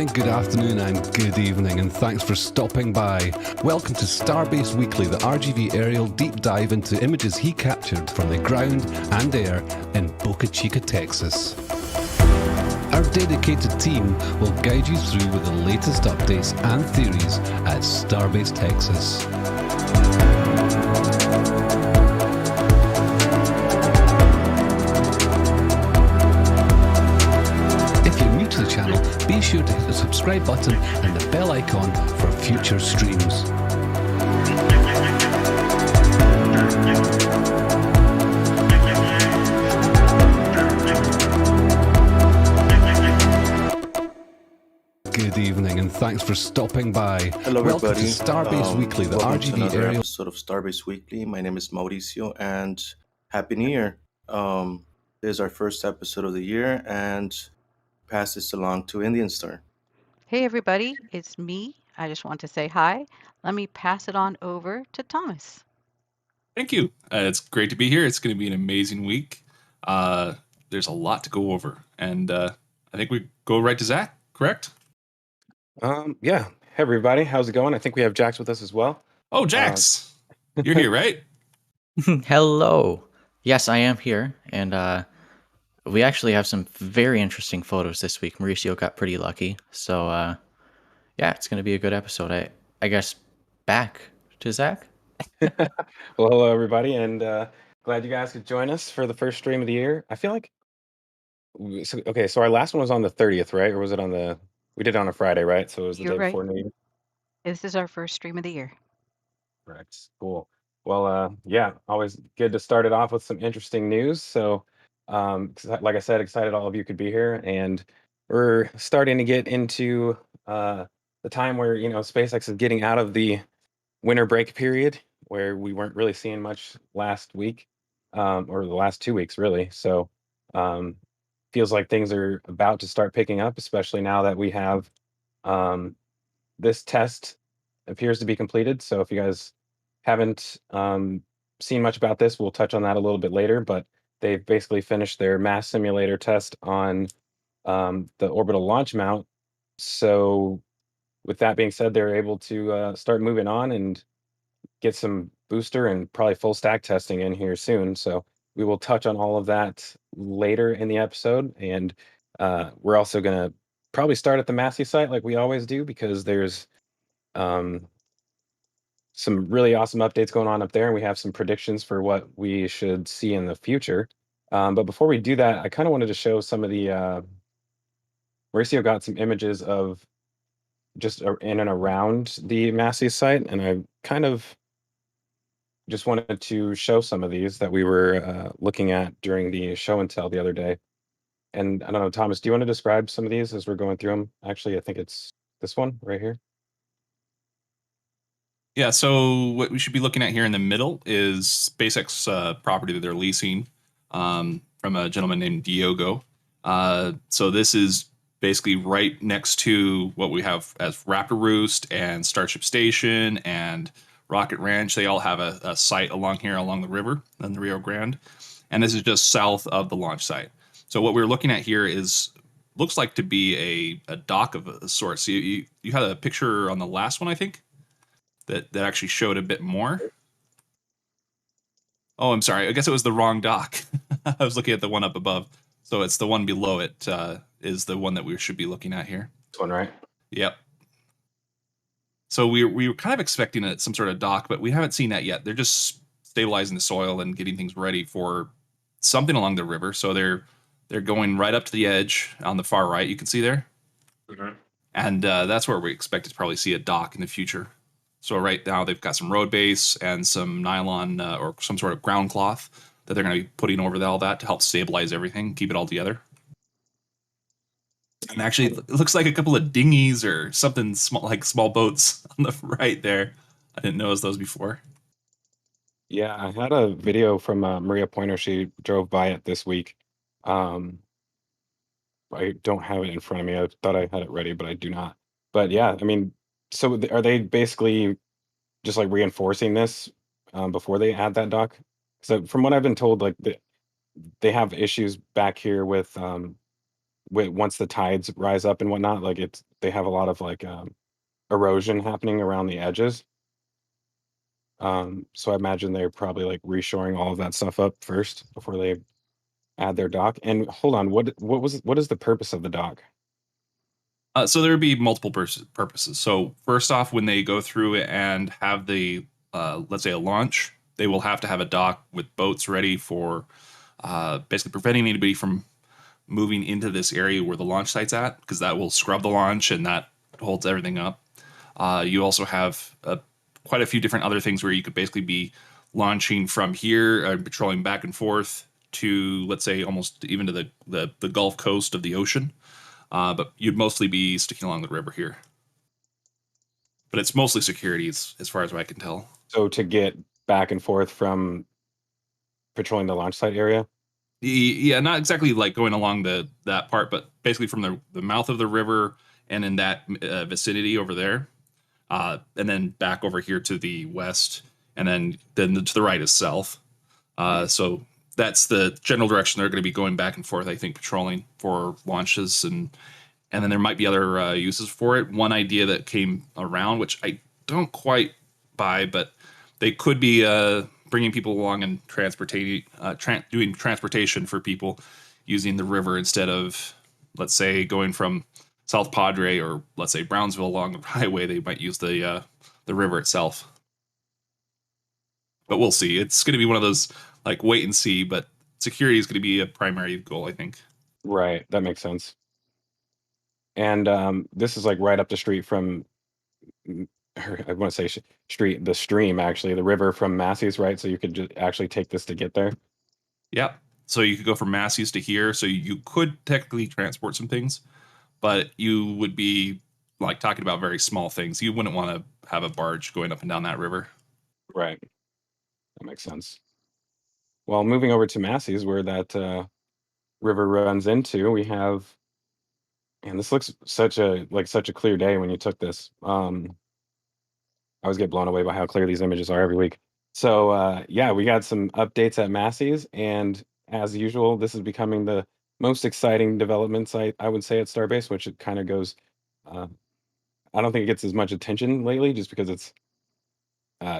morning, good afternoon, and good evening, and thanks for stopping by. Welcome to Starbase Weekly, the RGV aerial deep dive into images he captured from the ground and air in Boca Chica, Texas. Our dedicated team will guide you through with the latest updates and theories at Starbase, Texas. The channel, be sure to hit the subscribe button and the bell icon for future streams. Good evening and thanks for stopping by. Hello Welcome everybody. to Starbase Weekly, the welcome to RGV another aerial episode of Starbase Weekly. My name is Mauricio and Happy New Year. This is our first episode of the year and pass this along to Indian Star. Hey everybody, it's me. I just want to say hi. Let me pass it on over to Thomas. Thank you. It's great to be here. It's going to be an amazing week. There's a lot to go over, and I think we go right to Zach, correct? Yeah. Hey everybody, how's it going? I think we have Jax with us as well. Oh, Jax, you're here, right? Hello. Yes, I am here, and we actually have some very interesting photos this week. Mauricio got pretty lucky, so yeah, it's going to be a good episode. I guess back to Zach. Well, hello everybody, and glad you guys could join us for the first stream of the year. I feel like so our last one was on the 30th, right? Or was it on the? We did it on a Friday, right? So it was the You're day right. before New Year. This is our first stream of the year. Correct. Cool. Well, yeah, always good to start it off with some interesting news. So, like I said, excited all of you could be here, and we're starting to get into the time where SpaceX is getting out of the winter break period, where we weren't really seeing much last week, or the last 2 weeks, really. So, feels like things are about to start picking up, especially now that we have this test appears to be completed. So if you guys haven't seen much about this, we'll touch on that a little bit later, but they've basically finished their mass simulator test on the orbital launch mount. So with that being said, they're able to start moving on and get some booster and probably full stack testing in here soon. So we will touch on all of that later in the episode. And we're also going to probably start at the Massey site like we always do, because there's some really awesome updates going on up there, and we have some predictions for what we should see in the future. But before we do that, I kind of wanted to show some of the Mauricio got some images of just in and around the Massey site, and I kind of just wanted to show some of these that we were looking at during the show and tell the other day. And I don't know, Thomas, do you want to describe some of these as we're going through them? Actually, I think it's this one right here. Yeah. So what we should be looking at here in the middle is SpaceX property that they're leasing from a gentleman named Diogo. So this is basically right next to what we have as Raptor Roost and Starship Station and Rocket Ranch. They all have a site along here, along the river in the Rio Grande. And this is just south of the launch site. So what we're looking at here looks like to be a dock of a sort. So you had a picture on the last one, I think, that actually showed a bit more. Oh, I'm sorry. I guess it was the wrong dock. I was looking at the one up above. So it's the one below it is the one that we should be looking at here. This one, right? Yep. So we were kind of expecting some sort of dock, but we haven't seen that yet. They're just stabilizing the soil and getting things ready for something along the river. So they're going right up to the edge on the far right. You can see there. Mm-hmm. And that's where we expect to probably see a dock in the future. So right now they've got some road base and some nylon or some sort of ground cloth that they're going to be putting over all that to help stabilize everything, keep it all together. And actually, it looks like a couple of dinghies or something small, like small boats on the right there. I didn't notice those before. Yeah, I had a video from Maria Pointer. She drove by it this week. I don't have it in front of me. I thought I had it ready, but I do not. But yeah, I mean, so are they basically just like reinforcing this before they add that dock? So from what I've been told, like they have issues back here with once the tides rise up and whatnot. Like they have a lot of like erosion happening around the edges. So I imagine they're probably like reshoring all of that stuff up first before they add their dock. And hold on, what is the purpose of the dock? So there would be multiple purposes. So first off, when they go through and have the let's say a launch, they will have to have a dock with boats ready for basically preventing anybody from moving into this area where the launch site's at, because that will scrub the launch and that holds everything up. You also have quite a few different other things where you could basically be launching from here and patrolling back and forth to, let's say, almost even to the Gulf Coast of the ocean. But you'd mostly be sticking along the river here. But it's mostly security as far as I can tell. So to get back and forth from patrolling the launch site area? Yeah, not exactly like going along that part, but basically from the mouth of the river and in that vicinity over there, and then back over here to the west, and then to the right is south. So that's the general direction they're going to be going back and forth, I think, patrolling for launches, and then there might be other uses for it. One idea that came around, which I don't quite buy, but they could be bringing people along and doing transportation for people using the river instead of, let's say, going from South Padre or let's say Brownsville along the highway. They might use the river itself. But we'll see. It's going to be one of those like wait and see. But security is going to be a primary goal, I think. Right, that makes sense. And this is like right up the street from, I want to say the stream, actually, the river from Massey's, right? So you could just actually take this to get there. Yeah. So you could go from Massey's to here. So you could technically transport some things, but you would be like talking about very small things. You wouldn't want to have a barge going up and down that river. Right. That makes sense. Well, moving over to Massey's, where that river runs into, we have, and this looks such a clear day when you took this. I always get blown away by how clear these images are every week. So yeah, we got some updates at Massey's, and as usual, this is becoming the most exciting development site, I would say, at Starbase, which it kind of goes. Uh, I don't think it gets as much attention lately, just because it's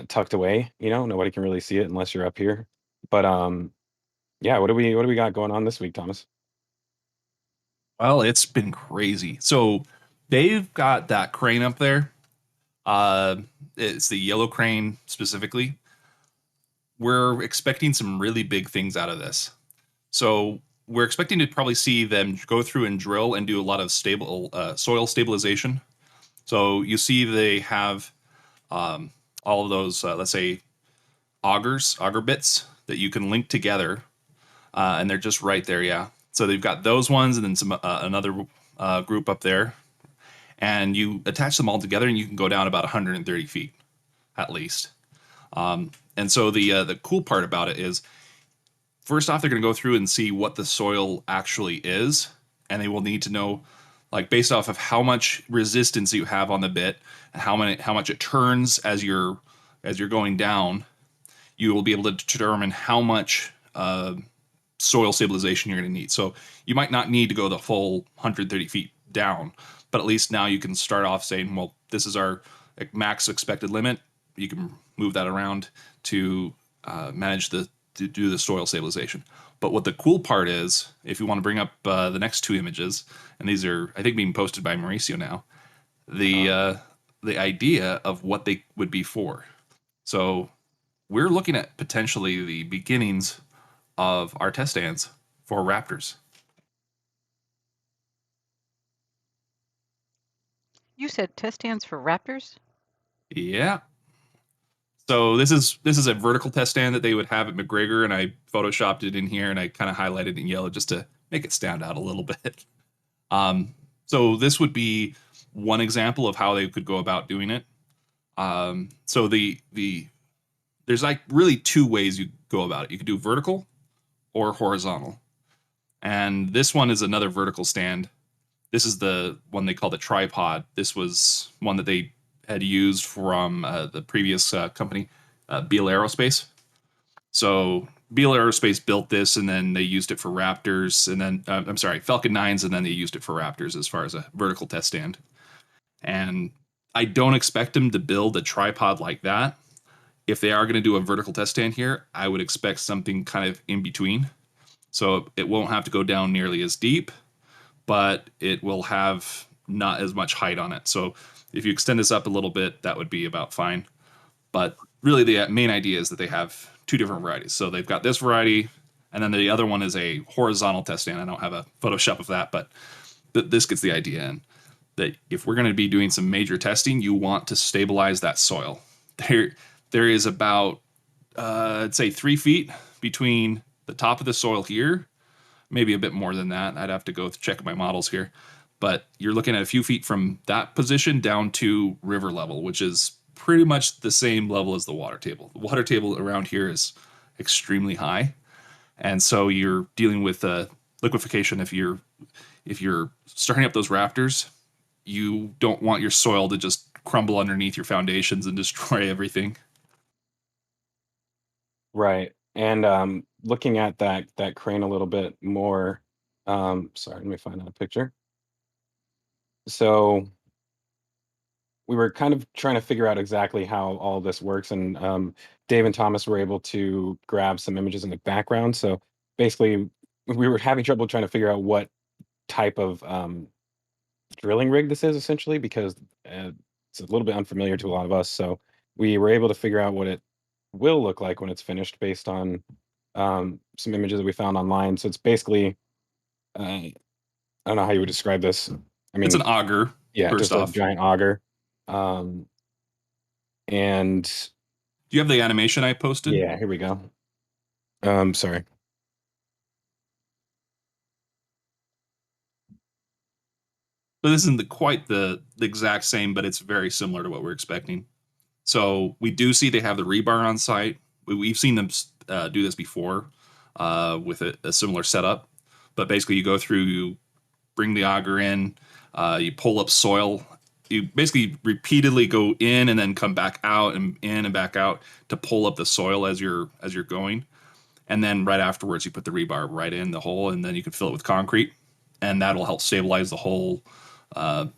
tucked away. Nobody can really see it unless you're up here. But yeah, what do we got going on this week, Thomas? Well, it's been crazy. So they've got that crane up there. It's the yellow crane specifically. We're expecting some really big things out of this. So we're expecting to probably see them go through and drill and do a lot of soil stabilization. So you see they have all of those, let's say, auger bits that you can link together, and they're just right there. Yeah. So they've got those ones, and then some another group up there, and you attach them all together, and you can go down about 130 feet at least. And so the cool part about it is, first off, they're going to go through and see what the soil actually is, and they will need to know, like, based off of how much resistance you have on the bit, how much it turns as you're going down. You will be able to determine how much soil stabilization you're going to need. So you might not need to go the full 130 feet down, but at least now you can start off saying, well, this is our max expected limit. You can move that around to to do the soil stabilization. But what the cool part is, if you want to bring up the next two images, and these are, I think, being posted by Mauricio now, the idea of what they would be for. So we're looking at potentially the beginnings of our test stands for Raptors. You said test stands for Raptors? Yeah. So this is a vertical test stand that they would have at McGregor, and I photoshopped it in here, and I kind of highlighted it in yellow just to make it stand out a little bit. So this would be one example of how they could go about doing it. So there's like really two ways you go about it. You could do vertical or horizontal. And this one is another vertical stand. This is the one they call the tripod. This was one that they had used from the previous company, Beal Aerospace. So Beal Aerospace built this, and then they used it for Raptors, and then Falcon 9s, and then they used it for Raptors as far as a vertical test stand. And I don't expect them to build a tripod like that. If they are going to do a vertical test stand here, I would expect something kind of in between. So it won't have to go down nearly as deep, but it will have not as much height on it. So if you extend this up a little bit, that would be about fine. But really the main idea is that they have two different varieties. So they've got this variety, and then the other one is a horizontal test stand. I don't have a Photoshop of that, but this gets the idea in that if we're going to be doing some major testing, you want to stabilize that soil. There is about, I'd say 3 feet between the top of the soil here, maybe a bit more than that. I'd have to go check my models here. But you're looking at a few feet from that position down to river level, which is pretty much the same level as the water table. The water table around here is extremely high. And so you're dealing with liquefaction. If you're starting up those Raptors, you don't want your soil to just crumble underneath your foundations and destroy everything. Right. And looking at that crane a little bit more, sorry, let me find that picture. So we were kind of trying to figure out exactly how all this works, and Dave and Thomas were able to grab some images in the background. So basically, we were having trouble trying to figure out what type of drilling rig this is, essentially, because it's a little bit unfamiliar to a lot of us. So we were able to figure out what it will look like when it's finished based on some images that we found online. So it's basically, I don't know how you would describe this. I mean, It's an auger, yeah, first just off. a giant auger. And Do you have the animation I posted? yeah, here we go. Sorry. So this isn't quite the exact same, but it's very similar to what we're expecting. So we do see they have the rebar on site. We've seen them do this before with a similar setup. But basically, you go through, you bring the auger in, you pull up soil. You basically repeatedly go in and then come back out and in and back out to pull up the soil as you're going. And then right afterwards, you put the rebar right in the hole, and then you can fill it with concrete, and that'll help stabilize the whole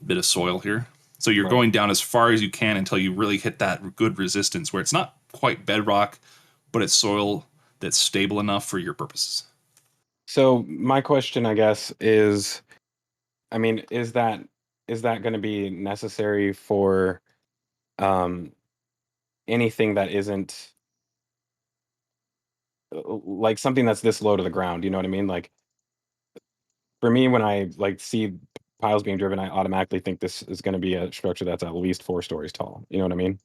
bit of soil here. So you're Right. going down as far as you can until you really hit that good resistance where it's not quite bedrock, but it's soil that's stable enough for your purposes. So my question, I guess, is, I mean, is that going to be necessary for anything that isn't like something that's this low to the ground? You know what I mean? Like for me, when I like see piles being driven, I automatically think this is going to be a structure that's at least 4 stories tall. You know what I mean?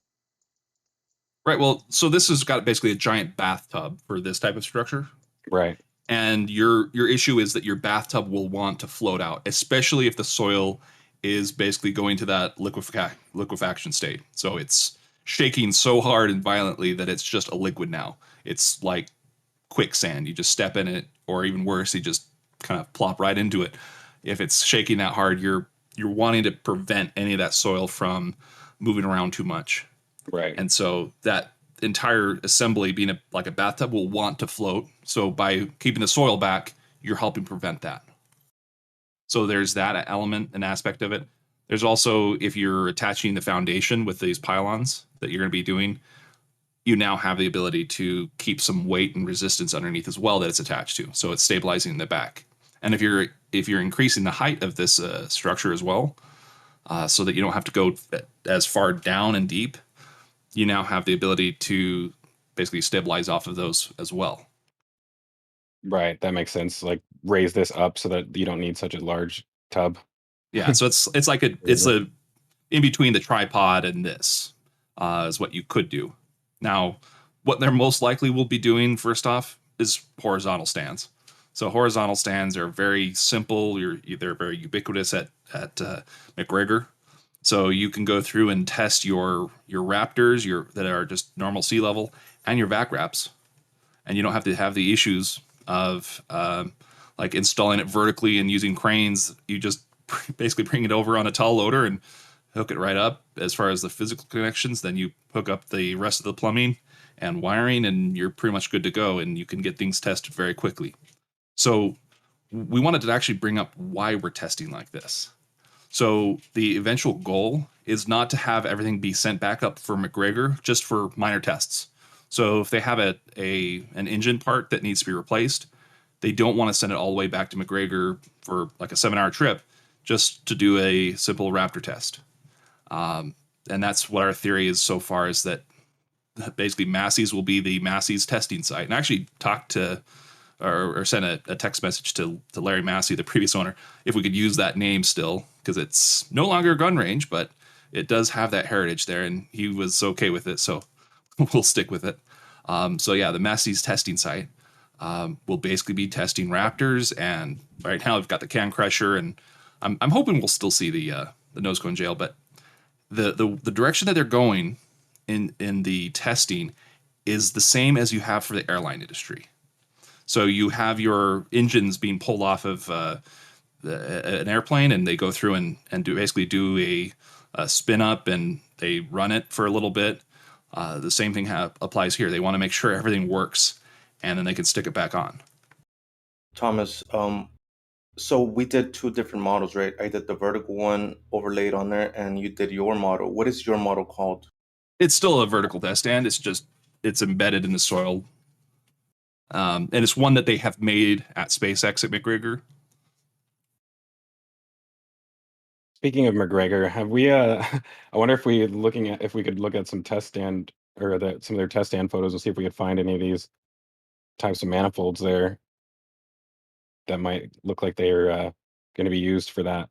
Right. Well, so this has got basically a giant bathtub for this type of structure. Right. And your issue is that your bathtub will want to float out, especially if the soil is basically going to that liquefaction state. So it's shaking so hard and violently that it's just a liquid now. It's like quicksand. You just step in it, or even worse, you just kind of plop right into it. If it's shaking that hard, you're wanting to prevent any of that soil from moving around too much. Right. And so that entire assembly being like a bathtub will want to float. So by keeping the soil back, you're helping prevent that. So there's that element and aspect of it. There's also, if you're attaching the foundation with these pylons that you're going to be doing, you now have the ability to keep some weight and resistance underneath as well that it's attached to. So it's stabilizing the back. And if you're increasing the height of this structure as well, so that you don't have to go as far down and deep, you now have the ability to basically stabilize off of those as well. Right. That makes sense. Like raise this up so that you don't need such a large tub. Yeah, so it's like it's a in between the tripod and this is what you could do. Now, what they're most likely will be doing first off is horizontal stands. So horizontal stands are very simple. They're very ubiquitous at McGregor. So you can go through and test your Raptors that are just normal sea level and your vac wraps, and you don't have to have the issues of like installing it vertically and using cranes. You just basically bring it over on a tall loader and hook it right up. As far as the physical connections, then you hook up the rest of the plumbing and wiring, and you're pretty much good to go, and you can get things tested very quickly. So we wanted to actually bring up why we're testing like this. So the eventual goal is not to have everything be sent back up for McGregor just for minor tests. So if they have an engine part that needs to be replaced, they don't want to send it all the way back to McGregor for like a 7-hour trip just to do a simple Raptor test. And that's what our theory is so far, is that basically Massey's will be the Massey's testing site. And I actually talked to or sent a text message to Larry Massey, the previous owner, if we could use that name still, because it's no longer a gun range, but it does have that heritage there, and he was okay with it, so we'll stick with it. So yeah, the Massey's testing site will basically be testing Raptors, and right now we've got the Can Crusher, and I'm hoping we'll still see the nose cone jail, but the direction that they're going in the testing is the same as you have for the airline industry. So you have your engines being pulled off of an airplane, and they go through and basically do a spin up, and they run it for a little bit. The same thing applies here. They want to make sure everything works, and then they can stick it back on. Thomas, so we did 2 different models, right? I did the vertical one overlaid on there, and you did your model. What is your model called? It's still a vertical test stand. It's embedded in the soil. And it's one that they have made at SpaceX at McGregor. Speaking of McGregor, have we? I wonder if we could look at some test stand or some of their test stand photos and see if we could find any of these types of manifolds there that might look like they're going to be used for that.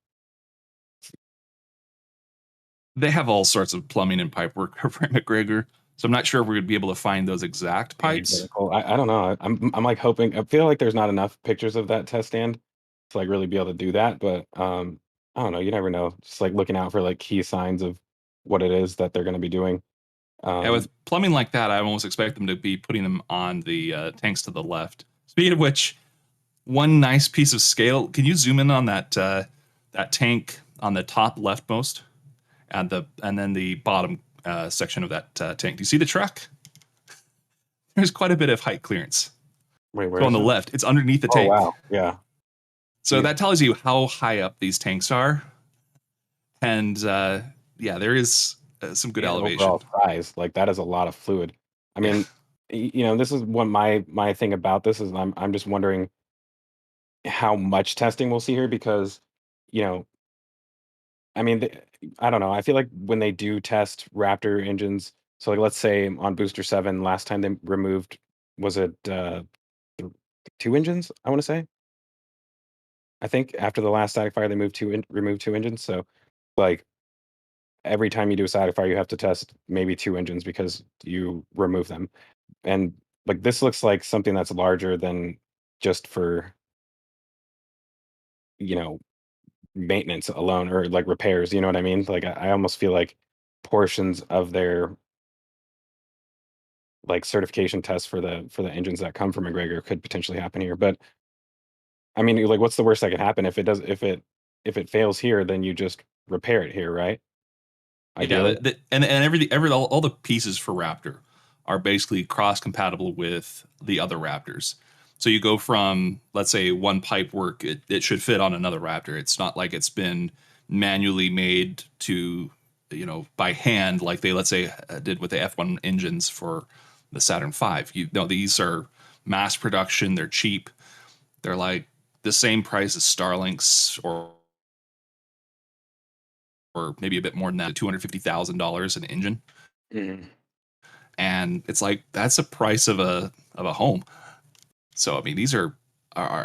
They have all sorts of plumbing and pipe work over at McGregor, so I'm not sure if we're going to be able to find those exact pipes. I don't know. I'm like hoping. I feel like there's not enough pictures of that test stand to like really be able to do that. But I don't know. You never know. Just like looking out for like key signs of what it is that they're going to be doing. Yeah, with plumbing like that, I almost expect them to be putting them on the tanks to the left. Speaking of which, one nice piece of scale. Can you zoom in on that tank on the top leftmost, and then the bottom section of that tank? Do you see the truck? There's quite a bit of height clearance. Wait, where so on the it? left, it's underneath the tank. Oh wow, yeah. So that tells you how high up these tanks are, and yeah, there is some good elevation. Overall size, like that is a lot of fluid. I mean, this is what my thing about this is. I'm just wondering how much testing we'll see here, because I mean, I don't know. I feel like when they do test Raptor engines, so like let's say on Booster 7, last time they removed, was it 2 engines? I want to say. I think after the last static fire, they removed 2 engines. So like every time you do a static fire, you have to test maybe 2 engines because you remove them. And like this looks like something that's larger than just for maintenance alone, or like repairs, you know what I mean? Like I almost feel like portions of their like certification tests for the engines that come from McGregor could potentially happen here. But I mean, like what's the worst that could happen? If it fails here, then you just repair it here, right? Yeah, and all the pieces for Raptor are basically cross compatible with the other Raptors. So you go from, let's say, one pipe work, it should fit on another Raptor. It's not like it's been manually made to, by hand, like they, let's say, did with the F1 engines for the Saturn V. These are mass production. They're cheap. They're like the same price as Starlink's, or maybe a bit more than that, $250,000 an engine. Mm-hmm. And it's like, that's the price of a home. So, I mean, these are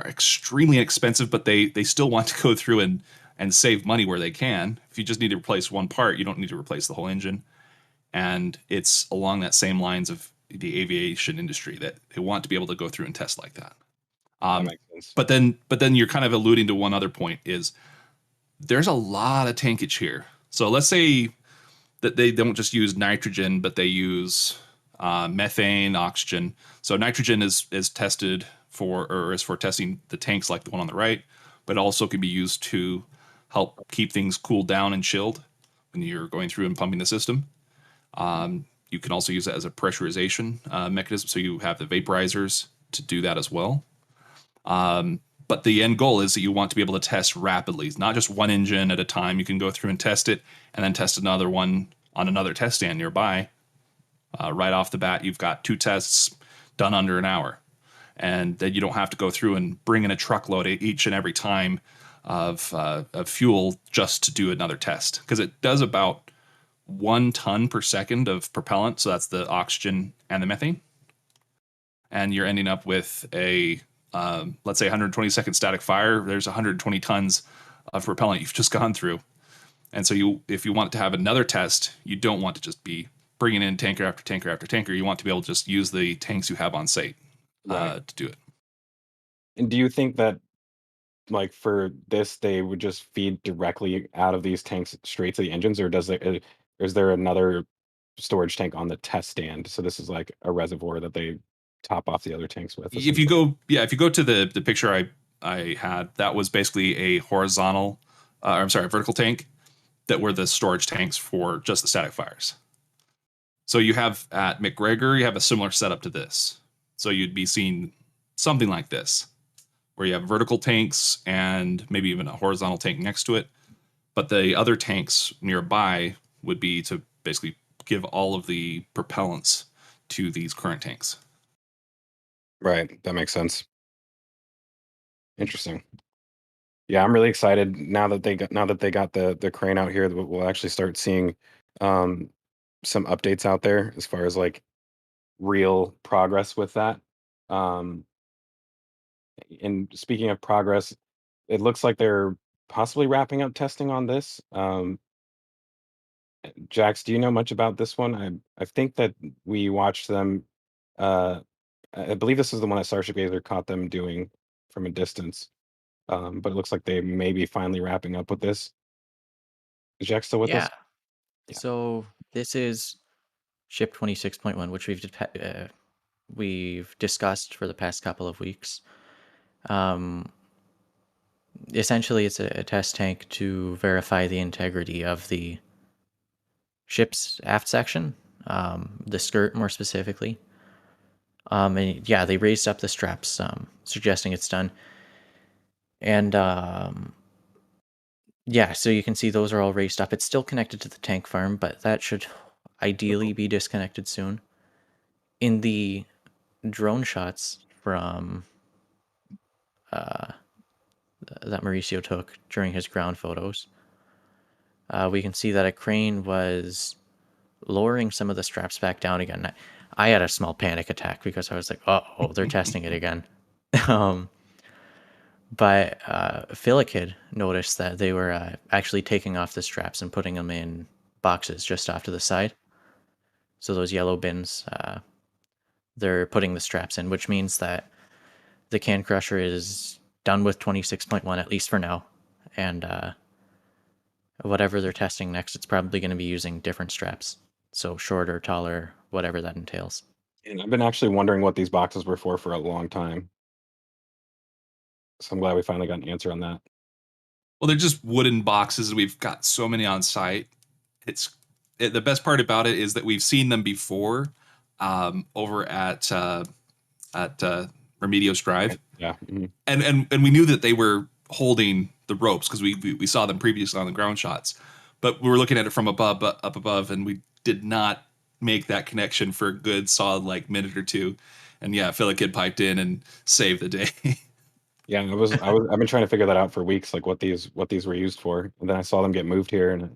extremely expensive, but they still want to go through and save money where they can. If you just need to replace one part, you don't need to replace the whole engine. And it's along that same lines of the aviation industry that they want to be able to go through and test like that. That makes sense. But then you're kind of alluding to one other point, is there's a lot of tankage here. So let's say that they don't just use nitrogen, but they use methane, oxygen. So nitrogen is tested is for testing the tanks like the one on the right, but also can be used to help keep things cooled down and chilled when you're going through and pumping the system. You can also use it as a pressurization mechanism, so you have the vaporizers to do that as well. But the end goal is that you want to be able to test rapidly, not just one engine at a time. You can go through and test it, and then test another one on another test stand nearby. Right off the bat, you've got 2 tests done under an hour, and then you don't have to go through and bring in a truckload each and every time of fuel just to do another test, because it does about 1 ton per second of propellant. So that's the oxygen and the methane, and you're ending up with a let's say 120-second static fire. There's 120 tons of propellant you've just gone through. And so if you want to have another test, you don't want to just be bringing in tanker after tanker after tanker. You want to be able to just use the tanks you have on site Right. to do it. And do you think that, like, for this, they would just feed directly out of these tanks straight to the engines, or is there another storage tank on the test stand? So this is like a reservoir that they top off the other tanks with, If you essentially. go to the picture I had, that was basically a horizontal, a vertical tank that were the storage tanks for just the static fires. So you have at McGregor, you have a similar setup to this. So you'd be seeing something like this, where you have vertical tanks and maybe even a horizontal tank next to it. But the other tanks nearby would be to basically give all of the propellants to these current tanks. Right. That makes sense. Interesting. Yeah, I'm really excited now that they got the crane out here. That we'll actually start seeing um, some updates out there as far as like real progress with that. Um, and speaking of progress, it looks like they're possibly wrapping up testing on this. Jax, do you know much about this one? I think that we watched them. Uh, I believe this is the one that Starship Gazer caught them doing from a distance. But it looks like they may be finally wrapping up with this. Is Jack still with Yeah. us? Yeah. So this is ship 26.1, which we've discussed for the past couple of weeks. Essentially, it's a test tank to verify the integrity of the ship's aft section, the skirt more specifically. And yeah, they raised up the straps, suggesting it's done. And yeah, so you can see those are all raised up. It's still connected to the tank farm, but that should ideally be disconnected soon. In the drone shots from that Mauricio took during his ground photos, we can see that a crane was lowering some of the straps back down again. I had a small panic attack because I was like, "Oh, they're testing it again." um, but Philakid noticed that they were actually taking off the straps and putting them in boxes just off to the side. So those yellow bins, they're putting the straps in, which means that the can crusher is done with 26.1, at least for now. And whatever they're testing next, it's probably going to be using different straps. So shorter, taller, whatever that entails. And I've been actually wondering what these boxes were for a long time. So I'm glad we finally got an answer on that. Well, they're just wooden boxes, and we've got so many on site. The best part about it is that we've seen them before over at Remedios Drive, Yeah. and we knew that they were holding the ropes because we saw them previously on the ground shots, but we were looking at it from above, up above, and we did not make that connection for a good solid like minute or two. And yeah, Philip Kid piped in and saved the day. Yeah, I've been trying to figure that out for weeks, like what these were used for. And then I saw them get moved here, and I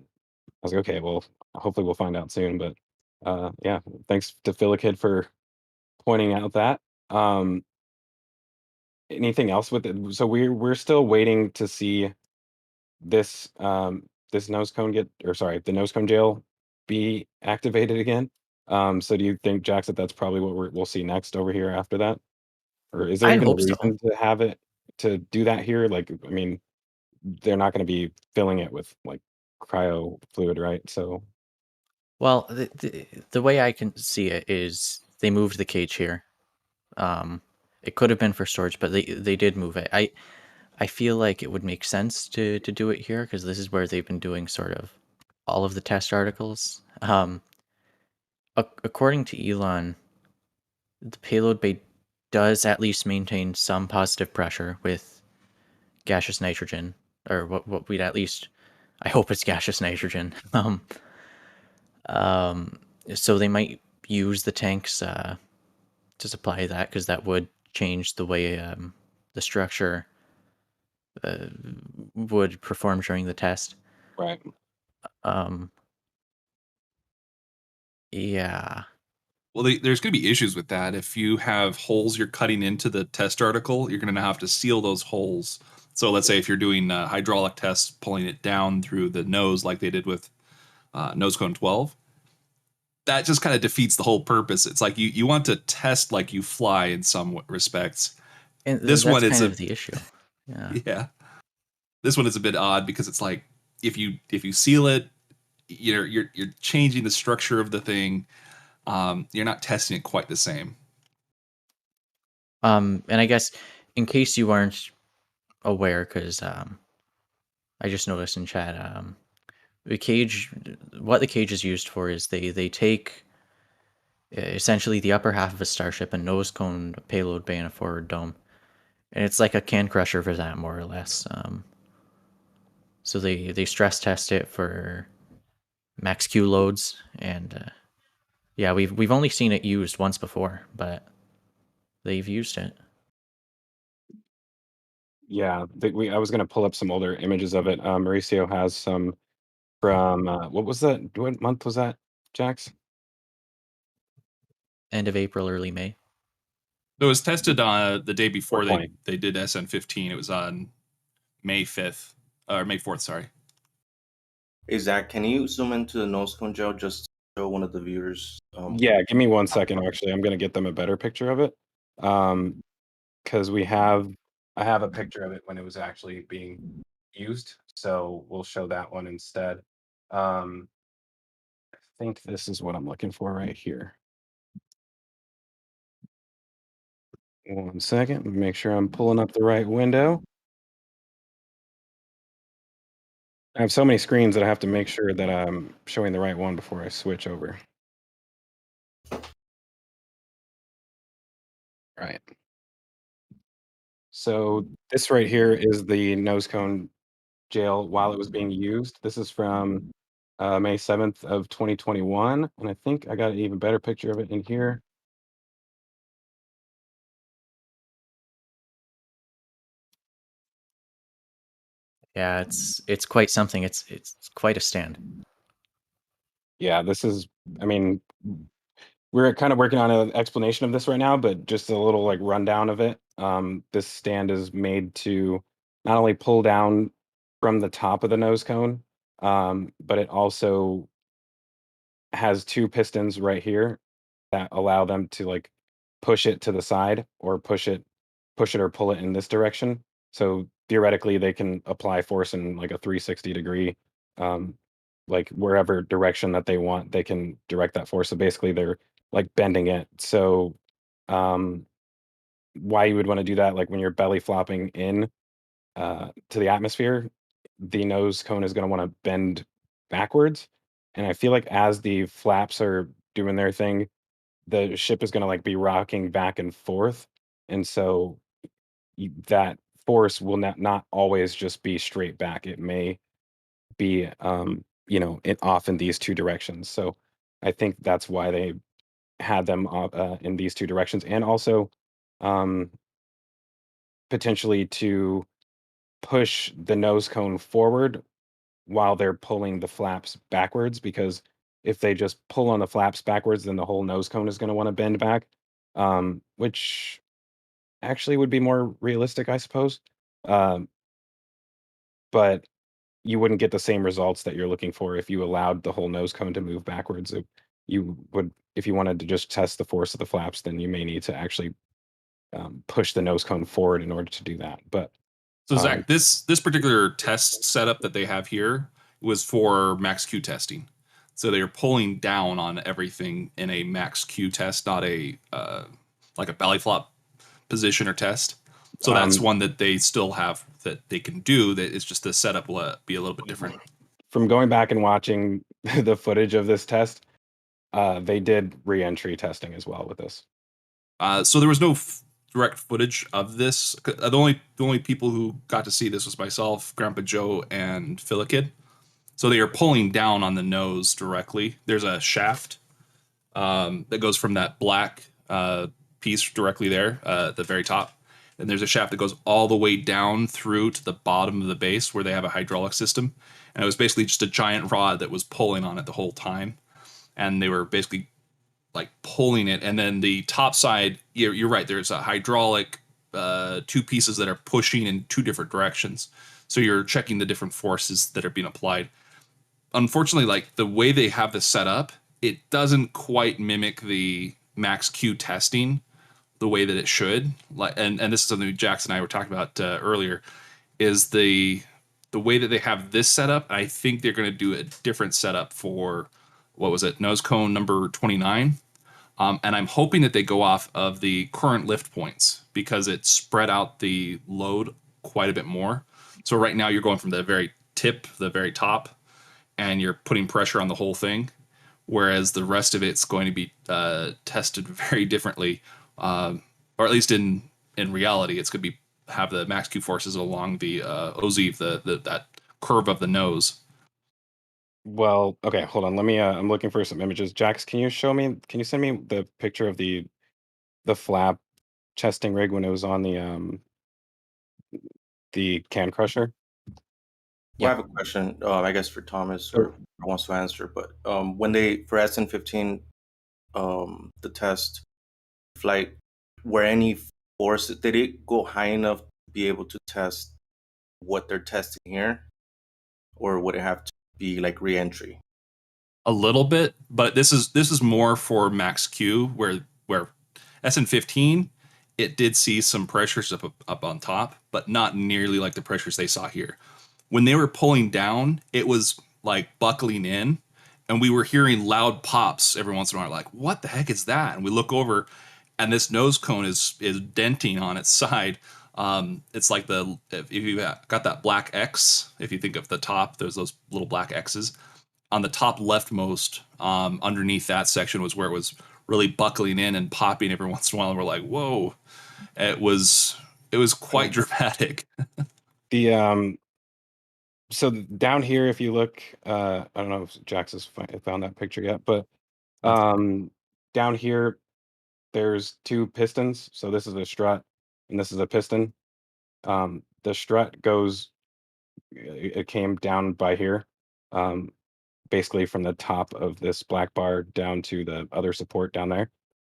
was like, okay, well, hopefully we'll find out soon. But yeah, thanks to Philakid for pointing out that. Um, anything else with it? So we're still waiting to see this this nose cone the nose cone jail be activated again. So do you think, Jax, that that's probably what we'll see next over here after that? Or is there I'd even a hope so. reason to have it to do that here? Like, I mean, they're not going to be filling it with like cryo fluid, right? So Well, the way I can see it is they moved the cage here. It could have been for storage, but they did move it. I feel like it would make sense to do it here because this is where they've been doing sort of all of the test articles. According to Elon, the payload bay does at least maintain some positive pressure with gaseous nitrogen, or what we'd at least, I hope it's gaseous nitrogen. So they might use the tanks to supply that, because that would change the way the structure would perform during the test. Right. Um, yeah. Well, there's going to be issues with that. If you have holes you're cutting into the test article, you're going to have to seal those holes. So let's say if you're doing hydraulic tests, pulling it down through the nose like they did with nose cone 12, that just kind of defeats the whole purpose. It's like you want to test like you fly in some respects. And This that's one, it's kind of the issue. Yeah. yeah. This one is a bit odd because it's like if you seal it, you're changing the structure of the thing. You're not testing it quite the same. And I guess in case you aren't aware, because I just noticed in chat, what the cage is used for is they take essentially the upper half of a starship, a nose cone, a payload bay, and a forward dome, and it's like a can crusher for that, more or less. So they stress test it for max Q loads, and yeah, we've only seen it used once before, but they've used it. Yeah, I was going to pull up some older images of it. Mauricio has some from what was that? What month was that, Jax? End of April, early May. It was tested the day before 420. they did SN15. It was on May 5th or May 4th. Sorry. Hey Zach, can you zoom into the nose cone gel just to show one of the viewers? Yeah, give me 1 second. Actually, I'm going to get them a better picture of it. Because I have a picture of it when it was actually being used, so we'll show that one instead. I think this is what I'm looking for right here. 1 second, make sure I'm pulling up the right window. I have so many screens that I have to make sure that I'm showing the right one before I switch over. Right. So this right here is the nose cone jail while it was being used. This is from May 7th of 2021, and I think I got an even better picture of it in here. Yeah, it's quite something. It's quite a stand. Yeah, this is, I mean, we're kind of working on an explanation of this right now, but just a little like rundown of it. This stand is made to not only pull down from the top of the nose cone, but it also has two pistons right here that allow them to like push it to the side or push it or pull it in this direction. So theoretically, they can apply force in like a 360-degree, um, like wherever direction that they want, they can direct that force. So basically, they're like bending it. So why you would want to do that, like when you're belly flopping in to the atmosphere, the nose cone is going to want to bend backwards. And I feel like as the flaps are doing their thing, the ship is going to like be rocking back and forth. And so that force will not always just be straight back. It may be, off in these two directions. So I think that's why they had them in these two directions. And also um, potentially to push the nose cone forward while they're pulling the flaps backwards, because if they just pull on the flaps backwards, then the whole nose cone is going to want to bend back, which actually would be more realistic, I suppose. Um, but you wouldn't get the same results that you're looking for if you allowed the whole nose cone to move backwards. If you wanted to just test the force of the flaps, then you may need to actually push the nose cone forward in order to do that. But So Zach, this particular test setup that they have here was for max Q testing. So they're pulling down on everything in a max Q test, not a like a belly flop position or test. So that's one that they still have that they can do. That it's just the setup will be a little bit different. From going back and watching the footage of this test, they did re-entry testing as well with this. So there was no direct footage of this. The only people who got to see this was myself, Grandpa Joe, and Philakid. So they are pulling down on the nose directly. There's a shaft that goes from that black piece directly there at the very top. And there's a shaft that goes all the way down through to the bottom of the base where they have a hydraulic system. And it was basically just a giant rod that was pulling on it the whole time. And they were basically like pulling it. And then the top side, you're right, there's a hydraulic two pieces that are pushing in two different directions. So you're checking the different forces that are being applied. Unfortunately, like the way they have this set up, it doesn't quite mimic the max Q testing the way that it should. Like, and this is something Jackson and I were talking about earlier, is the way that they have this setup. I think they're going to do a different setup for what was it, nose cone number 29. And I'm hoping that they go off of the current lift points because it spread out the load quite a bit more. So right now you're going from the very tip, the very top, and you're putting pressure on the whole thing, whereas the rest of it's going to be tested very differently, or at least in reality, it's going to be have the max Q forces along the OZ, that curve of the nose. Well, okay, hold on. Let me. I'm looking for some images. Jax, can you show me? Can you send me the picture of the flap testing rig when it was on the can crusher? Well, I Yeah. have a question, I guess for Thomas Sure. or who wants to answer, but when they, for SN15, the test flight, were any forces, did it go high enough to be able to test what they're testing here? Or would it have to be like re-entry? A little bit, but this is more for max Q, where SN15 it did see some pressures up on top, but not nearly like the pressures they saw here. When they were pulling down, it was like buckling in, and we were hearing loud pops every once in a while. Like, what the heck is that? And we look over, and this nose cone is denting on its side. It's like if you got that black X, if you think of the top, there's those little black X's on the top leftmost. Underneath that section was where it was really buckling in and popping every once in a while. And we're like, whoa! It was quite dramatic. The so down here, if you look, I don't know if Jax has found that picture yet, but down here, there's two pistons. So this is a strut, and this is a piston. The strut goes, it came down by here, um, basically from the top of this black bar down to the other support down there,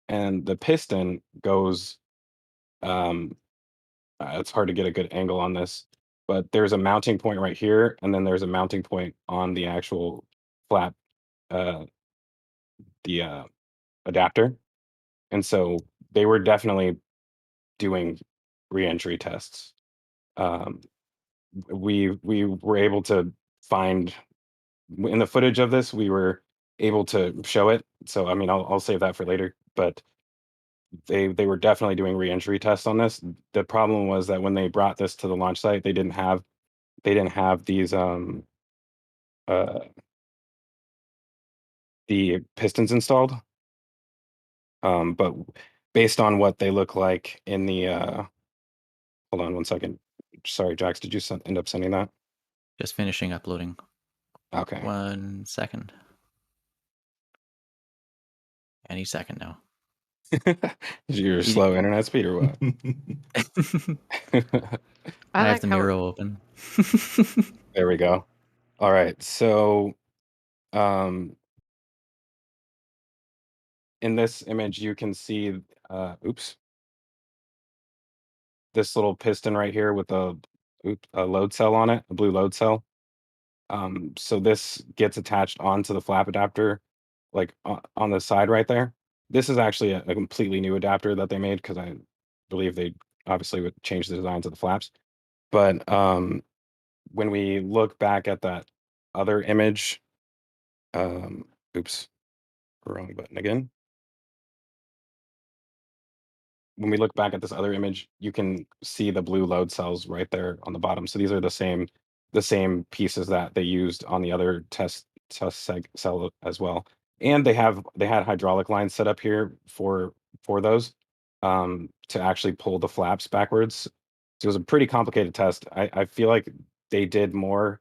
and the piston goes. Um, it's hard to get a good angle on this, but there's a mounting point right here, and then there's a mounting point on the actual flap, uh, the adapter, and so they were definitely doing reentry tests. Um, we were able to find in the footage of this, we were able to show it. So I mean, I'll save that for later. But they were definitely doing reentry tests on this. The problem was that when they brought this to the launch site, they didn't have these uh the pistons installed. But based on what they look like in the hold on one second. Sorry, Jax, did you end up sending that? Just finishing uploading. Okay. 1 second. Any second now. Is your slow internet speed or what? I have like the how Miro open. There we go. All right. So um in this image you can see oops, this little piston right here with a load cell on it, a blue load cell. So this gets attached onto the flap adapter, like on the side right there. This is actually a completely new adapter that they made because I believe they obviously would change the designs of the flaps. But when we look back at that other image, oops, wrong button again. When we look back at this other image, you can see the blue load cells right there on the bottom. So these are the same pieces that they used on the other test cell as well. And they had hydraulic lines set up here for those. to actually pull the flaps backwards. So it was a pretty complicated test. I feel like they did more.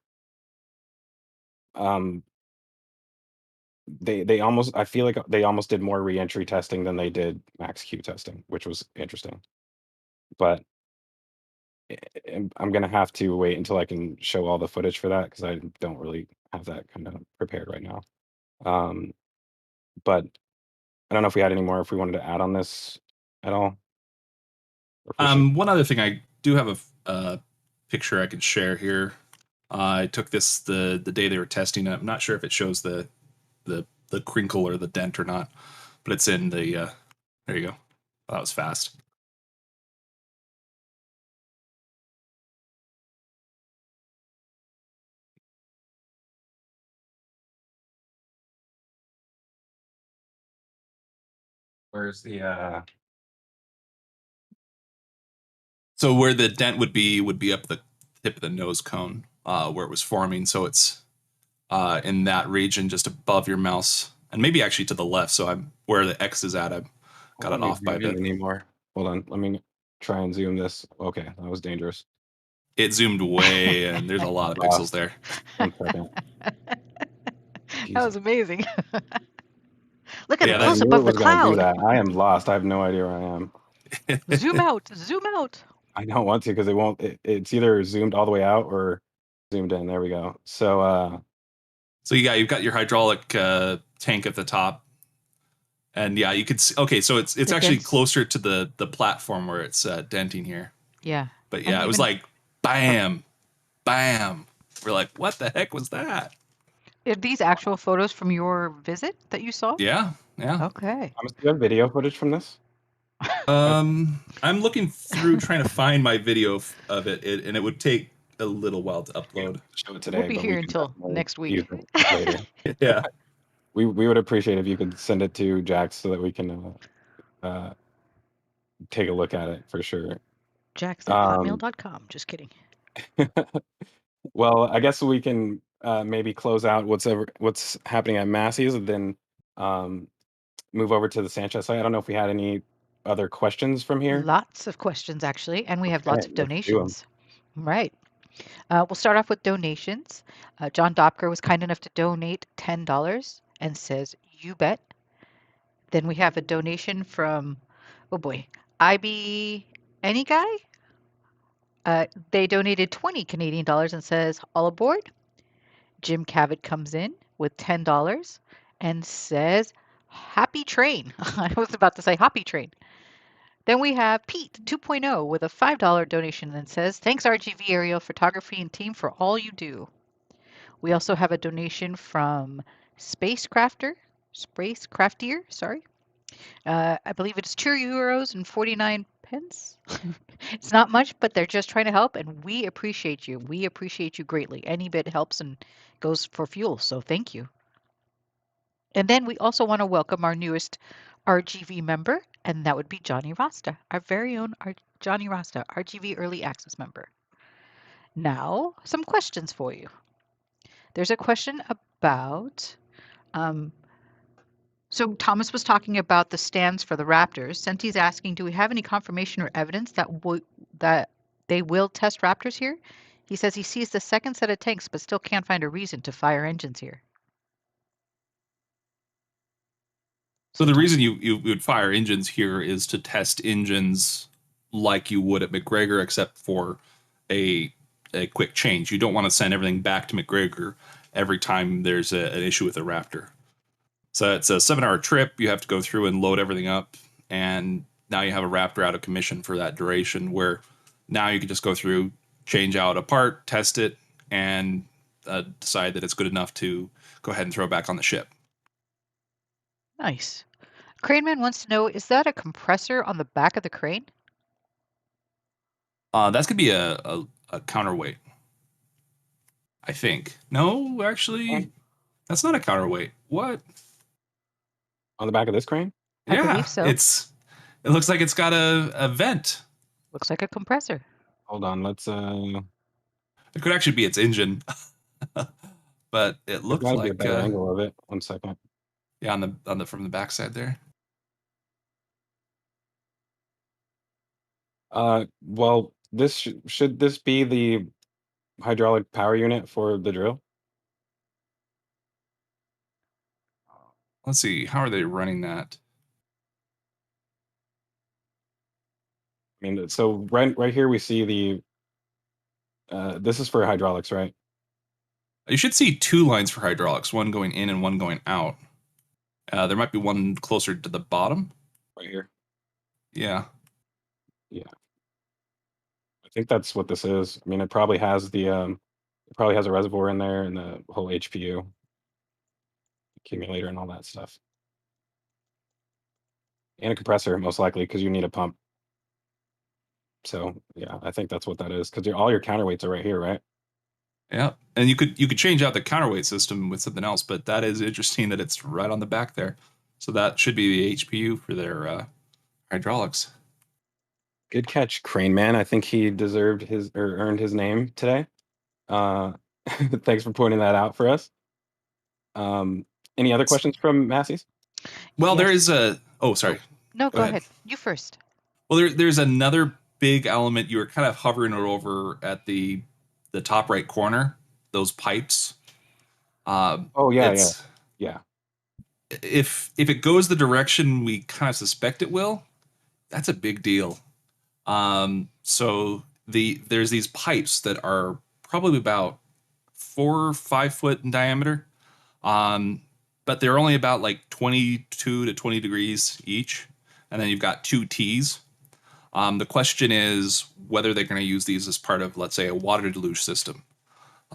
They almost, I feel like they almost did more reentry testing than they did max Q testing, which was interesting. But I'm gonna have to wait until I can show all the footage for that because I don't really have that kind of prepared right now. But I don't know if we had any more, if we wanted to add on this at all. One other thing, I do have a picture I could share here. I took this the day they were testing it. I'm not sure if it shows the crinkle or the dent or not, but it's in the. There you go. Oh, that was fast. Where's the So where the dent would be up the tip of the nose cone, where it was forming. So it's in that region just above your mouse, and maybe actually to the left. So I'm where the X is at. I've got it off by a bit. Anymore. Hold on. Let me try and zoom this. Okay, that was dangerous. It zoomed way, and there's a lot of pixels there. 1 second. That was amazing. Look at Yeah, it that- close I knew above it the was gonna do cloud. that. I am lost. I have no idea where I am. Zoom out. Zoom out. I don't want to because it won't. It's either zoomed all the way out or zoomed in. There we go. So So you've got your hydraulic tank at the top, and yeah, you could see. Okay, so it's It actually dents. closer to the platform where it's denting here. Yeah. But yeah, And it was even- like bam, bam. We're like, what the heck was that? Are these actual photos from your visit that you saw? Yeah, yeah. Okay. Thomas, do you have video footage from this? I'm looking through trying to find my video of it, and it would take a little while to upload. Show it today. We'll be but here can until definitely next week. use it later. Yeah. We would appreciate if you could send it to Jax so that we can take a look at it for sure. Jax at hotmail.com. Just kidding. Well, I guess we can maybe close out what's happening at Massey's and then move over to the Sanchez site. I don't know if we had any other questions from here. Lots of questions, actually, and we have lots Okay, of let's do 'em. donations. Right. We'll start off with donations. John Dopker was kind enough to donate $10 and says, "You bet." Then we have a donation from, oh boy, IB Any Guy? They donated 20 Canadian dollars and says, "All aboard." Jim Cavett comes in with $10 and says, "Happy train." I was about to say happy train. Then we have Pete 2.0 with a $5 donation and says, "Thanks RGV Aerial Photography and team for all you do." We also have a donation from Spacecraftier, sorry. I believe it's €2.49. It's not much, but they're just trying to help, and we appreciate you. We appreciate you greatly. Any bit helps and goes for fuel, so thank you. And then we also want to welcome our newest RGV member, and that would be Johnny Rasta, our very own Johnny Rasta, RGV Early Access member. Now, some questions for you. There's a question about, so Thomas was talking about the stands for the Raptors. Senti's asking, do we have any confirmation or evidence that they will test Raptors here? He says he sees the second set of tanks, but still can't find a reason to fire engines here. So the reason you would fire engines here is to test engines like you would at McGregor, except for a quick change. You don't want to send everything back to McGregor every time there's an issue with a Raptor. So it's a 7-hour trip. You have to go through and load everything up, and now you have a Raptor out of commission for that duration, where now you can just go through, change out a part, test it, and decide that it's good enough to go ahead and throw it back on the ship. Nice. Craneman wants to know, is that a compressor on the back of the crane? That's gonna be a counterweight, I think. No, actually, that's not a counterweight. What? On the back of this crane? I believe so. It looks like it's got a vent. Looks like a compressor. Hold on, let's It could actually be its engine, but it looks gotta be a like better angle of it. 1 second. yeah, on the from the backside there. Well, should this be the hydraulic power unit for the drill? Let's see, how are they running that? I mean, so right here we see this is for hydraulics, right? You should see two lines for hydraulics, one going in and one going out. There might be one closer to the bottom. Right here. Yeah. Yeah. I think that's what this is. I mean, it probably has a reservoir in there and the whole HPU accumulator and all that stuff. And a compressor, most likely, because you need a pump. So yeah, I think that's what that is. Because all your counterweights are right here, right? Yeah. And you could change out the counterweight system with something else, but that is interesting that it's right on the back there. So that should be the HPU for their hydraulics. Good catch, Crane Man. I think he deserved earned his name today. Thanks for pointing that out for us. Any other questions from Massey's? Well, there Yes. is a. Oh, sorry. No, Go go ahead. ahead. You first. Well, there's another big element. You were kind of hovering it over at the top right corner. Those pipes. Oh yeah, yeah. If it goes the direction we kind of suspect it will, that's a big deal. So there's these pipes that are probably about 4 or 5 foot in diameter, but they're only about like 22 to 20 degrees each, and then you've got two T's. The question is whether they're going to use these as part of, let's say, a water deluge system.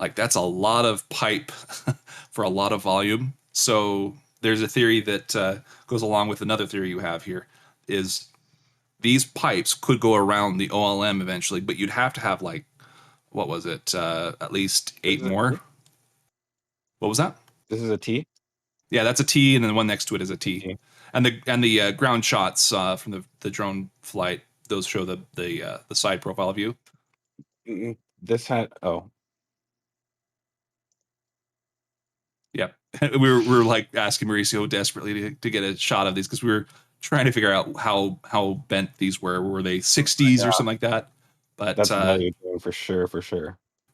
Like that's a lot of pipe for a lot of volume. So there's a theory that goes along with another theory you have here is these pipes could go around the OLM eventually, but you'd have to have like, what was it? At least 8 more. What was that? This is a T? Yeah, that's a T, and then the one next to it is a T. And the ground shots from the drone flight, those show the side profile view. This had Yep. we were like asking Mauricio desperately to get a shot of these because we were trying to figure out how bent these were. Were they 60s or something like that? But that's value for sure.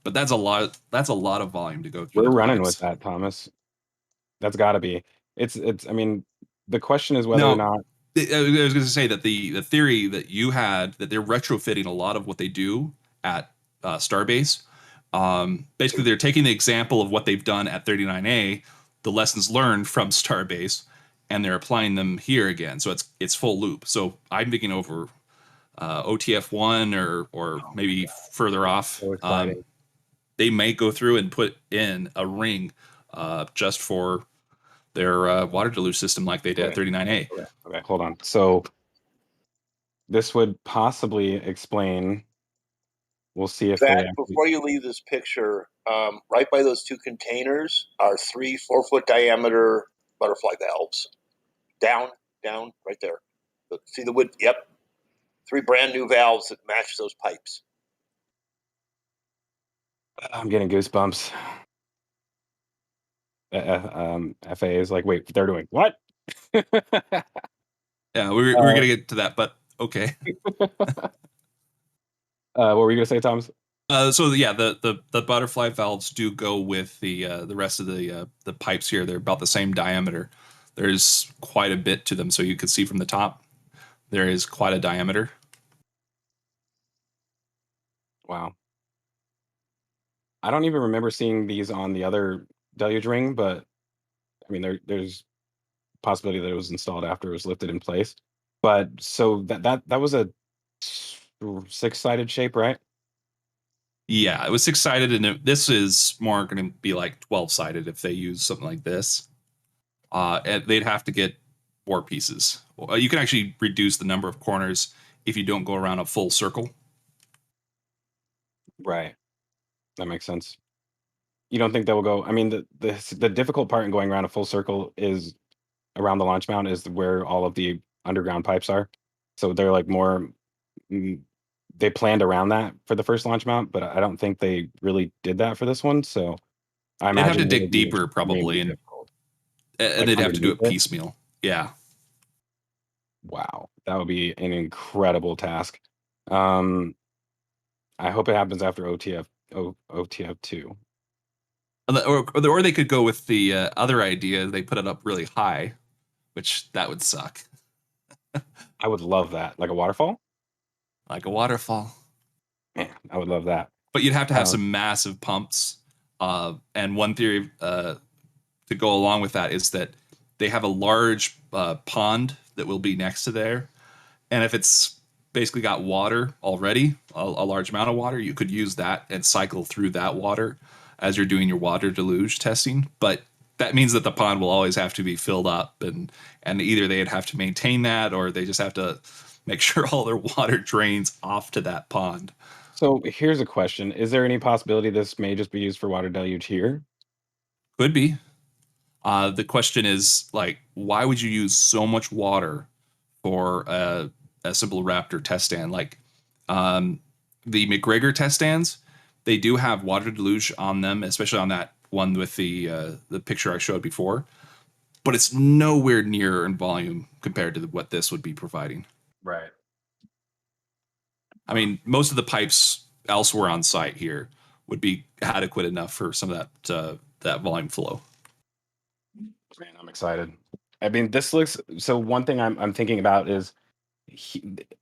But that's a lot of volume to go through. We're running with that, Thomas. That's got to be. It's. I mean, the question is whether or not. I was going to say that the theory that you had that they're retrofitting a lot of what they do at Starbase. Basically, they're taking the example of what they've done at 39A, the lessons learned from Starbase, and they're applying them here again. So it's full loop. So I'm thinking over OTF1 or maybe further off. They may go through and put in a ring just for their water deluge system like they did at 39A. Okay, hold on. So this would possibly explain. We'll see if Zach, before you leave this picture, right by those two containers are 3 4-foot diameter butterfly valves. Down, right there. See the wood? Yep. 3 brand new valves that match those pipes. I'm getting goosebumps. FAA is like, wait, they're doing what? Yeah, we're gonna get to that, but okay. What were you gonna say, Thomas? So yeah, the butterfly valves do go with the rest of the pipes here. They're about the same diameter. There's quite a bit to them, so you can see from the top there is quite a diameter. Wow. I don't even remember seeing these on the other deluge ring, but I mean, there's possibility that it was installed after it was lifted in place. But so that was a 6-sided shape, right? Yeah, it was 6-sided, and this is more going to be like 12-sided if they use something like this. And they'd have to get more pieces. You can actually reduce the number of corners if you don't go around a full circle. Right. That makes sense. You don't think that will go? I mean, the difficult part in going around a full circle is around the launch mount is where all of the underground pipes are. So they're like more. They planned around that for the first launch mount, but I don't think they really did that for this one. So I imagine they'd have to dig deeper probably, and they'd have to do it piecemeal. Yeah. Wow, that would be an incredible task. I hope it happens after OTF 2. Or they could go with the other idea. They put it up really high, which that would suck. I would love that. Like a waterfall? Like a waterfall. Man, I would love that. But you'd have to have Um, some massive pumps. And one theory to go along with that is that they have a large pond that will be next to there. And if it's basically got water already, a large amount of water, you could use that and cycle through that water as you're doing your water deluge testing. But that means that the pond will always have to be filled up, and either they'd have to maintain that, or they just have to make sure all their water drains off to that pond. So here's a question. Is there any possibility this may just be used for water deluge here? Could be. The question is, like, why would you use so much water for a simple Raptor test stand? Like, the McGregor test stands, they do have water deluge on them, especially on that one with the picture I showed before. But it's nowhere near in volume compared to what this would be providing. Right. I mean, most of the pipes elsewhere on site here would be adequate enough for some of that volume flow. Man, I'm excited. I mean, this looks so. One thing I'm thinking about is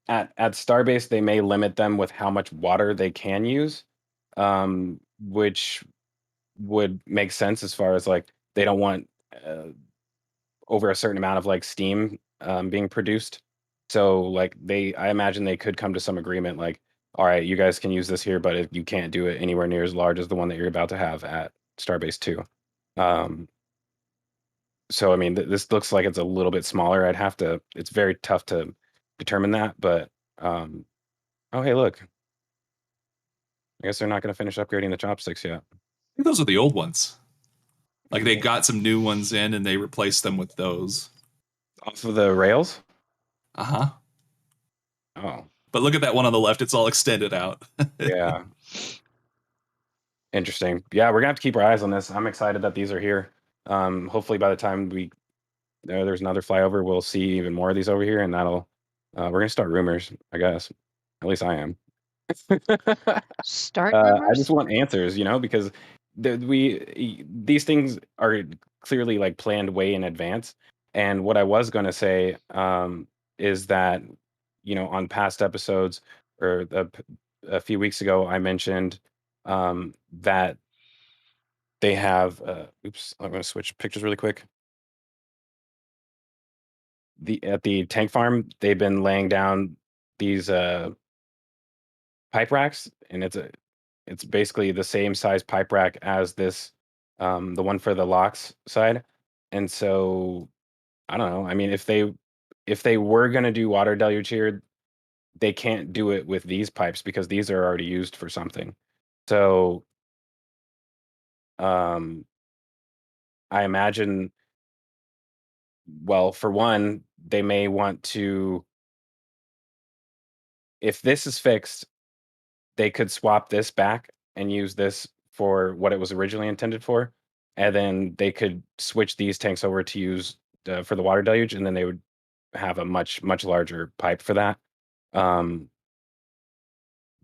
at Starbase they may limit them with how much water they can use, which would make sense as far as like they don't want over a certain amount of like steam being produced. So like I imagine they could come to some agreement like, all right, you guys can use this here, but if you can't do it anywhere near as large as the one that you're about to have at Starbase 2. So I mean, this looks like it's a little bit smaller. It's very tough to determine that, but oh hey, look. I guess they're not going to finish upgrading the chopsticks yet. I think those are the old ones. Like they got some new ones in and they replaced them with those. Off of the rails? Uh-huh. Oh. But look at that one on the left, it's all extended out. Yeah. Interesting. Yeah, we're gonna have to keep our eyes on this. I'm excited that these are here. Hopefully by the time there's another flyover, we'll see even more of these over here, and that'll we're gonna start rumors, I guess. At least I am. Start I rumors? just want answers, because these things are clearly like planned way in advance. And what I was going to say is that on past episodes or a few weeks ago, I mentioned that they have. Oops, I'm going to switch pictures really quick. At the tank farm, they've been laying down these pipe racks, and it's basically the same size pipe rack as this, the one for the locks side. And so I don't know. I mean, if they were gonna do water deluge here, they can't do it with these pipes because these are already used for something. So I imagine, well, for one, they may want to, if this is fixed, they could swap this back and use this for what it was originally intended for, and then they could switch these tanks over to use for the water deluge, and then they would have a much larger pipe for that.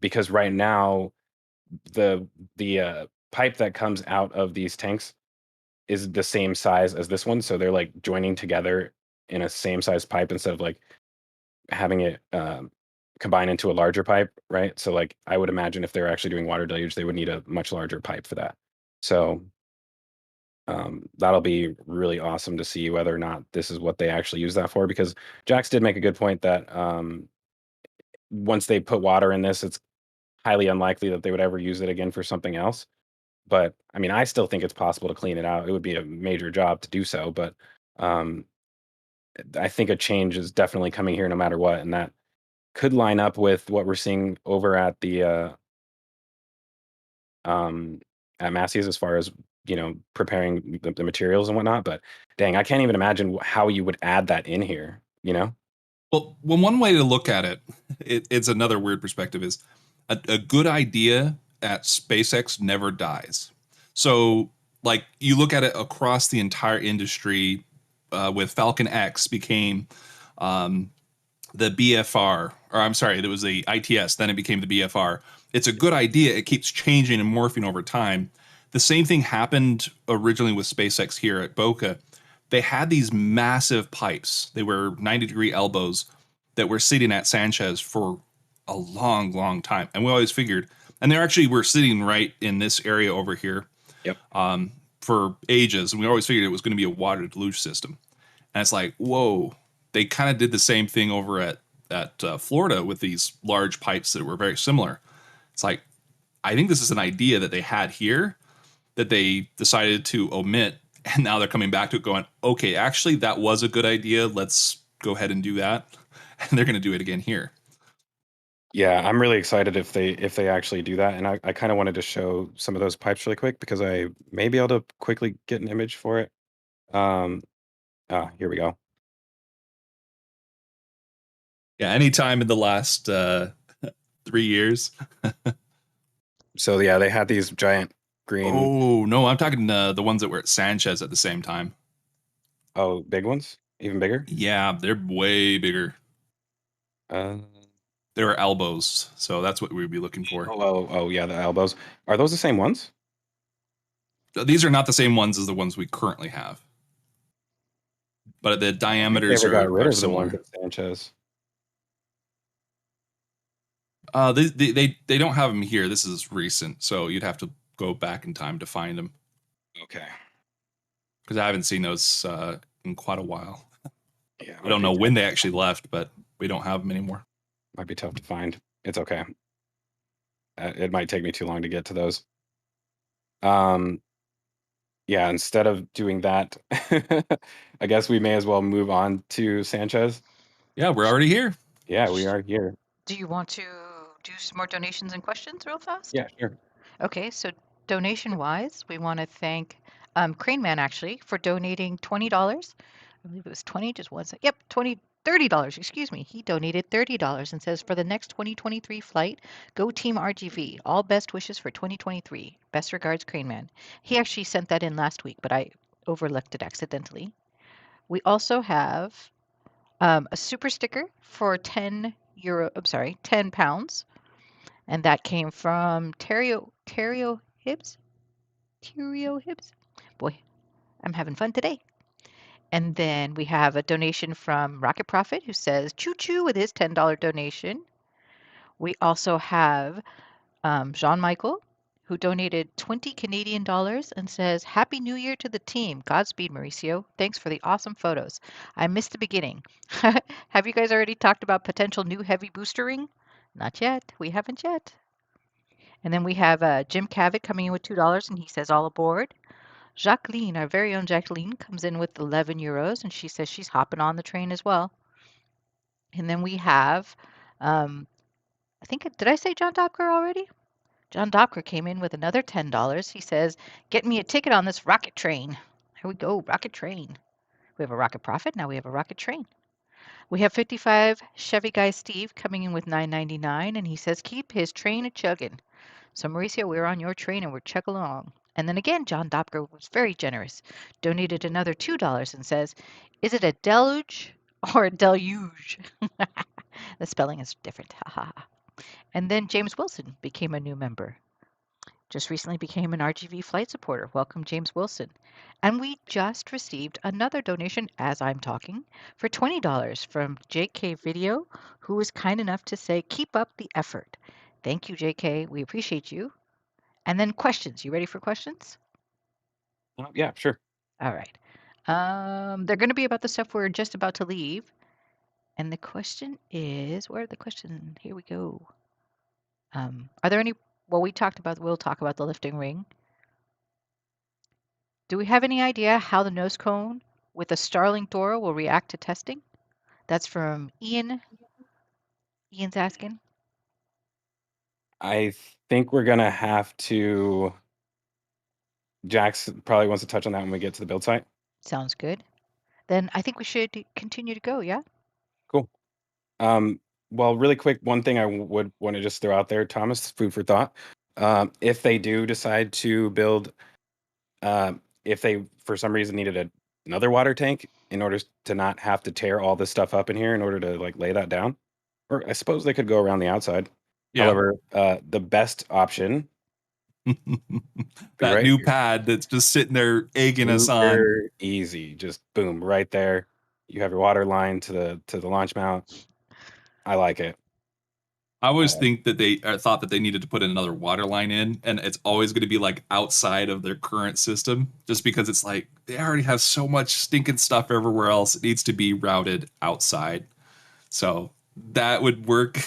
Because right now, the pipe that comes out of these tanks is the same size as this one, so they're like joining together in a same size pipe instead of like having it combine into a larger pipe, right? So like I would imagine if they're actually doing water deluge, they would need a much larger pipe for that. So that'll be really awesome to see whether or not this is what they actually use that for, because Jax did make a good point that once they put water in this, it's highly unlikely that they would ever use it again for something else. But I mean, I still think it's possible to clean it out. It would be a major job to do so, but I think a change is definitely coming here no matter what, and that could line up with what we're seeing over at the at Massey's as far as preparing the materials and whatnot. But dang, I can't even imagine how you would add that in here. Well, one way to look at it's another weird perspective, is a good idea at SpaceX never dies. So, like, you look at it across the entire industry, with Falcon X became the BFR, or I'm sorry, it was the ITS, then it became the BFR. It's a good idea. It keeps changing and morphing over time. The same thing happened originally with SpaceX here at Boca. They had these massive pipes. They were 90-degree elbows that were sitting at Sanchez for a long, long time. And we always figured, and they actually were sitting right in this area over here. Yep. For ages. And we always figured it was going to be a water deluge system. And it's like, whoa, they kind of did the same thing over at Florida with these large pipes that were very similar. It's like, I think this is an idea that they had here that they decided to omit. And now they're coming back to it going, okay, actually, that was a good idea. Let's go ahead and do that. And they're going to do it again here. Yeah, I'm really excited if they actually do that. And I kind of wanted to show some of those pipes really quick because I may be able to quickly get an image for it. Here we go. Yeah, anytime in the last 3 years. So yeah, they had these giant green. Oh, no, I'm talking the ones that were at Sanchez at the same time. Oh, big ones? Even bigger? Yeah, they're way bigger. They were elbows, so that's what we'd be looking for. Oh, yeah, the elbows. Are those the same ones? These are not the same ones as the ones we currently have, but the diameters got rid are of similar. the ones at Sanchez. They don't have them here. This is recent, so you'd have to go back in time to find them. Okay. Because I haven't seen those in quite a while. Yeah, I don't know when they actually left, but we don't have them anymore. Might be tough to find. It's okay. It might take me too long to get to those. Yeah, instead of doing that, I guess we may as well move on to Sanchez. Yeah, we're already here. Yeah, we are here. Do you want to do some more donations and questions real fast? Yeah, sure. Okay, so donation-wise, we want to thank Crane Man actually for donating $20. I believe it was 20, just one second. Yep, $30, excuse me. He donated $30 and says, for the next 2023 flight, go Team RGV. All best wishes for 2023. Best regards, Crane Man. He actually sent that in last week, but I overlooked it accidentally. We also have a super sticker for 10 pounds. And that came from Terrio Hibbs. Terrio Hibbs. Boy, I'm having fun today. And then we have a donation from Rocket Profit who says choo choo with his $10 donation. We also have Jean Michael who donated 20 Canadian dollars and says Happy New Year to the team. Godspeed, Mauricio. Thanks for the awesome photos. I missed the beginning. Have you guys already talked about potential new heavy boostering? Not yet. We haven't yet. And then we have Jim Cavett coming in with $2 and he says all aboard. Jacqueline, our very own Jacqueline, comes in with 11 euros and she says she's hopping on the train as well. And then we have, did I say John Dopker already? John Dopker came in with another $10. He says, get me a ticket on this rocket train. Here we go, rocket train. We have a rocket profit, now we have a rocket train. We have 55 Chevy Guy Steve coming in with $9.99 and he says, keep his train a-chugging. So Mauricio, we're on your train and we're chugging along. And then again, John Dopker was very generous, donated another $2 and says, is it a deluge or a deluge? The spelling is different. And then James Wilson became a new member. Just recently became an RGV flight supporter. Welcome, James Wilson. And we just received another donation as I'm talking for $20 from JK Video, who was kind enough to say, keep up the effort. Thank you, JK. We appreciate you. And then questions. You ready for questions? Yeah, sure. All right. They're going to be about the stuff we're just about to leave. And the question is, where are the questions? Here we go. Are there any, we'll talk about the lifting ring. Do we have any idea how the nose cone with a Starlink door will react to testing? That's from Ian. Ian's asking. I think we're gonna have to. Jax probably wants to touch on that when we get to the build site. Sounds good. Then I think we should continue to go, yeah? Cool. Well, really quick, one thing I would want to just throw out there, Thomas, food for thought. If they do decide to build, if they for some reason needed another water tank in order to not have to tear all this stuff up in here in order to like lay that down, or I suppose they could go around the outside. Yeah. However, the best option, That right new here. pad that's just sitting there egging us on. Super easy, just boom, right there. You have your water line to the launch mount. I like it. I always think that they thought that they needed to put another water line in, and it's always going to be like outside of their current system, just because it's like they already have so much stinking stuff everywhere else. It needs to be routed outside. So that would work.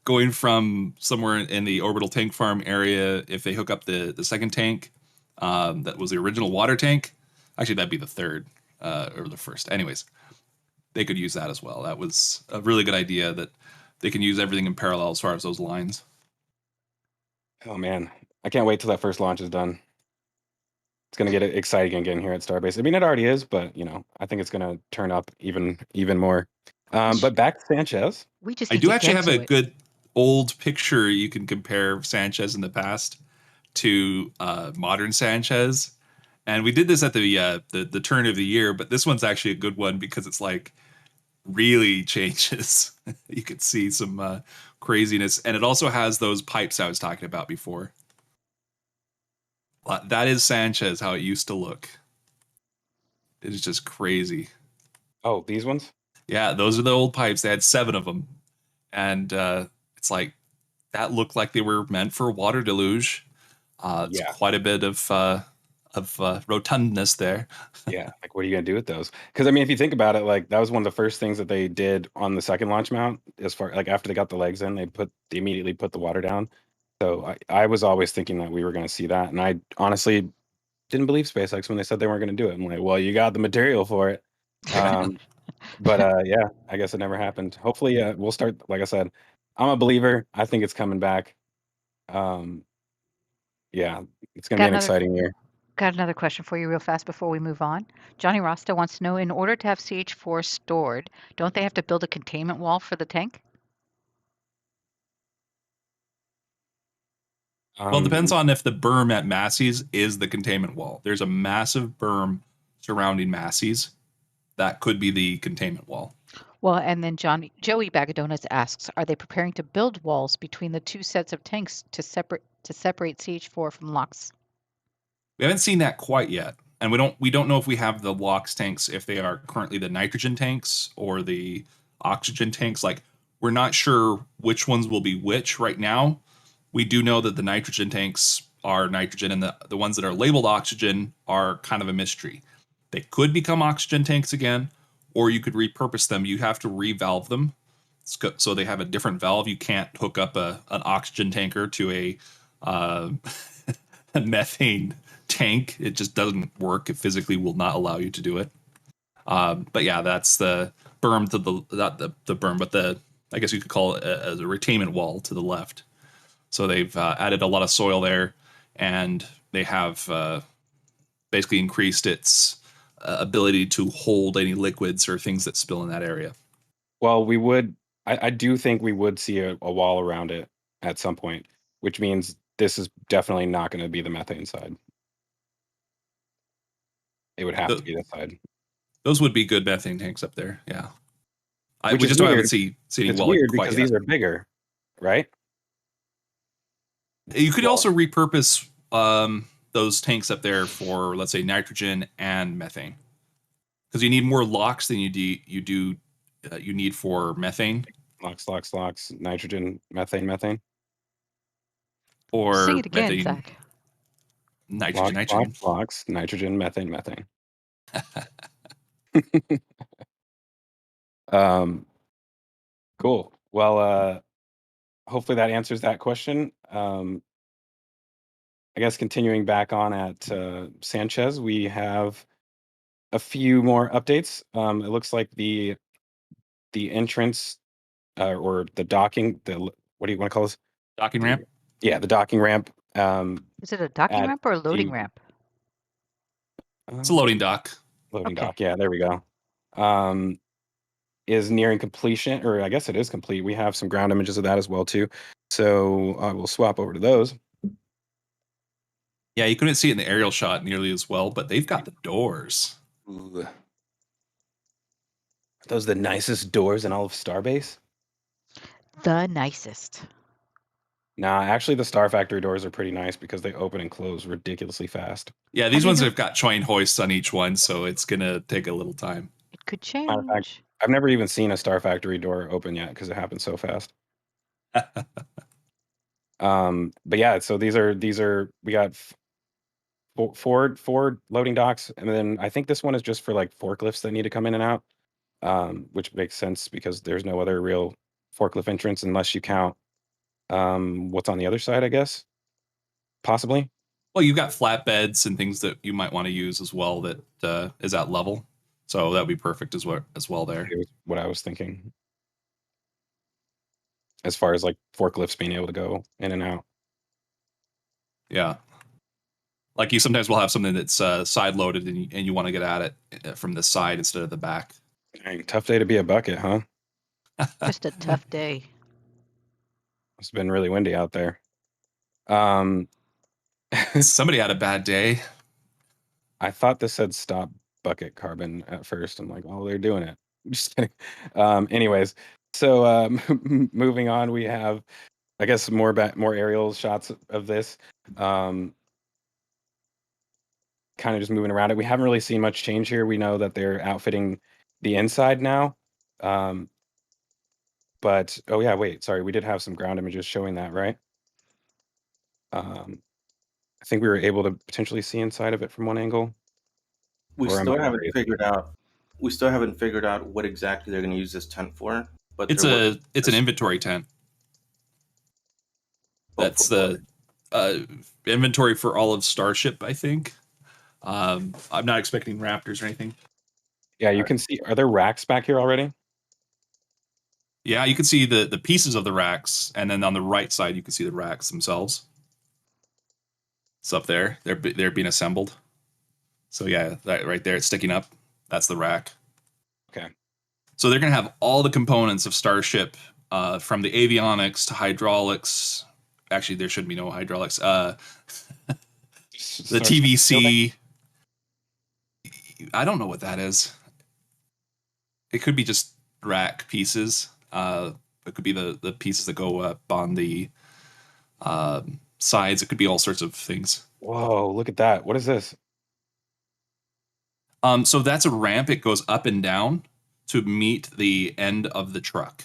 Going from somewhere in the orbital tank farm area, if they hook up the second tank, that was the original water tank. Actually, that'd be the third or the first. Anyways, they could use that as well. That was a really good idea that they can use everything in parallel as far as those lines. Oh man, I can't wait till that first launch is done. It's gonna get exciting again here at Starbase. I mean, it already is, but I think it's gonna turn up even more. But back to Sanchez. We just I need do to actually get have to a it. good old picture you can compare of Sanchez in the past to modern Sanchez. And we did this at the turn of the year, but this one's actually a good one because it's like really changes. You could see some craziness, and it also has those pipes I was talking about before. That is Sanchez, how it used to look. It is just crazy. Oh, these ones? Yeah, those are the old pipes. They had 7 of them, and it's like that looked like they were meant for a water deluge. It's Yeah. quite a bit of rotundness there. Yeah, like what are you gonna do with those? Because I mean, if you think about it, like that was one of the first things that they did on the second launch mount. As far like after they got the legs in, they immediately put the water down. So I was always thinking that we were going to see that, and I honestly didn't believe SpaceX when they said they weren't going to do it. I'm like, well, you got the material for it. But yeah, I guess it never happened. Hopefully, we'll start. Like I said, I'm a believer. I think it's coming back. Yeah, it's going to be an exciting year. Got another question for you real fast before we move on. Johnny Rasta wants to know, in order to have CH4 stored, don't they have to build a containment wall for the tank? Well, it depends on if the berm at Massey's is the containment wall. There's a massive berm surrounding Massey's. That could be the containment wall. Well, and then Joey Bag of Donuts asks, are they preparing to build walls between the 2 sets of tanks to separate CH4 from LOX? We haven't seen that quite yet, and we don't know if we have the LOX tanks, if they are currently the nitrogen tanks or the oxygen tanks. Like, we're not sure which ones will be which right now. We do know that the nitrogen tanks are nitrogen, and the ones that are labeled oxygen are kind of a mystery. They could become oxygen tanks again, or you could repurpose them. You have to revalve them, so they have a different valve. You can't hook up an oxygen tanker to a methane tank. It just doesn't work. It physically will not allow you to do it. But yeah, that's the berm to not the berm, but I guess you could call it a retainment wall to the left. So they've added a lot of soil there, and they have basically increased its ability to hold any liquids or things that spill in that area. Well, I do think we would see a wall around it at some point, which means this is definitely not going to be the methane side. It would have to be this side. Those would be good methane tanks up there, yeah. We just don't haven't seen any It's well weird quite because yet. these are bigger, right? You could also repurpose those tanks up there for, let's say, nitrogen and methane, because you need more LOX than you need for methane. LOX, nitrogen, methane. Or Sing it again, methane, Zach. nitrogen. LOX, nitrogen, methane. Cool. Well, hopefully that answers that question. I guess continuing back on at Sanchez, we have a few more updates. It looks like the entrance or the docking, what do you want to call this? Docking ramp? Yeah, the docking ramp. Is it a docking ramp or a loading ramp? It's a loading dock. Loading dock. Yeah, there we go. Is nearing completion, or I guess it is complete. We have some ground images of that as well too. So we'll swap over to those. Yeah, you couldn't see it in the aerial shot nearly as well, but they've got the doors. Ooh. Are those the nicest doors in all of Starbase? the nicest. Nah, actually, the Star Factory doors are pretty nice because they open and close ridiculously fast. Yeah, these ones have got joint hoists on each one, so it's gonna take a little time. It could Matter of fact, change. I've never even seen a Star Factory door open yet because it happens so fast. But yeah, so these are we got four loading docks, and then I think this one is just for like forklifts that need to come in and out, which makes sense because there's no other real forklift entrance unless you count what's on the other side, I guess, possibly. Well, you've got flatbeds and things that you might want to use as well that is at level, so that would be perfect as well there. It was what I was thinking, as far as like forklifts being able to go in and out. Yeah. Like you sometimes will have something that's side loaded and you want to get at it from the side instead of the back. Dang, tough day to be a bucket, huh? Just a tough day. It's been really windy out there. Um, Somebody had a bad day. I thought this said stop bucket carbon at first. I'm like, oh, they're doing it. Just kidding. Anyways, so moving on, we have, I guess, more aerial shots of this. Kind of just moving around it. We haven't really seen much change here. We know that they're outfitting the inside now. But oh yeah, wait, sorry, we did have some ground images showing that, right? I think we were able to potentially see inside of it from one angle. We Or am still I haven't crazy? figured out. We still haven't figured out what exactly they're going to use this tent for. But It's they're working an inventory tent. both That's for the inventory for all of Starship, I think. I'm not expecting Raptors or anything. Yeah, you can see. Are there racks back here already? Yeah, you can see the pieces of the racks, and then on the right side you can see the racks themselves. It's up there. They're being assembled. So yeah, that right there, it's sticking up. That's the rack. Okay. So they're gonna have all the components of Starship, from the avionics to hydraulics. Actually, there should be no hydraulics. The TVC. I don't know what that is. It could be just rack pieces. It could be the pieces that go up on the sides. It could be all sorts of things. Whoa, look at that. What is this? So that's a ramp. It goes up and down to meet the end of the truck.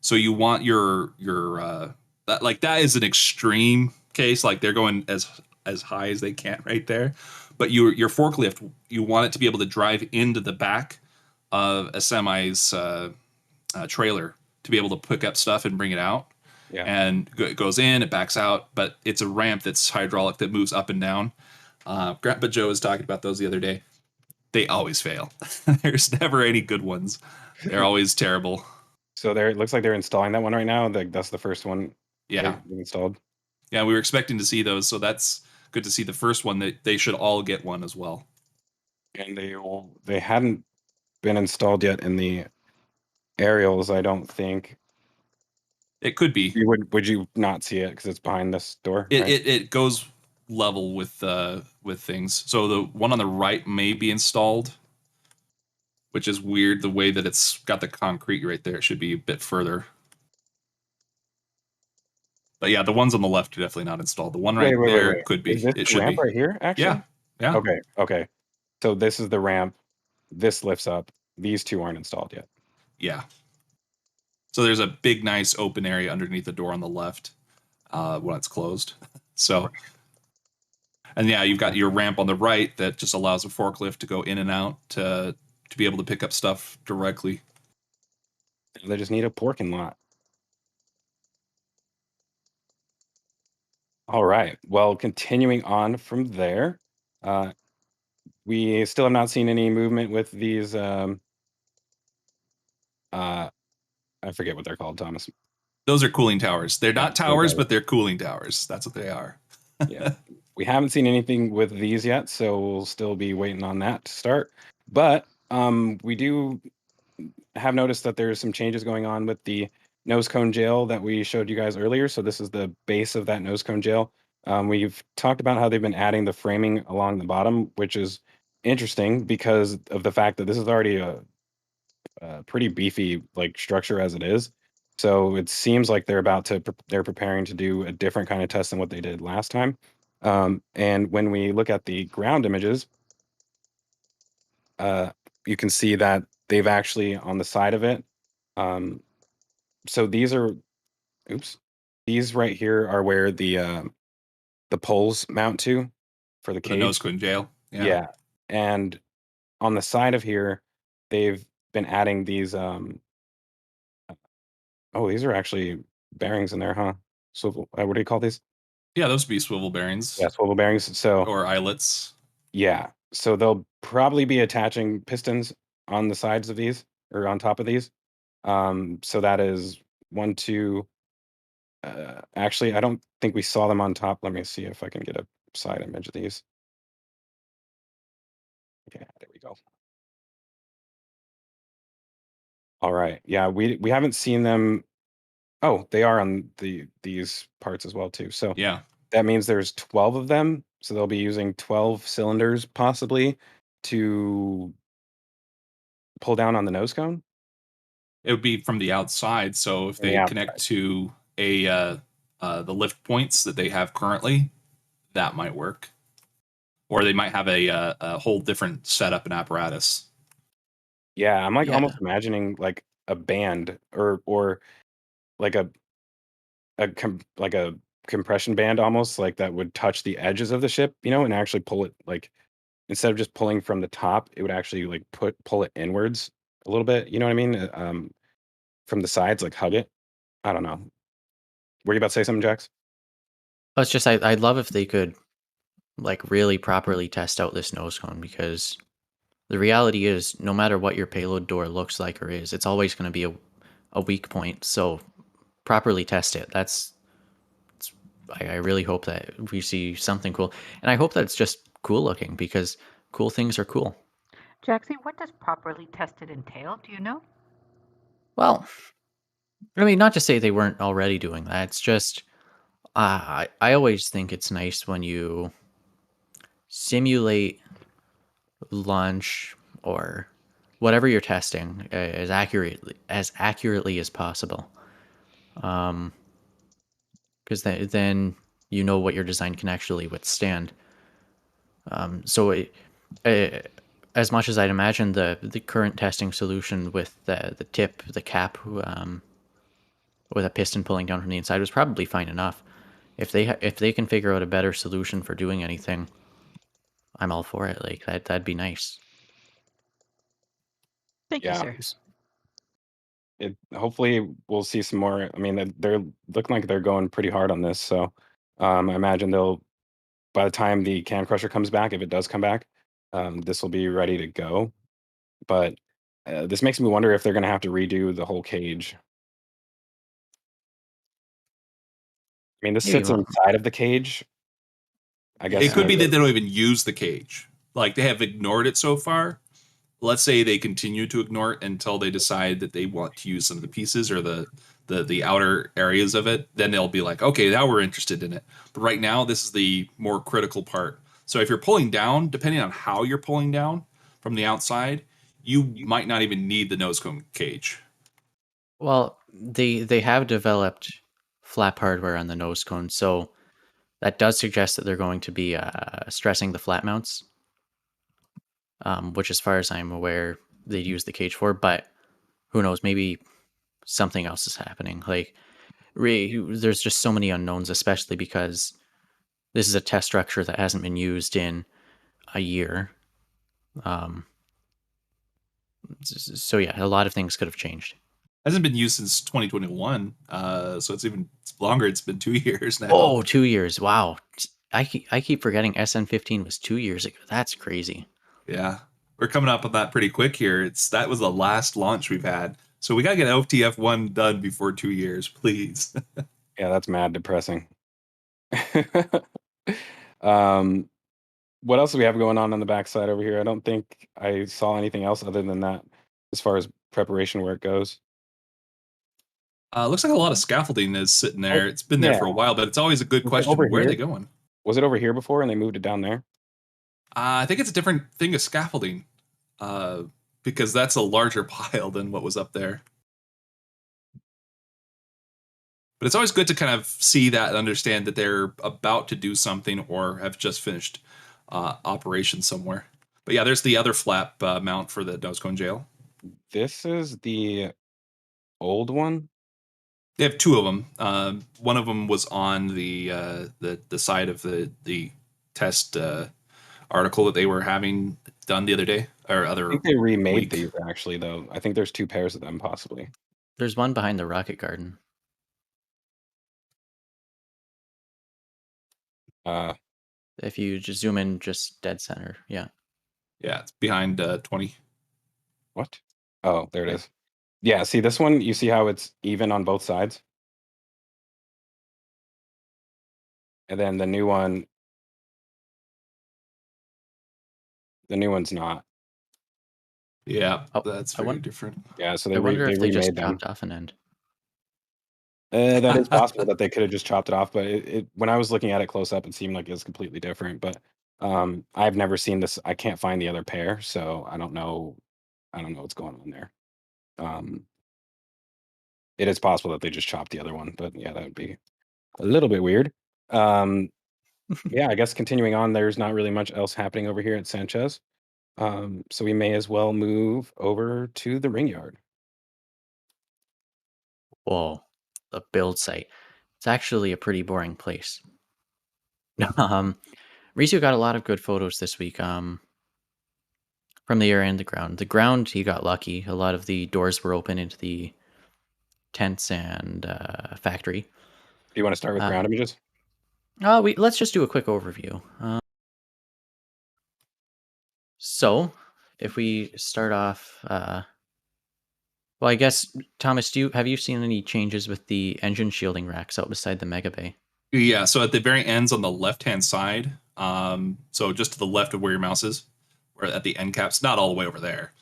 So you want your that is an extreme case. Like they're going as high as they can right there. But your forklift, you want it to be able to drive into the back of a semi's trailer to be able to pick up stuff and bring it out. Yeah. And it goes in, it backs out, but it's a ramp that's hydraulic that moves up and down. Grandpa Joe was talking about those the other day. They always fail. There's never any good ones. They're always terrible. So there, it looks like they're installing that one right now. That's the first one. Yeah. they've installed. Yeah, we were expecting to see those, so that's good to see the first one. They should all get one as well. And they hadn't been installed yet in the aerials, I don't think. It could be. Would you not see it because it's behind this door? It, right? it goes level with things. So the one on the right may be installed, which is weird. The way that it's got the concrete right there, it should be a bit further. But yeah, the ones on the left are definitely not installed. The one right there could be. Is this It the should ramp be. right here? Actually. Yeah. Yeah. Okay. So this is the ramp. This lifts up. These two aren't installed yet. Yeah. So there's a big, nice open area underneath the door on the left when it's closed. So, and yeah, you've got your ramp on the right that just allows a forklift to go in and out to be able to pick up stuff directly. They just need a parking lot. All right. Well, continuing on from there, we still have not seen any movement with these. I forget what they're called, Thomas. Those are cooling towers. They're Yeah, not cooling towers, towers. but they're cooling towers. That's what they are. Yeah. We haven't seen anything with these yet, so we'll still be waiting on that to start. But we do have noticed that there's some changes going on with the nose cone jail that we showed you guys earlier. So this is the base of that nose cone jail. We've talked about how they've been adding the framing along the bottom, which is interesting because of the fact that this is already a pretty beefy like structure as it is. So it seems like they're preparing to do a different kind of test than what they did last time. And when we look at the ground images, you can see that they've actually on the side of it. So these right here are where the poles mount to for the For the nose cage. cone jail. Yeah. And on the side of here, they've been adding these. These are actually bearings in there, huh? Swivel. What do you call these? Yeah, those would be swivel bearings. Yeah, swivel bearings. So Or eyelets. yeah, so they'll probably be attaching pistons on the sides of these or on top of these. So that is 1, 2. Actually, I don't think we saw them on top. Let me see if I can get a side image of these. Yeah, there we go. All right. Yeah, we haven't seen them. Oh, they are on these parts as well too. So Yeah. that means there's 12 of them. So they'll be using 12 cylinders possibly to pull down on the nose cone. It would be from the outside. So if From the they outside. connect to the lift points that they have currently, that might work. Or they might have a whole different setup and apparatus. Yeah, I'm like Yeah. almost imagining like a band or like like a compression band almost like that would touch the edges of the ship, and actually pull it like instead of just pulling from the top, it would actually like pull it inwards a little bit. You know what I mean? From the sides, like hug it. I don't know. Were you about to say something, Jax? Oh, it's just I'd love if they could like really properly test out this nose cone, because the reality is no matter what your payload door looks like or is, it's always going to be a weak point. So properly test it. I really hope that we see something cool, and I hope that it's just cool looking, because cool things are cool. Jackson, what does properly tested entail? Do you know? Well, I mean, not to say they weren't already doing that. It's just I always think it's nice when you simulate launch or whatever you're testing as accurately as possible, because then you know what your design can actually withstand. As much as I'd imagine the current testing solution with the cap, with a piston pulling down from the inside was probably fine enough. If they can figure out a better solution for doing anything, I'm all for it. Like that'd be nice. Thank you, Yeah. sir. Hopefully we'll see some more. I mean, they're looking like they're going pretty hard on this. So I imagine by the time the can crusher comes back, if it does come back, this will be ready to go. But this makes me wonder if they're going to have to redo the whole cage. I mean, this Maybe sits not. inside of the cage. I guess It could be maybe that they don't even use the cage. Like they have ignored it so far. Let's say they continue to ignore it until they decide that they want to use some of the pieces or the outer areas of it. Then they'll be like, okay, now we're interested in it. But right now, this is the more critical part. So if you're pulling down, depending on how you're pulling down from the outside, you might not even need the nose cone cage. Well, they have developed flap hardware on the nose cone, so that does suggest that they're going to be stressing the flat mounts, which, as far as I'm aware, they'd use the cage for. But who knows? Maybe something else is happening. Like, there's just so many unknowns, especially because this is a test structure that hasn't been used in a year. So yeah, a lot of things could have changed. Hasn't been used since 2021, so it's longer. It's been 2 years now. Oh, 2 years! Wow, I keep forgetting SN15 was 2 years ago. That's crazy. Yeah, we're coming up on that pretty quick here. That was the last launch we've had, so we gotta get OTF1 done before 2 years, please. Yeah, that's mad depressing. What else do we have going on the backside over here? I don't think I saw anything else other than that as far as preparation work goes. Looks like a lot of scaffolding is sitting there. It's been there for a Yeah. while, but it's always a good Was it question. over Where are here? they going? Was it over here before and they moved it down there? I think it's a different thing of scaffolding, because that's a larger pile than what was up there. But it's always good to kind of see that and understand that they're about to do something or have just finished operation somewhere. But yeah, there's the other flap mount for the nose cone jail. This is the old one. They have two of them. One of them was on the side of the test article that they were having done the other day or I other think they remade week. these actually, though. I think there's 2 pairs of them possibly. There's one behind the rocket garden. If you just zoom in, just dead center. Yeah. Yeah, it's behind 20. What? Oh, there it Yeah. is. Yeah, see this one, you see how it's even on both sides? And then the new one's not. Yeah, Oh, that's I very different. Yeah, so I they wonder if they just remade them. chopped off an end. That is possible that they could have just chopped it off, but it when I was looking at it close up, it seemed like it was completely different. But I've never seen this. I can't find the other pair, so I don't know. I don't know what's going on there. It is possible that they just chopped the other one, but yeah, that would be a little bit weird. Yeah, I guess continuing on, there's not really much else happening over here at Sanchez. So we may as well move over to the ring yard. Whoa, the build site. It's actually a pretty boring place. Mauricio got a lot of good photos this week. From the air and the ground. The ground, he got lucky. A lot of the doors were open into the tents and factory. Do you want to start with ground images? Let's just do a quick overview. So, if we start off, well, I guess Thomas, have you seen any changes with the engine shielding racks out beside the Mega Bay? Yeah, so at the very ends on the left-hand side, so just to the left of where your mouse is, or at the end caps, not all the way over there.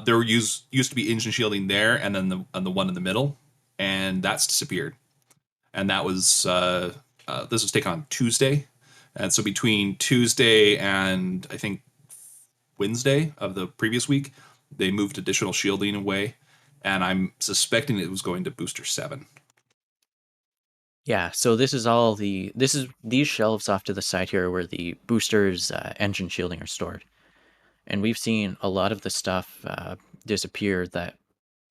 There used to be engine shielding there, and then the one in the middle, and that's disappeared. And that was this was taken on Tuesday, and so between Tuesday and I think Wednesday of the previous week, they moved additional shielding away, and I'm suspecting it was going to Booster 7. Yeah, so this is these shelves off to the side here where the boosters engine shielding are stored. And we've seen a lot of the stuff disappear that,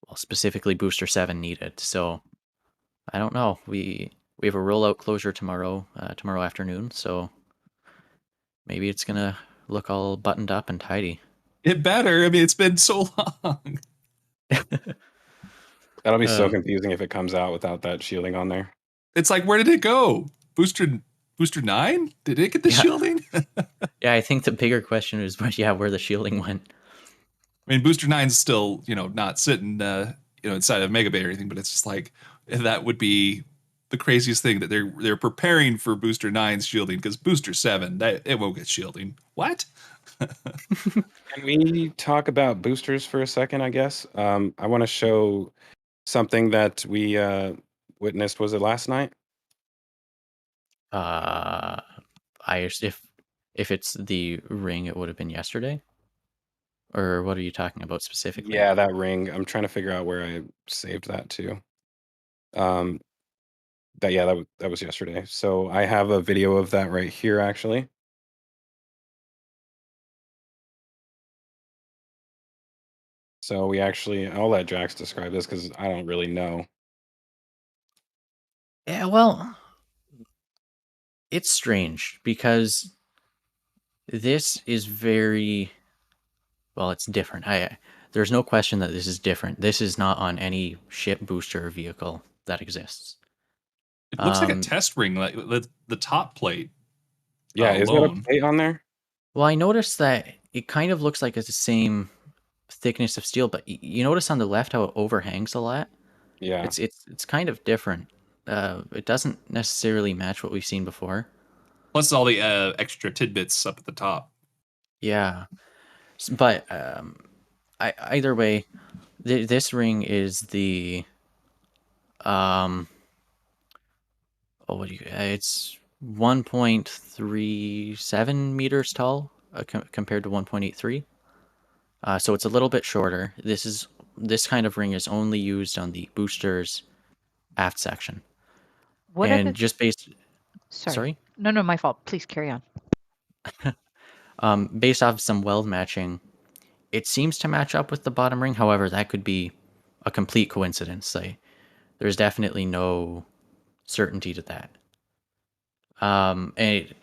well, specifically Booster 7 needed. So I don't know. We have a rollout closure tomorrow afternoon, so maybe it's gonna look all buttoned up and tidy. It better. I mean, it's been so long. That'll be so confusing if it comes out without that shielding on there. It's like, where did it go? Booster 9? Did it get the shielding? Yeah, I think the bigger question is where the shielding went. I mean, Booster 9's still, not sitting inside of Mega Bay or anything, but it's just like that would be the craziest thing that they're preparing for Booster 9's shielding, because Booster 7, it won't get shielding. What? Can we talk about boosters for a second, I guess? I want to show something that we witnessed. Was it last night? If it's the ring, it would have been yesterday. Or what are you talking about specifically? Yeah, that ring. I'm trying to figure out where I saved that to. That was yesterday. So I have a video of that right here, actually. So I'll let Jax describe this because I don't really know. Yeah, well, it's strange because this is it's different. There's no question that this is different. This is not on any ship booster vehicle that exists. It looks like a test ring, like the top plate. Yeah, is there a plate on there? Well, I noticed that it kind of looks like it's the same thickness of steel, but you notice on the left how it overhangs a lot? Yeah. It's kind of different. It doesn't necessarily match what we've seen before. Plus all the extra tidbits up at the top. Yeah, but either way, this ring is the it's 1.37 meters tall compared to 1.83. So it's a little bit shorter. This kind of ring is only used on the booster's aft section. What and other? just based, Sorry. sorry, No, my fault. Please carry on. based off some weld matching, it seems to match up with the bottom ring. However, that could be a complete coincidence. Like, there's definitely no certainty to that. And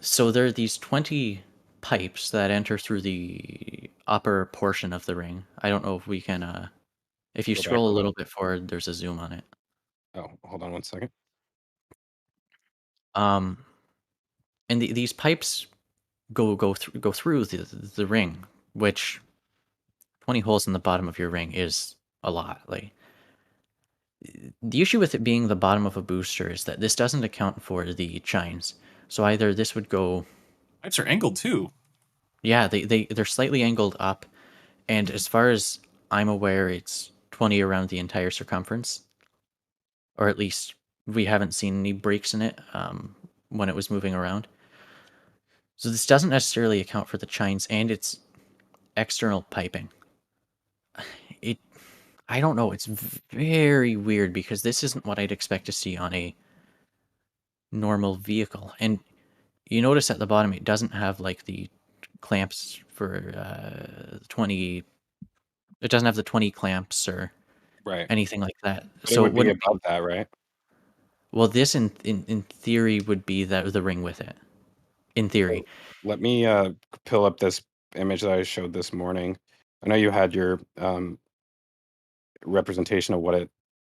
so there are these 20 pipes that enter through the upper portion of the ring. I don't know if we can, if you Go back scroll a a little little. bit forward, there's a zoom on it. Oh, hold on one second. And these pipes go through the ring, which 20 holes in the bottom of your ring is a lot. Like, the issue with it being the bottom of a booster is that this doesn't account for the chines. So either this would go, Pipes are angled too. yeah, they're slightly angled up, and as far as I'm aware, it's 20 around the entire circumference, or at least we haven't seen any breaks in it when it was moving around. So this doesn't necessarily account for the chines and its external piping. I don't know. It's very weird because this isn't what I'd expect to see on a normal vehicle. And you notice at the bottom, it doesn't have like the clamps for 20. It doesn't have the 20 clamps or Right. anything like that. But it So would it be wouldn't be. above that, right? Well, this in theory would be the ring with it. In theory. So let me pull up this image that I showed this morning. I know you had your representation of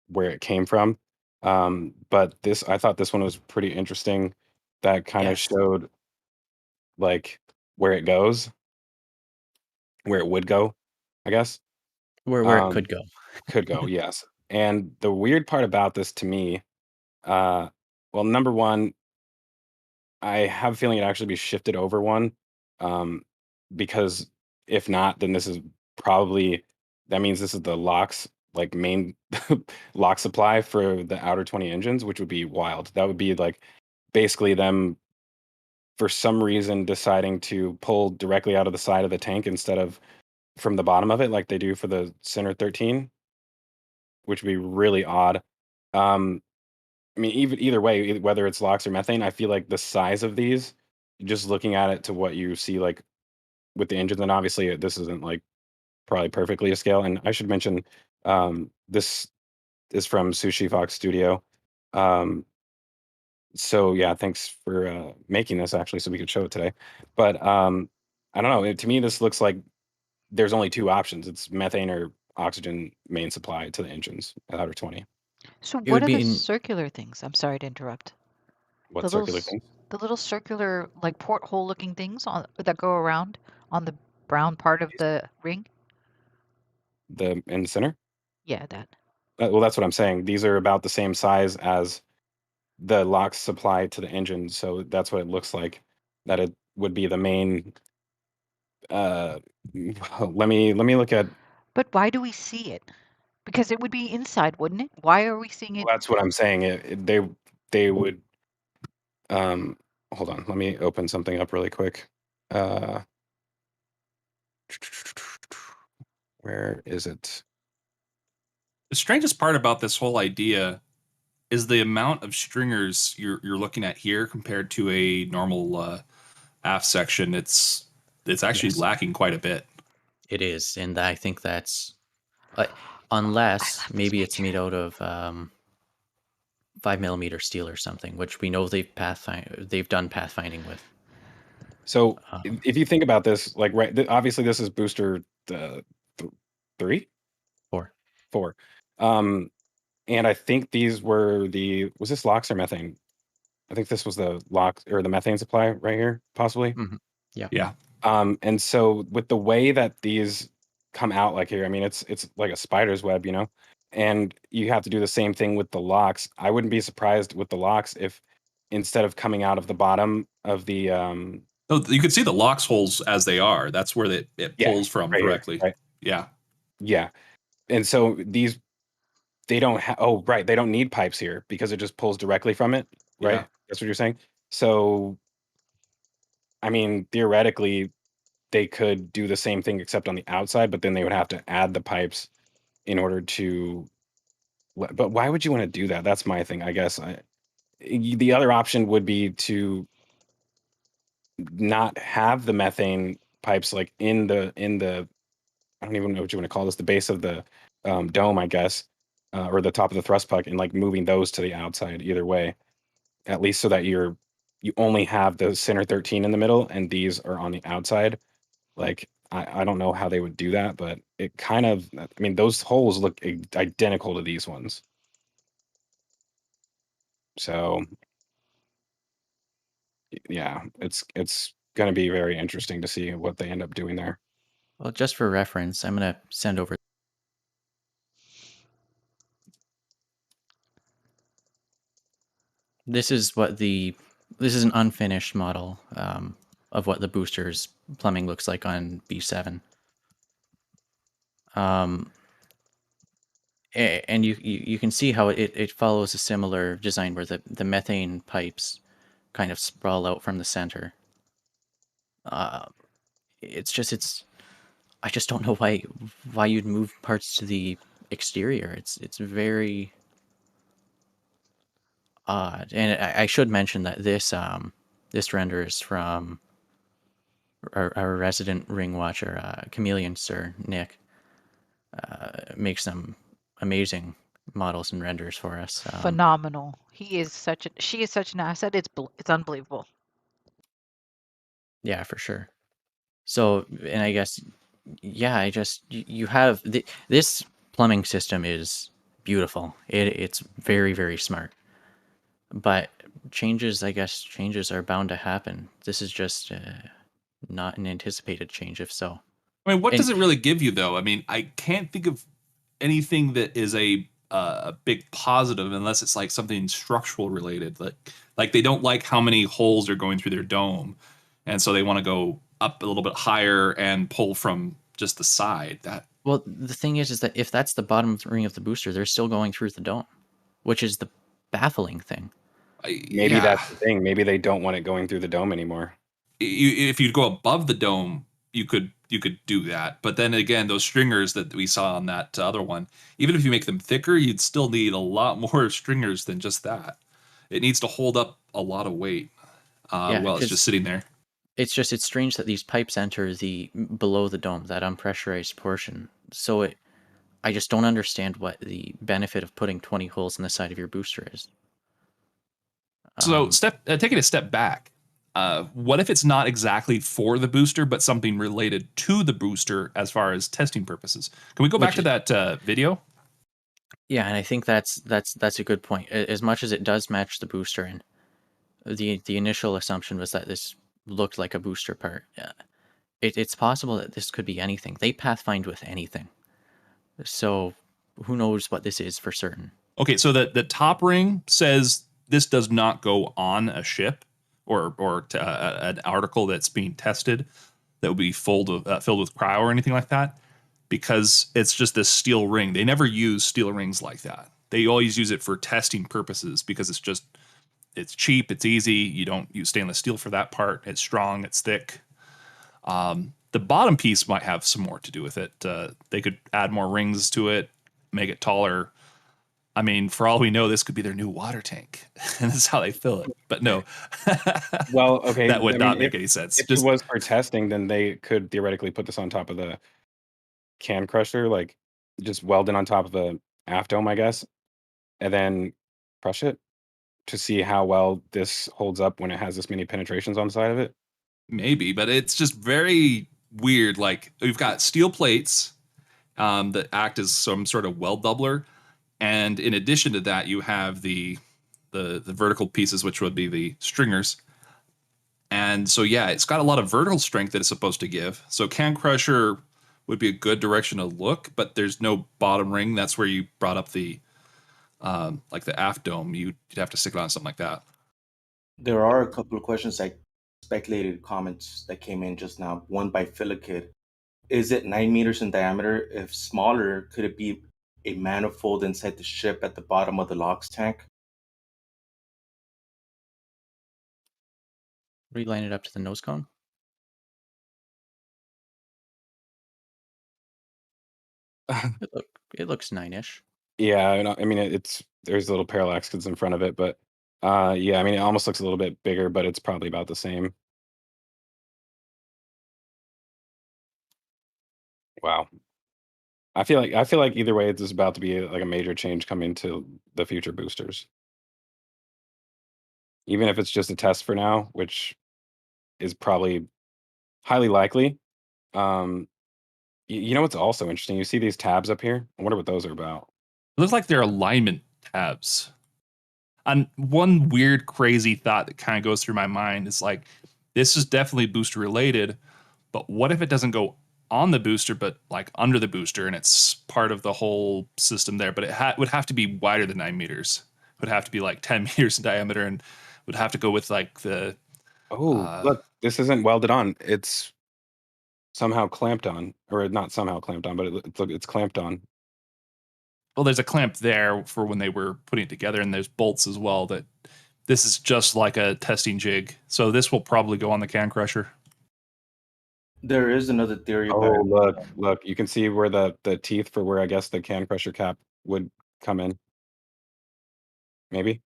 where it came from. But I thought this one was pretty interesting. That kind of Yes. showed like where it goes, where it would go, I guess. Where it Um, could go. could go, yes. And the weird part about this to me, well, number one, I have a feeling it actually be shifted over one, because if not, then this is probably that means this is the LOX like main lock supply for the outer 20 engines, which would be wild. That would be like basically them for some reason deciding to pull directly out of the side of the tank instead of from the bottom of it, like they do for the Center 13, which would be really odd. Um, I mean, even either way, whether it's LOX or methane, I feel like the size of these, just looking at it to what you see, like with the engines, and obviously this isn't like probably perfectly a scale. And I should mention, this is from Sushi Fox Studio. So yeah, thanks for making this actually, so we could show it today. But I don't know. To me, this looks like there's only two options. It's methane or oxygen main supply to the engines at outer 20. So It what would are be the in circular things? I'm sorry to interrupt. What The little circular things? the little circular like porthole looking things that go around on the brown part of the ring? The in the center? Yeah, that. Well, that's what I'm saying. These are about the same size as the LOX supply to the engine, so that's what it looks like. That it would be the main. Uh, let me look at. But why do we see it? Because it would be inside, wouldn't it? Why are we seeing Well, it? that's what I'm saying. They would. Um, hold on. Let me open something up really quick. Uh, where is it? The strangest part about this whole idea is the amount of stringers you're looking at here compared to a normal aft section. It's actually Yes. lacking quite a bit. It is, and I think that's I unless love this maybe it's picture. made out of 5mm steel or something, which we know they've done pathfinding with. So Um, if you think about this, like obviously this is booster 3, or 4. And I think these were was this LOX or methane? I think this was the LOX or the methane supply right here, possibly. Yeah. And so with the way that these come out like here, I mean, it's like a spider's web, and you have to do the same thing with the LOX. I wouldn't be surprised with the LOX if instead of coming out of the bottom of the Oh, you can see the LOX holes as they are. That's where it yeah, pulls from right here, directly. right? Yeah. Yeah. And so they don't have, oh, right, they don't need pipes here because it just pulls directly from it, right? Yeah. That's what you're saying. So, I mean, theoretically, they could do the same thing except on the outside, but then they would have to add the pipes in order to. But why would you want to do that? That's my thing, I guess. The other option would be to not have the methane pipes like in the I don't even know what you want to call this, the base of the dome, I guess, or the top of the thrust puck, and like moving those to the outside either way, at least so that you only have the center 13 in the middle and these are on the outside. Like I don't know how they would do that, but it kind of, I mean, those holes look identical to these ones. So yeah, it's going to be very interesting to see what they end up doing there. Well, just for reference, I'm going to send over. This is an unfinished model of what the booster's plumbing looks like on B7. And you can see how it follows a similar design where the methane pipes kind of sprawl out from the center. I just don't know why you'd move parts to the exterior. It's very odd. And I should mention that this render is from our resident ring watcher, Chameleon Sir Nick. Makes some amazing models and renders for us. Phenomenal. She is such an asset. It's unbelievable. Yeah, for sure. So, and I guess, yeah, you have this plumbing system is beautiful. It's very, very smart. But changes are bound to happen. This is just not an anticipated change, if so. I mean, what And- does it really give you, though? I mean, I can't think of anything that is a big positive unless it's like something structural related. Like they don't like how many holes are going through their dome, and so they want to go up a little bit higher and pull from just the side. Well, the thing is that if that's the bottom ring of the booster, they're still going through the dome, which is the baffling thing. Maybe that's the thing. Maybe they don't want it going through the dome anymore. If you go above the dome, you could do that. But then again, those stringers that we saw on that other one, even if you make them thicker, you'd still need a lot more stringers than just that. It needs to hold up a lot of weight while it's just sitting there. It's strange that these pipes enter below the dome, that unpressurized portion. So I just don't understand what the benefit of putting 20 holes in the side of your booster is. So taking a step back, what if it's not exactly for the booster, but something related to the booster as far as testing purposes? Can we go back to that video? Yeah, and I think that's a good point. As much as it does match the booster, and the initial assumption was that this looked like a booster part. It's possible that this could be anything. They pathfind with anything. So who knows what this is for certain. Okay, so the top ring says this does not go on a ship or an article that's being tested that will be filled with cryo or anything like that, because it's just this steel ring. They never use steel rings like that. They always use it for testing purposes because it's cheap, it's easy. You don't use stainless steel for that part. It's strong, it's thick. The bottom piece might have some more to do with it. They could add more rings to it, make it taller. I mean, for all we know, this could be their new water tank, and that's how they fill it. But no. Well, okay, that would not make any sense. If it was for testing, then they could theoretically put this on top of the can crusher, like just weld it on top of the aft dome, I guess, and then crush it to see how well this holds up when it has this many penetrations on the side of it. Maybe, but it's just very weird. Like we've got steel plates that act as some sort of weld doubler. And in addition to that, you have the vertical pieces, which would be the stringers. And so, yeah, it's got a lot of vertical strength that it's supposed to give. So can crusher would be a good direction to look, but there's no bottom ring. That's where you brought up the like the aft dome. You'd have to stick it on something like that. There are a couple of questions, like speculated comments that came in just now. One by Philakid. Is it 9 meters in diameter? If smaller, could it be a manifold inside the ship at the bottom of the LOX tank? Reline it up to the nose cone. It looks 9-ish. Yeah, I mean there's little parallax in front of it, but Yeah, I mean, it almost looks a little bit bigger, but it's probably about the same. Wow. I feel like either way, it's about to be like a major change coming to the future boosters. Even if it's just a test for now, which is probably highly likely. Um, you know what's also interesting? You see these tabs up here? I wonder what those are about. It looks like they're alignment tabs. And one weird, crazy thought that kind of goes through my mind is like, this is definitely booster related, but what if it doesn't go on the booster, but like under the booster, and it's part of the whole system there? But it would have to be wider than 9 meters. It would have to be like 10 meters in diameter, and would have to go with like the. Oh, look, this isn't welded on. It's somehow clamped on, or not somehow clamped on, but it's clamped on. Well, there's a clamp there for when they were putting it together, and there's bolts as well. That this is just like a testing jig, so this will probably go on the can crusher. There is another theory. Oh, look, you can see where the teeth for where I guess the can crusher cap would come in. Maybe.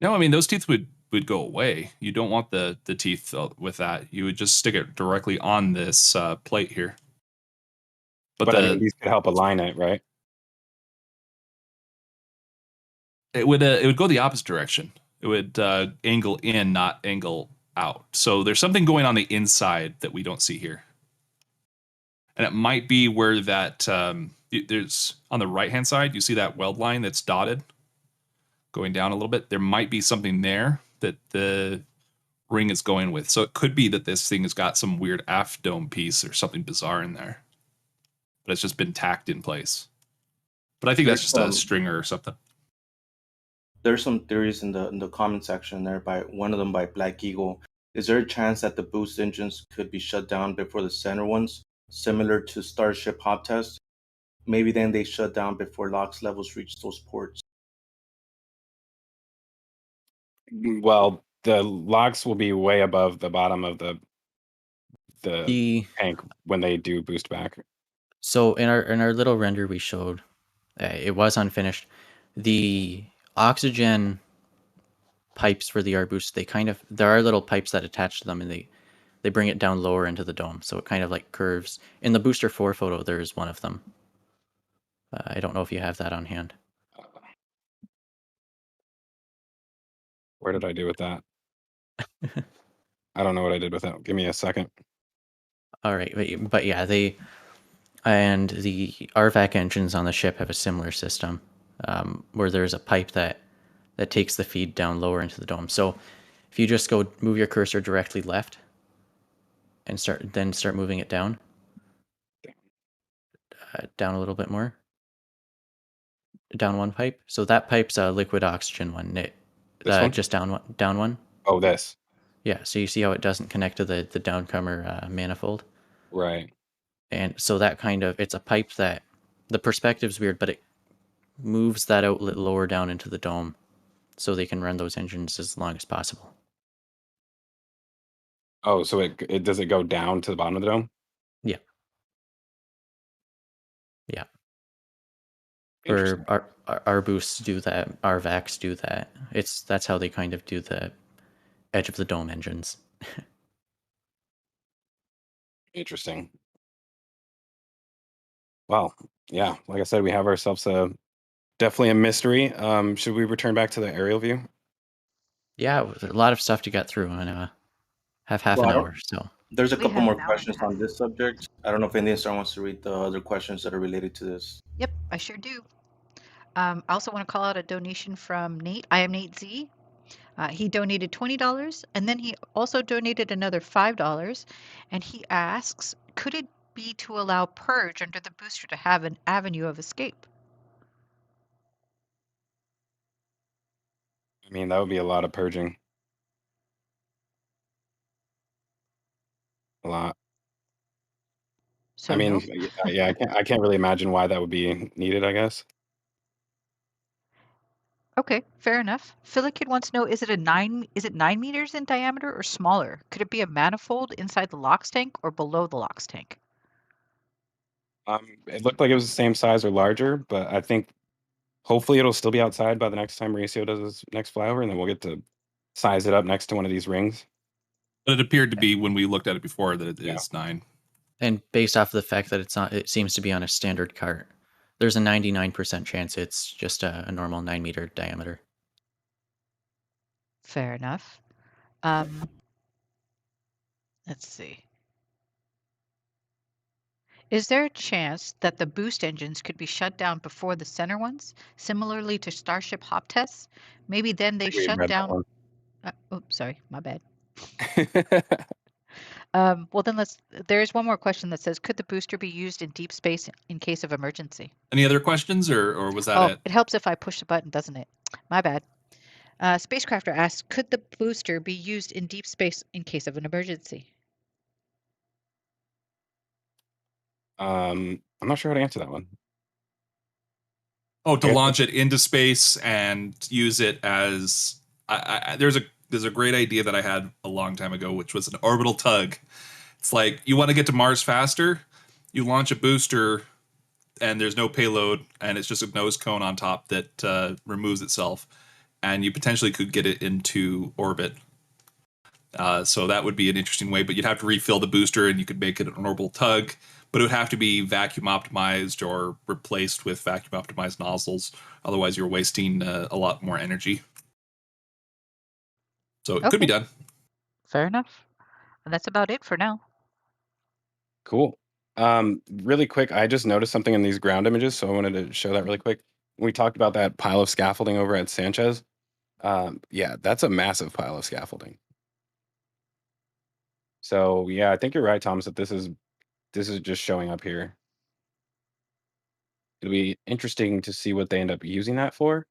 No, I mean those teeth would go away. You don't want the teeth with that. You would just stick it directly on this plate here. But I mean, these could help align it, right? It would go the opposite direction. It would angle in, not angle out. So there's something going on the inside that we don't see here. And it might be where that there's on the right hand side, you see that weld line that's dotted going down a little bit. There might be something there that the ring is going with. So it could be that this thing has got some weird aft dome piece or something bizarre in there, but it's just been tacked in place. But I think that's just a stringer or something. There's some theories in the comment section there, by one of them by Black Eagle. Is there a chance that the boost engines could be shut down before the center ones, similar to Starship hot test? Maybe then they shut down before LOX levels reach those ports. Well, the LOX will be way above the bottom of the tank when they do boost back. So in our little render we showed, it was unfinished. The oxygen pipes for the R boost, there are little pipes that attach to them, and they bring it down lower into the dome, so it kind of like curves. In the booster 4 photo, there is one of them. I don't know if you have that on hand. Where did I do with that? I don't know what I did with that. Give me a second. All right, but yeah, the RVAC engines on the ship have a similar system, where there's a pipe that takes the feed down lower into the dome. So if you just go move your cursor directly left and start moving it down, down a little bit more, down one pipe. So that pipe's a liquid oxygen one. This one? Just down one. Oh, this. Yeah. So you see how it doesn't connect to the downcomer manifold. Right. And so that it's a pipe that the perspective's weird, but it moves that outlet lower down into the dome, so they can run those engines as long as possible. Oh, so it does it go down to the bottom of the dome? Yeah. Yeah. Or our boosts do that, our VACs do that. That's how they kind of do the edge of the dome engines. Interesting. Well, yeah, like I said, we have ourselves definitely a mystery. Should we return back to the aerial view? Yeah, a lot of stuff to get through, and have half an hour. So there's a We couple have more an hour and a questions half. on this subject. I don't know if Indian Star wants to read the other questions that are related to this. Yep, I sure do. I also want to call out a donation from Nate. I am Nate Z. He donated $20, and then he also donated another $5. And he asks, could it be to allow purge under the booster to have an avenue of escape? I mean, that would be a lot of purging. A lot. So I mean, no. yeah, I can't really imagine why that would be needed, I guess. Okay, fair enough. Philakid wants to know, is it 9 meters in diameter or smaller? Could it be a manifold inside the LOX tank or below the LOX tank? It looked like it was the same size or larger, but I think hopefully it'll still be outside by the next time Mauricio does his next flyover, and then we'll get to size it up next to one of these rings. But it appeared to be, when we looked at it before, that it Yeah. is 9. And based off of the fact that it seems to be on a standard cart, there's a 99% chance it's just a normal 9-meter diameter. Fair enough. Let's see. Is there a chance that the boost engines could be shut down before the center ones, similarly to Starship hop tests? Maybe then they We shut read that down. one. Sorry, my bad. Well, then there's one more question that says, could the booster be used in deep space in case of emergency? Any other questions, or was that it? It helps if I push the button, doesn't it? My bad. Spacecrafter asks, could the booster be used in deep space in case of an emergency? I'm not sure how to answer that one. Oh, to Yeah. launch it into space and use it as there's a great idea that I had a long time ago, which was an orbital tug. It's like, you want to get to Mars faster, you launch a booster, and there's no payload, and it's just a nose cone on top that removes itself, and you potentially could get it into orbit. So that would be an interesting way, but you'd have to refill the booster, and you could make it an orbital tug, but it would have to be vacuum optimized or replaced with vacuum optimized nozzles. Otherwise, you're wasting a lot more energy. So it could be done. Fair enough. And that's about it for now. Cool. Really quick, I just noticed something in these ground images, so I wanted to show that really quick. We talked about that pile of scaffolding over at Sanchez. Yeah, that's a massive pile of scaffolding. So yeah, I think you're right, Thomas, that this is just showing up here. It'll be interesting to see what they end up using that for.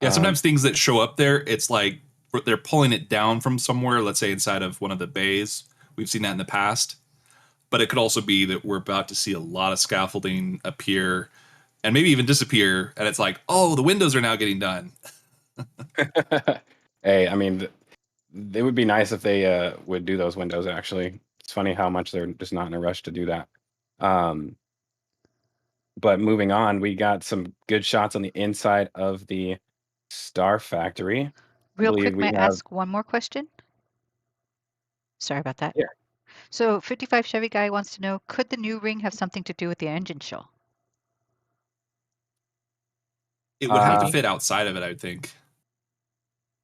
Yeah, sometimes things that show up there, it's like they're pulling it down from somewhere, let's say inside of one of the bays. We've seen that in the past. But it could also be that we're about to see a lot of scaffolding appear and maybe even disappear. And it's like, oh, the windows are now getting done. Hey, I mean, it would be nice if they would do those windows, actually. It's funny how much they're just not in a rush to do that. But moving on, we got some good shots on the inside of the Star Factory. Real believe quick, we may I have- ask one more question? Sorry about that. Yeah. So 55 Chevy guy wants to know, could the new ring have something to do with the engine shell? It would have to fit outside of it, I would think.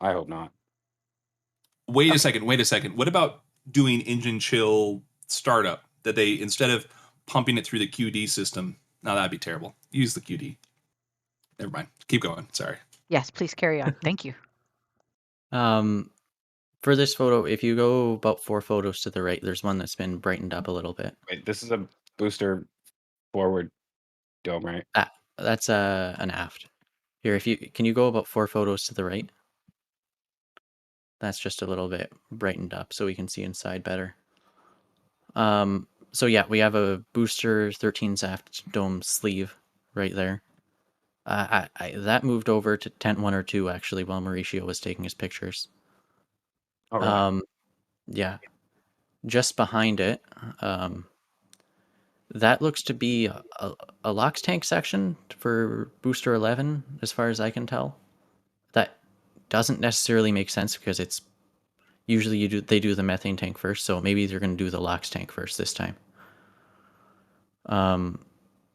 I hope not. Wait a second. What about doing engine chill startup? That they, instead of pumping it through the QD system, no, that'd be terrible. Use the QD. Never mind. Keep going. Sorry. Yes, please carry on. Thank you. For this photo, if you go about 4 photos to the right, there's one that's been brightened up a little bit. Wait, this is a booster forward dome, right? That's an aft. Here, can you go about 4 photos to the right? That's just a little bit brightened up so we can see inside better. So yeah, we have a booster 13 aft dome sleeve right there. That moved over to tent 1 or 2 actually while Mauricio was taking his pictures. All right. Yeah, just behind it, that looks to be a LOX tank section for booster 11, as far as I can tell. That doesn't necessarily make sense because it's usually they do the methane tank first, so maybe they're going to do the LOX tank first this time.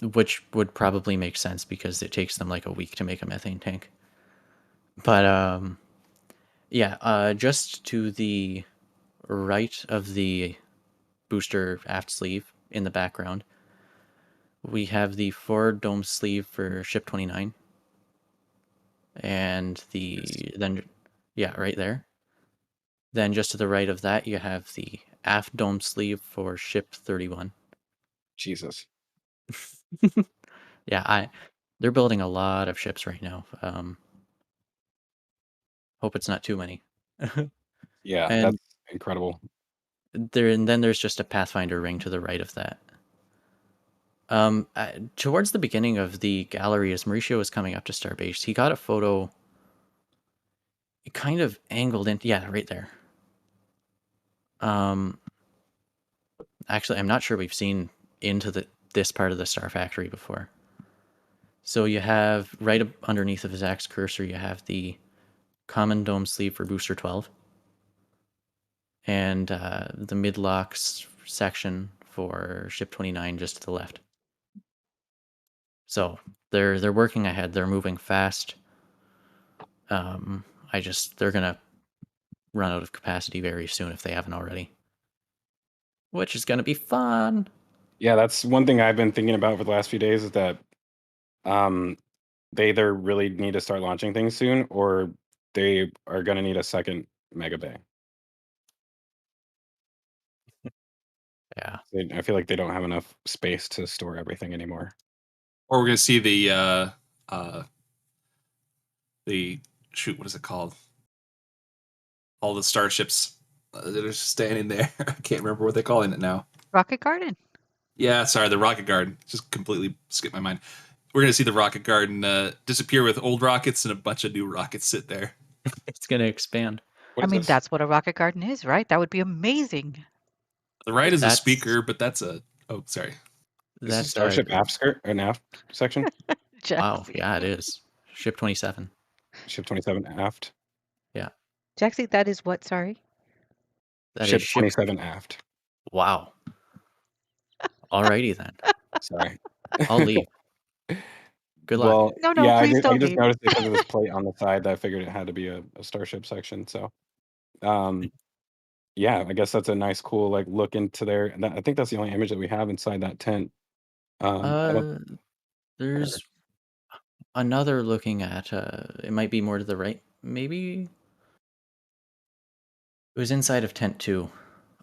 Which would probably make sense because it takes them like a week to make a methane tank. But yeah, just to the right of the booster aft sleeve in the background, we have the forward dome sleeve for ship 29. And right there. Then just to the right of that, you have the aft dome sleeve for ship 31. Jesus. Yeah, they're building a lot of ships right now. Hope it's not too many. Yeah, And that's incredible. and then there's just a Pathfinder ring to the right of that. Towards the beginning of the gallery, as Mauricio was coming up to Starbase, he got a photo kind of angled in. Yeah, right there. Actually, I'm not sure we've seen into this part of the Star Factory before. So you have right underneath of Zach's cursor, you have the common dome sleeve for booster 12, and the mid-locks section for ship 29 just to the left. So they're working ahead. They're moving fast. They're gonna run out of capacity very soon if they haven't already, which is gonna be fun. Yeah, that's one thing I've been thinking about for the last few days is that they either really need to start launching things soon or they are going to need a second mega bay. Yeah. I feel like they don't have enough space to store everything anymore. Or we're gonna see the shoot, what is it called? All the starships that are just standing there. I can't remember what they're calling it now. Rocket Garden. Yeah, sorry, the Rocket Garden. Just completely skipped my mind. We're gonna see the Rocket Garden disappear with old rockets and a bunch of new rockets sit there. It's gonna expand. I mean, that's what a Rocket Garden is, right? That would be amazing. The right is a That's- speaker, but that's a sorry. This is That's Starship aft section. Wow, yeah, it is. Ship 27. Ship 27 aft. Yeah. Jaxie, that is what? Sorry. That Ship is 27 aft. Wow. Alrighty then. Sorry. I'll leave. Good luck. Well, No, yeah, I please just don't leave. noticed it because of this plate on the side that I figured it had to be a Starship section. So, yeah, I guess that's a nice, cool like look into there. And I think that's the only image that we have inside that tent. There's another looking at. It might be more to the right. Maybe it was inside of tent 2.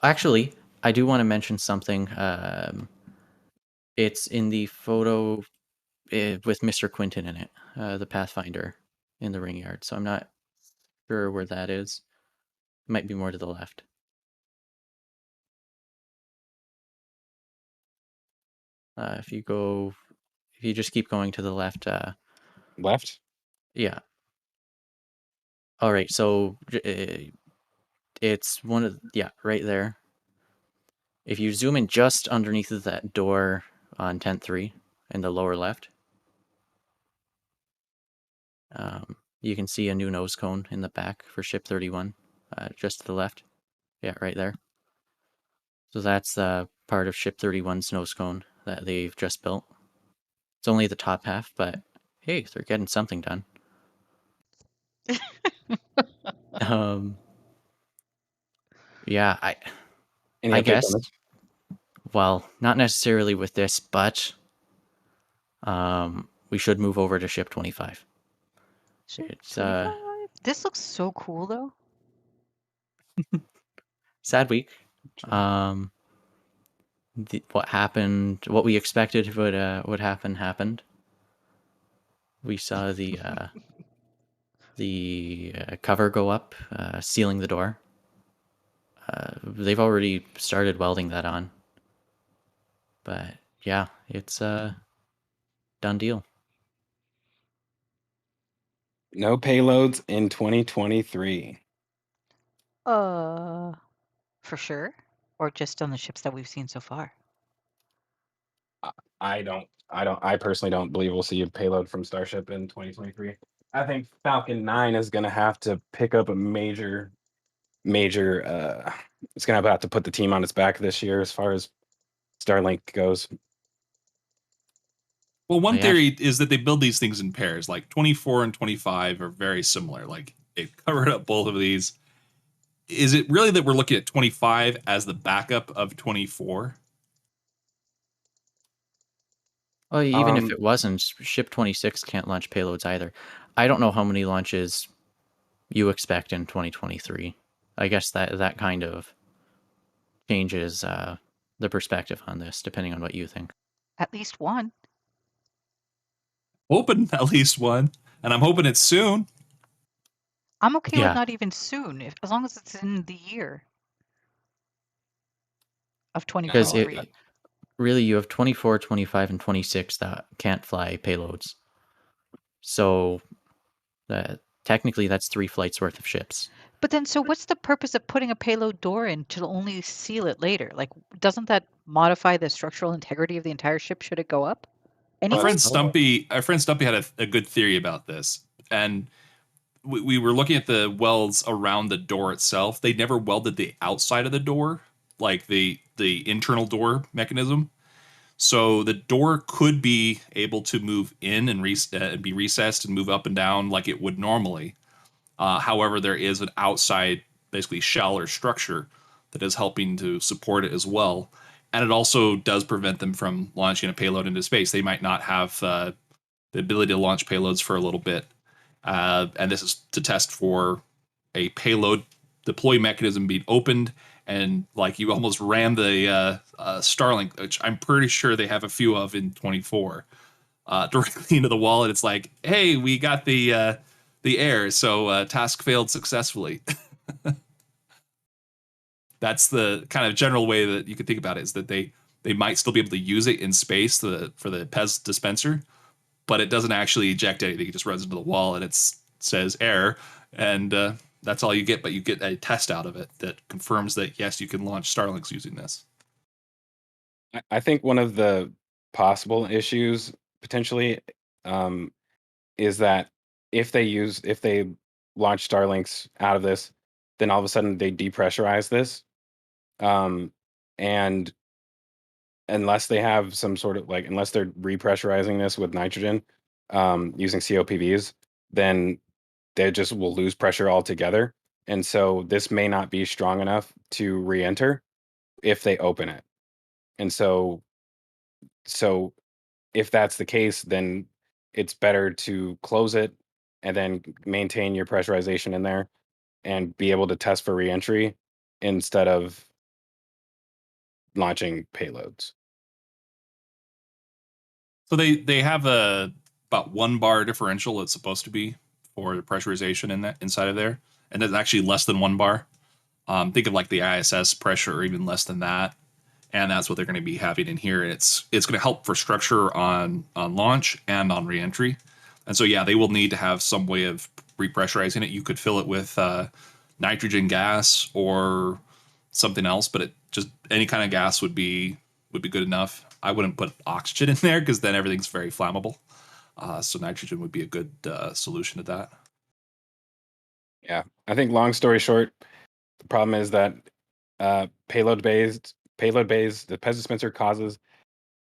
Actually, I do want to mention something. It's in the photo with Mr. Quinton in it, the Pathfinder in the ring yard. So I'm not sure where that is. It might be more to the left. If you just keep going to the left. Left? Yeah. All right. So it's one of right there. If you zoom in just underneath of that door on tent 3 in the lower left, you can see a new nose cone in the back for ship 31, just to the left. Yeah, right there. So that's part of ship 31's nose cone that they've just built. It's only the top half, but hey, they're getting something done. Yeah, I guess. Well, not necessarily with this, but we should move over to ship 25. It's 25? This looks so cool, though. sad week. What happened? What we expected would happen happened. We saw the cover go up, sealing the door. They've already started welding that on. But yeah, it's a done deal. No payloads in 2023. For sure, or just on the ships that we've seen so far. I personally don't believe we'll see a payload from Starship in 2023. I think Falcon 9 is going to have to pick up a major it's going to have to put the team on its back this year as far as Starlink goes. Well, one theory is that they build these things in pairs. Like 24 and 25 are very similar. Like they've covered up both of these. Is it really that we're looking at 25 as the backup of 24? Well, even if it wasn't, ship 26 can't launch payloads either. I don't know how many launches you expect in 2023. I guess that kind of changes the perspective on this, depending on what you think. At least one. Hoping at least one, and I'm hoping it's soon. I'm okay with not even soon, as long as it's in the year of 2023. Because really, you have 24, 25, and 26 that can't fly payloads. So technically, that's 3 flights worth of ships. But then, so what's the purpose of putting a payload door in to only seal it later? Like, doesn't that modify the structural integrity of the entire ship should it go up? Our Anyone? friend Stumpy had a good theory about this, and we were looking at the welds around the door itself. They never welded the outside of the door, like the internal door mechanism. So the door could be able to move in and be recessed and move up and down like it would normally. However, there is an outside, basically shell or structure that is helping to support it as well. And it also does prevent them from launching a payload into space. They might not have the ability to launch payloads for a little bit. And this is to test for a payload deploy mechanism being opened. And like you almost ran the Starlink, which I'm pretty sure they have a few of in 24, directly into the wall. And it's like, hey, we got the air, so task failed successfully. That's the kind of general way that you could think about it, is that they might still be able to use it in space for the PEZ dispenser, but it doesn't actually eject anything. It just runs into the wall and it says error, and that's all you get. But you get a test out of it that confirms that yes, you can launch Starlinks using this. I think one of the possible issues potentially is that if they launch Starlinks out of this, then all of a sudden they depressurize this, and unless they have some sort of unless they're repressurizing this with nitrogen using COPVs, then they just will lose pressure altogether. And so this may not be strong enough to re-enter if they open it. And so if that's the case, then it's better to close it and then maintain your pressurization in there and be able to test for re-entry instead of launching payloads. So they have about 1 bar differential. It's supposed to be for the pressurization in that inside of there, and it's actually less than 1 bar. Think of like the ISS pressure, or even less than that, and that's what they're going to be having in here. It's going to help for structure on launch and on reentry, and so yeah, they will need to have some way of repressurizing it. You could fill it with nitrogen gas or something else, but just any kind of gas would be good enough. I wouldn't put oxygen in there because then everything's very flammable. So nitrogen would be a good solution to that. Yeah, I think long story short, the problem is that payload bays, the PEZ dispenser causes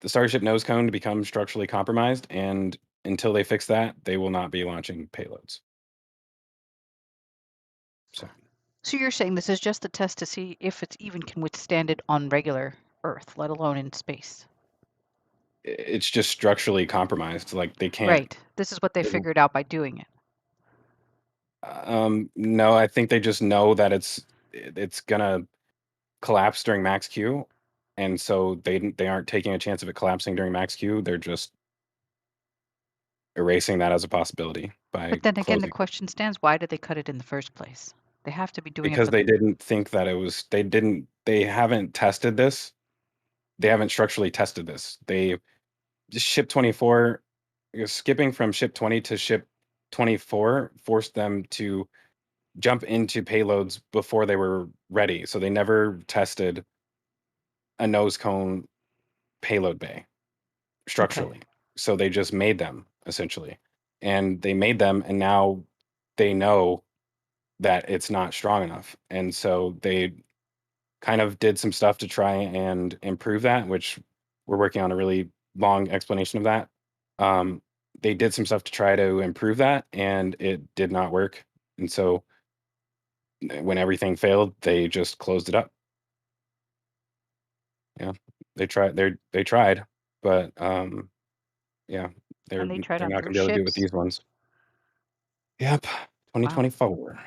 the Starship nose cone to become structurally compromised, and until they fix that, they will not be launching payloads. So you're saying this is just a test to see if it even can withstand it on regular Earth, let alone in space? It's just structurally compromised. Like they can't. Right. This is what they figured out by doing it. No, I think they just know that it's gonna collapse during max Q, and so they aren't taking a chance of it collapsing during max Q. They're just erasing that as a possibility by But then again, the closing. question stands, why did they cut it in the first place? They have to be doing Because it. they didn't think that it was. They haven't tested this. They haven't structurally tested this. They just ship 24. Skipping from ship 20 to ship 24 forced them to jump into payloads before they were ready. So they never tested a nose cone payload bay structurally. Okay. So they just made them essentially. And they made them, and now they know that it's not strong enough. And so they kind of did some stuff to try and improve that, which we're working on a really long explanation of that. They did some stuff to try to improve that, and it did not work. And so when everything failed, they just closed it up. Yeah, they tried. They tried, but yeah, they're And they tried on not their going to be able to do it with ships. these ones. Yep, Wow. 2024.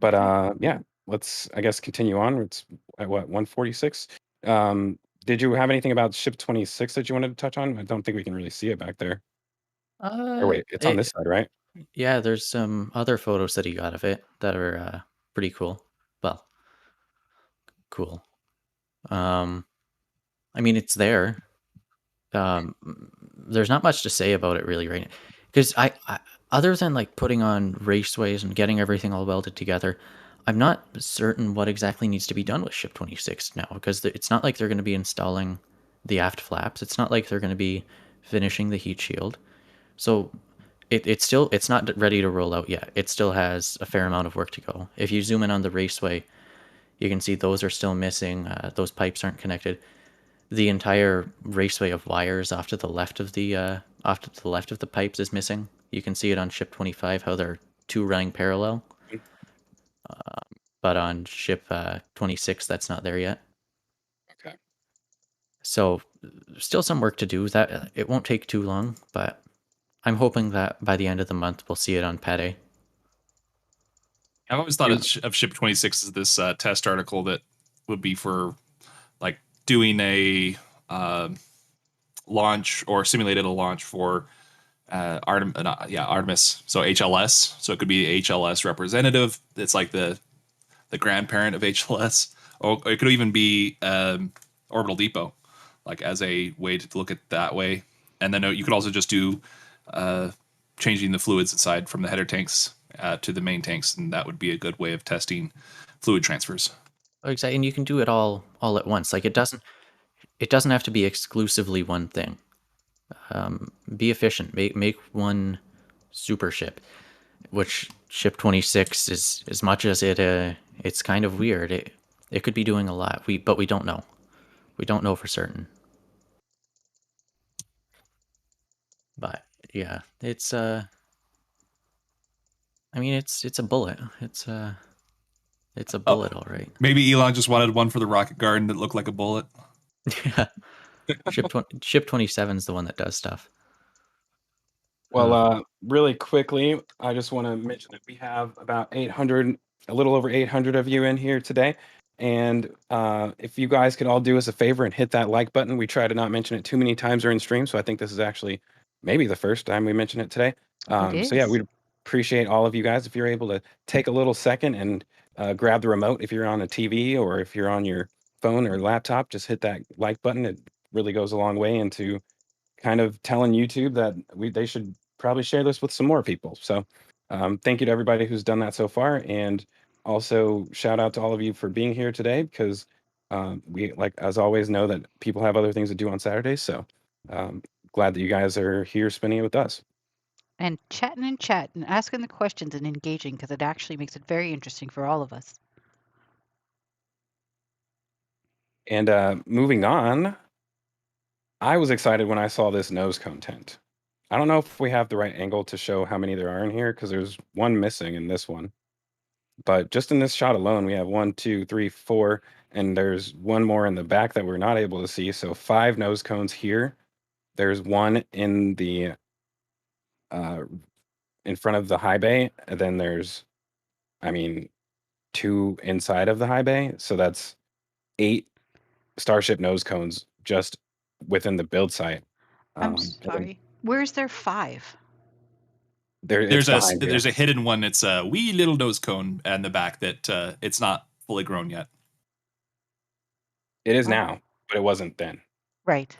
But yeah, let's I guess continue on. It's at what 146. Did you have anything about ship 26 that you wanted to touch on? I don't think we can really see it back there. Or wait, it's on this side, right? Yeah, there's some other photos that he got of it that are pretty cool. Well, cool. I mean, it's there. There's not much to say about it really right now, because I other than like putting on raceways and getting everything all welded together, I'm not certain what exactly needs to be done with ship 26 now, because it's not like they're going to be installing the aft flaps. It's not like they're going to be finishing the heat shield. So it's not ready to roll out yet. It still has a fair amount of work to go. If you zoom in on the raceway, you can see those are still missing. Those pipes aren't connected. The entire raceway of wires off to the left of the pipes is missing. You can see it on ship 25 how they're two running parallel. But on ship 26, that's not there yet. Okay. So still some work to do. That it won't take too long, but I'm hoping that by the end of the month we'll see it on Pate. I've always thought of ship 26 as this test article that would be for like doing a launch or simulated a launch for Artemis. So HLS. So it could be HLS representative. It's like the grandparent of HLS, or it could even be orbital depot, like as a way to look at that way. And then you could also just do changing the fluids inside from the header tanks to the main tanks, and that would be a good way of testing fluid transfers. Oh, exactly, and you can do it all at once. Like it doesn't have to be exclusively one thing. Be efficient. Make one super ship, which ship 26 is, as much as it's kind of weird. It could be doing a lot. But we don't know. We don't know for certain. But yeah, it's I mean it's a bullet. It's a bullet, all right. Maybe Elon just wanted one for the rocket garden that looked like a bullet. Yeah. Ship 27 is the one that does stuff. Well, really quickly, I just want to mention that we have about 800, a little over 800 of you in here today. And if you guys could all do us a favor and hit that like button, we try to not mention it too many times during stream. So I think this is actually maybe the first time we mention it today. So yeah, we'd appreciate all of you guys if you're able to take a little second and grab the remote if you're on a TV or if you're on your phone or laptop, just hit that like button. It really goes a long way into kind of telling YouTube that they should probably share this with some more people. So thank you to everybody who's done that so far. And also shout out to all of you for being here today, because we, like, as always, know that people have other things to do on Saturdays. So glad that you guys are here spending it with us. And chatting and asking the questions and engaging, because it actually makes it very interesting for all of us. And moving on, I was excited when I saw this nose cone tent. I don't know if we have the right angle to show how many there are in here, because there's one missing in this one. But just in this shot alone, we have 1, 2, 3, 4, and there's one more in the back that we're not able to see. So 5 nose cones here. There's one in the in front of the high bay, and then there's, 2 inside of the high bay. So that's 8 Starship nose cones just within the build site. I'm sorry. Where's their 5? There's a hidden one. It's a wee little nose cone in the back that it's not fully grown yet. It is now, but it wasn't then. Right.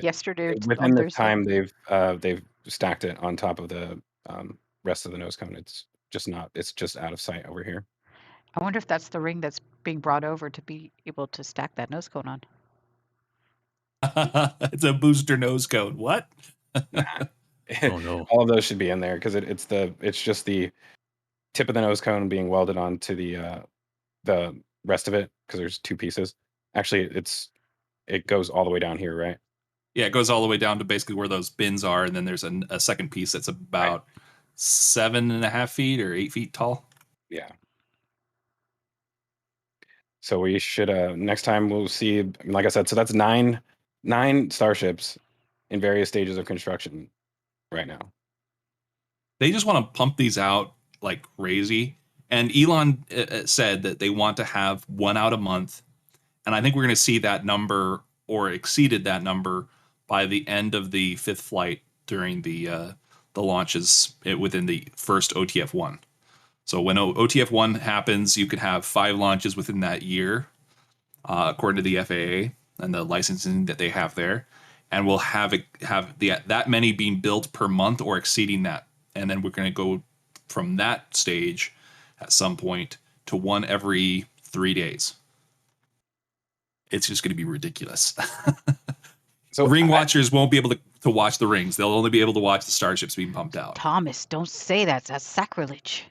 Yesterday, on within this Thursday. time, they've stacked it on top of the rest of the nose cone. It's just not. It's just out of sight over here. I wonder if that's the ring that's being brought over to be able to stack that nose cone on. It's a booster nose cone. What? Oh no! All of those should be in there, because it's just the tip of the nose cone being welded onto the rest of it, because there's 2 pieces. Actually, it goes all the way down here, right? Yeah, it goes all the way down to basically where those bins are, and then there's a second piece that's about 7.5 feet or 8 feet tall. Yeah. So we should next time we'll see, like I said, so that's nine starships in various stages of construction right now. They just want to pump these out like crazy. And Elon said that they want to have 1 out a month. And I think we're going to see that number or exceeded that number by the end of the 5th flight during the launches within the first OTF1. So when OTF1 happens, you could have 5 launches within that year, according to the FAA and the licensing that they have there. And we'll have that many being built per month or exceeding that. And then we're going to go from that stage at some point to 1 every 3 days. It's just going to be ridiculous. So ring watchers won't be able to watch the rings. They'll only be able to watch the starships being pumped out. Thomas, don't say that. That's sacrilege.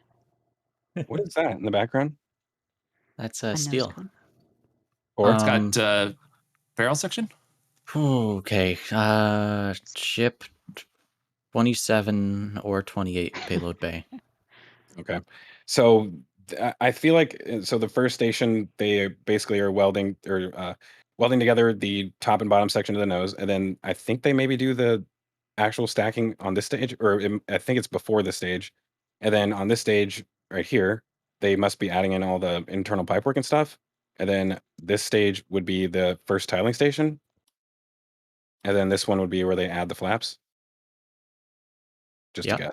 what is that in the background? That's A nose steel. cone. Or It's got barrel section. Okay. Ship 27 or 28 payload bay. okay. So I feel like so the first station they basically are welding together the top and bottom section of the nose, and then I think they maybe do the actual stacking on this stage, or I think it's before the stage, and then on this stage right here they must be adding in all the internal pipework and stuff, and then this stage would be the first tiling station, and then this one would be where they add the flaps. Just Yep. to guess.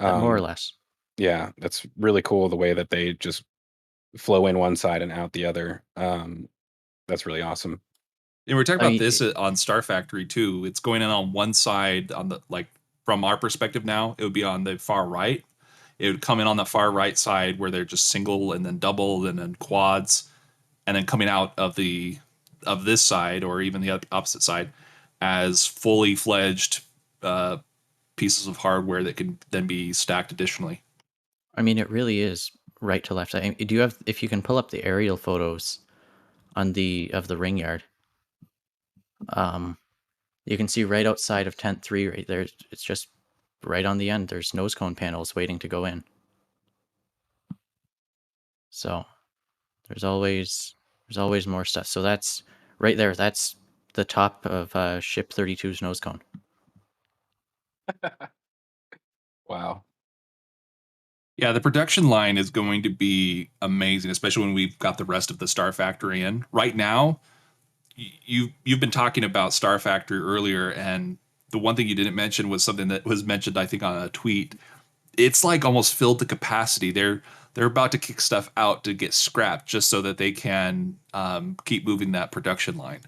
More or less. Yeah, that's really cool the way that they just flow in one side and out the other. That's really awesome. And we're talking I about mean, this on Star Factory too. It's going in on one side on the from our perspective now, it would be on the far right. It would come in on the far right side where they're just single and then double and then quads, and then coming out of this side or even the opposite side as fully fledged pieces of hardware that can then be stacked additionally. I mean, it really is right to left. Do you have, if you can pull up the aerial photos of the ring yard, you can see right outside of tent 3 right there. It's just right on the end. There's nose cone panels waiting to go in. So there's always more stuff. So that's right there. That's the top of ship 32's nose cone. Wow. Yeah, the production line is going to be amazing, especially when we've got the rest of the Star Factory in. Right now, you've been talking about Star Factory earlier, and the one thing you didn't mention was something that was mentioned, I think, on a tweet. It's like almost filled to capacity. They're about to kick stuff out to get scrapped just so that they can keep moving that production line.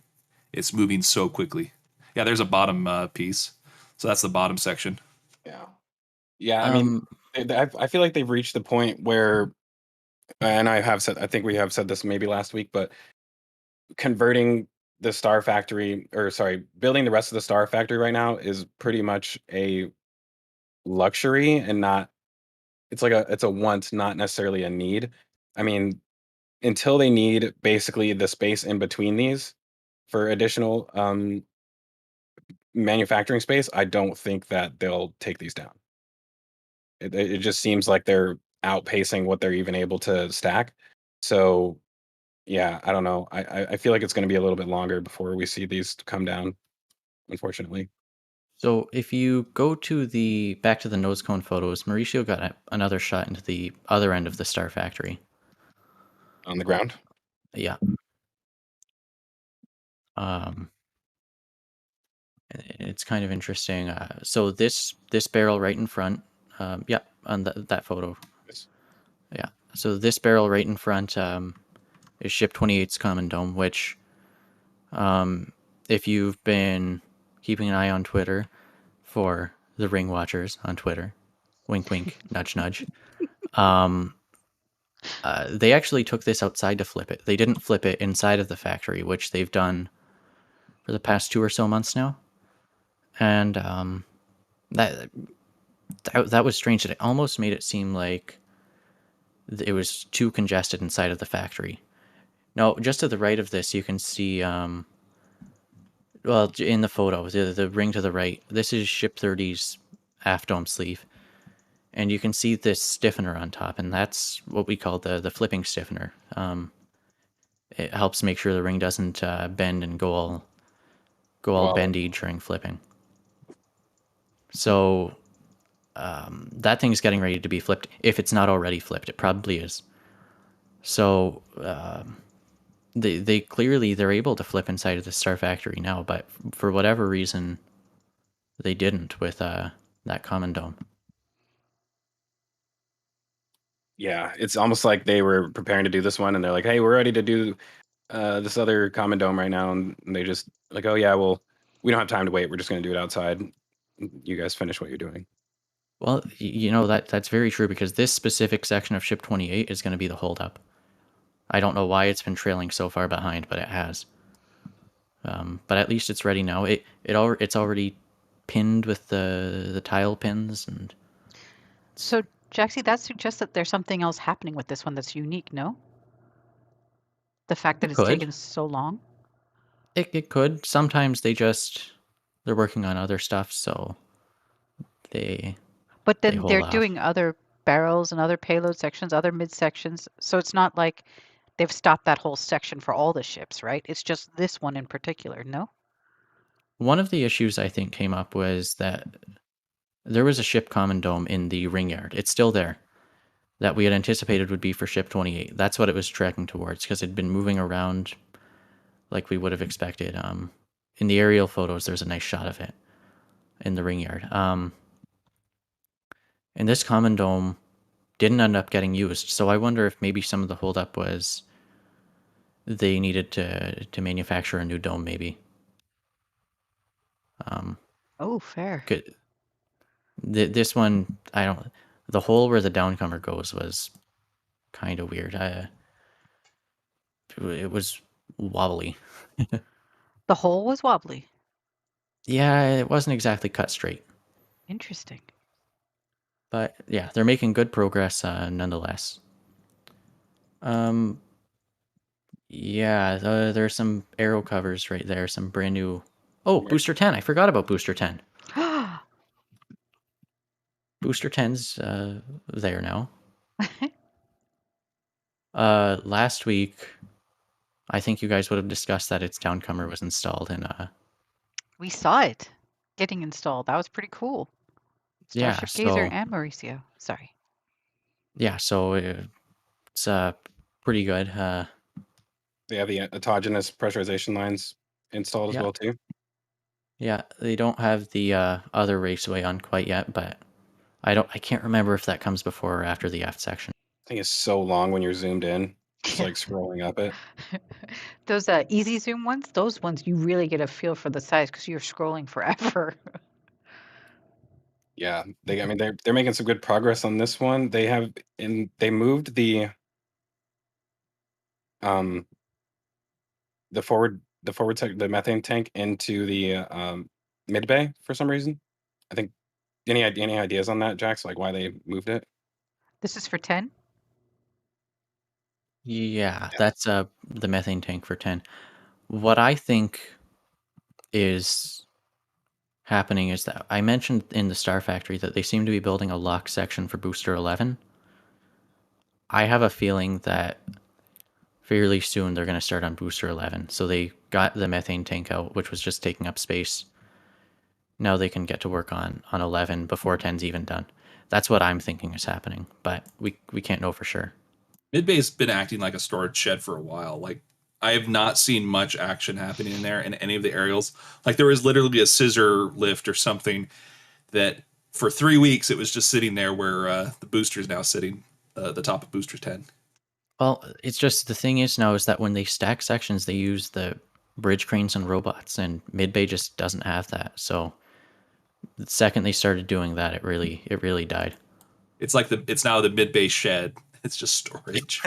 It's moving so quickly. Yeah, there's a bottom piece. So that's the bottom section. Yeah. I mean, I feel like they've reached the point where, and I think we have said this maybe last week, but converting the Star Factory, or sorry, building the rest of the Star Factory right now is pretty much a luxury and not, it's a want, not necessarily a need. I mean, until they need basically the space in between these for additional manufacturing space, I don't think that they'll take these down. It just seems like they're outpacing what they're even able to stack. So yeah, I don't know. I feel like it's going to be a little bit longer before we see these come down, unfortunately. So if you go to back to the nose cone photos, Mauricio got another shot into the other end of the Star Factory. On the ground? Yeah. It's kind of interesting. So this barrel right in front, yeah, on that photo. Yes. Yeah. So this barrel right in front is Ship 28's Common Dome, which, if you've been keeping an eye on Twitter for the Ring Watchers on Twitter, wink, wink, nudge, nudge, they actually took this outside to flip it. They didn't flip it inside of the factory, which they've done for the past 2 or so months now. And that was strange. It almost made it seem like it was too congested inside of the factory. Now, just to the right of this, you can see, well, in the photo, the ring to the right, this is Ship 30's aft dome sleeve. And you can see this stiffener on top, and that's what we call the flipping stiffener. It helps make sure the ring doesn't bend and go all bendy during flipping. So that thing's getting ready to be flipped. If it's not already flipped, it probably is. So they're able to flip inside of the Star Factory now, but for whatever reason, they didn't with that Common Dome. Yeah, it's almost like they were preparing to do this one, and they're like, "Hey, we're ready to do this other Common Dome right now," and they just like, "Oh yeah, well, we don't have time to wait. We're just going to do it outside. You guys finish what you're doing." Well, that's very true, because this specific section of Ship 28 is going to be the holdup. I don't know why it's been trailing so far behind, but it has. But at least it's ready now. It's already pinned with the tile pins, and So, Jaxie, that suggests that there's something else happening with this one that's unique, no? The fact that it it's could. taken so long? It could. Sometimes they're working on other stuff, so they But they then they're hold off. doing other barrels and other payload sections, other mid sections. So it's not like they've stopped that whole section for all the ships, right? It's just this one in particular, no? One of the issues I think came up was that there was a ship common dome in the ring yard. It's still there. That we had anticipated would be for ship 28. That's what it was tracking towards because it'd been moving around like we would have expected. In the aerial photos, there's a nice shot of it in the ring yard. And this common dome didn't end up getting used. So I wonder if maybe some of the holdup was they needed to manufacture a new dome, maybe. Oh, fair. This one, the hole where the downcomer goes was kind of weird. It was wobbly. The hole was wobbly. Yeah, it wasn't exactly cut straight. Interesting. But yeah, they're making good progress nonetheless. Yeah, there's some aero covers right there, some brand new. Oh, Booster 10. I forgot about Booster 10. Booster 10's there now. Last week, I think you guys would have discussed that its downcomer was installed, and We saw it getting installed. That was pretty cool. yeah, Starship Gazer so and Mauricio. Sorry. yeah, so it's pretty good. They have the autogenous pressurization lines installed as Yeah. well too. Yeah, they don't have the other raceway on quite yet, but I can't remember if that comes before or after the F section. I think it's so long when you're zoomed in, just like scrolling up it. Those easy zoom ones, those ones you really get a feel for the size because you're scrolling forever. Yeah, they're making some good progress on this one. They moved the the methane tank into the mid bay for some reason. I think any ideas on that, Jax? Like why they moved it? This is for 10? Yeah, that's the methane tank for 10. What I think is happening is that I mentioned in the Star Factory that they seem to be building a lock section for Booster 11. I have a feeling that fairly soon they're going to start on Booster 11. So they got the methane tank out, which was just taking up space. Now they can get to work on 11 before 10's even done. That's what I'm thinking is happening, but we can't know for sure. Midbay's been acting like a storage shed for a while. Like, I have not seen much action happening in there in any of the aerials. Like, there was literally a scissor lift or something that for 3 weeks it was just sitting there where the booster is now sitting, the top of Booster 10. Well, it's just the thing is now is that when they stack sections, they use the bridge cranes and robots, and Midbay just doesn't have that. So the second they started doing that, it really died. It's like it's now the Midbay shed. It's just storage.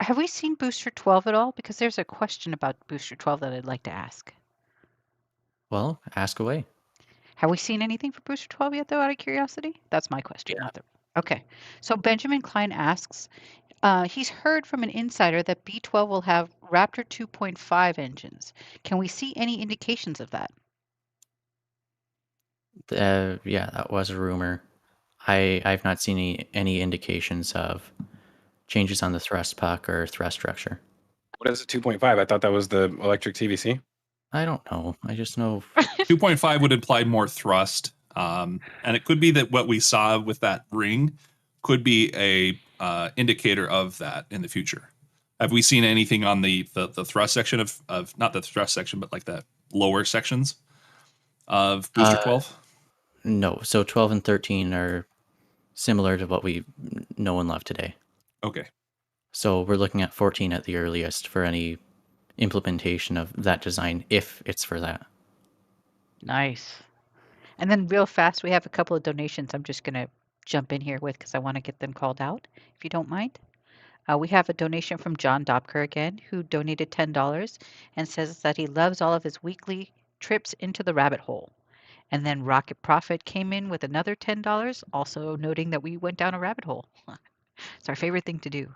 Have we seen Booster 12 at all? Because there's a question about Booster 12 that I'd like to ask. Well, ask away. Have we seen anything for Booster 12 yet, though, out of curiosity? That's my question. Yeah. Okay. So Benjamin Klein asks, he's heard from an insider that B12 will have Raptor 2.5 engines. Can we see any indications of that? Yeah, that was a rumor. I've not seen any indications of changes on the thrust puck or thrust structure. What is it? 2.5? I thought that was the electric TVC. I don't know. I just know 2.5 would imply more thrust, and it could be that what we saw with that ring could be a indicator of that in the future. Have we seen anything on the thrust section of not the thrust section, but like the lower sections of Booster 12? No. So 12 and 13 are similar to what we know and love today. Okay. So we're looking at 14 at the earliest for any implementation of that design, if it's for that. Nice. And then real fast, we have a couple of donations I'm just going to jump in here with because I want to get them called out, if you don't mind. We have a donation from John Dobker again, who donated $10 and says that he loves all of his weekly trips into the rabbit hole. And then Rocket Profit came in with another $10, also noting that we went down a rabbit hole. It's our favorite thing to do.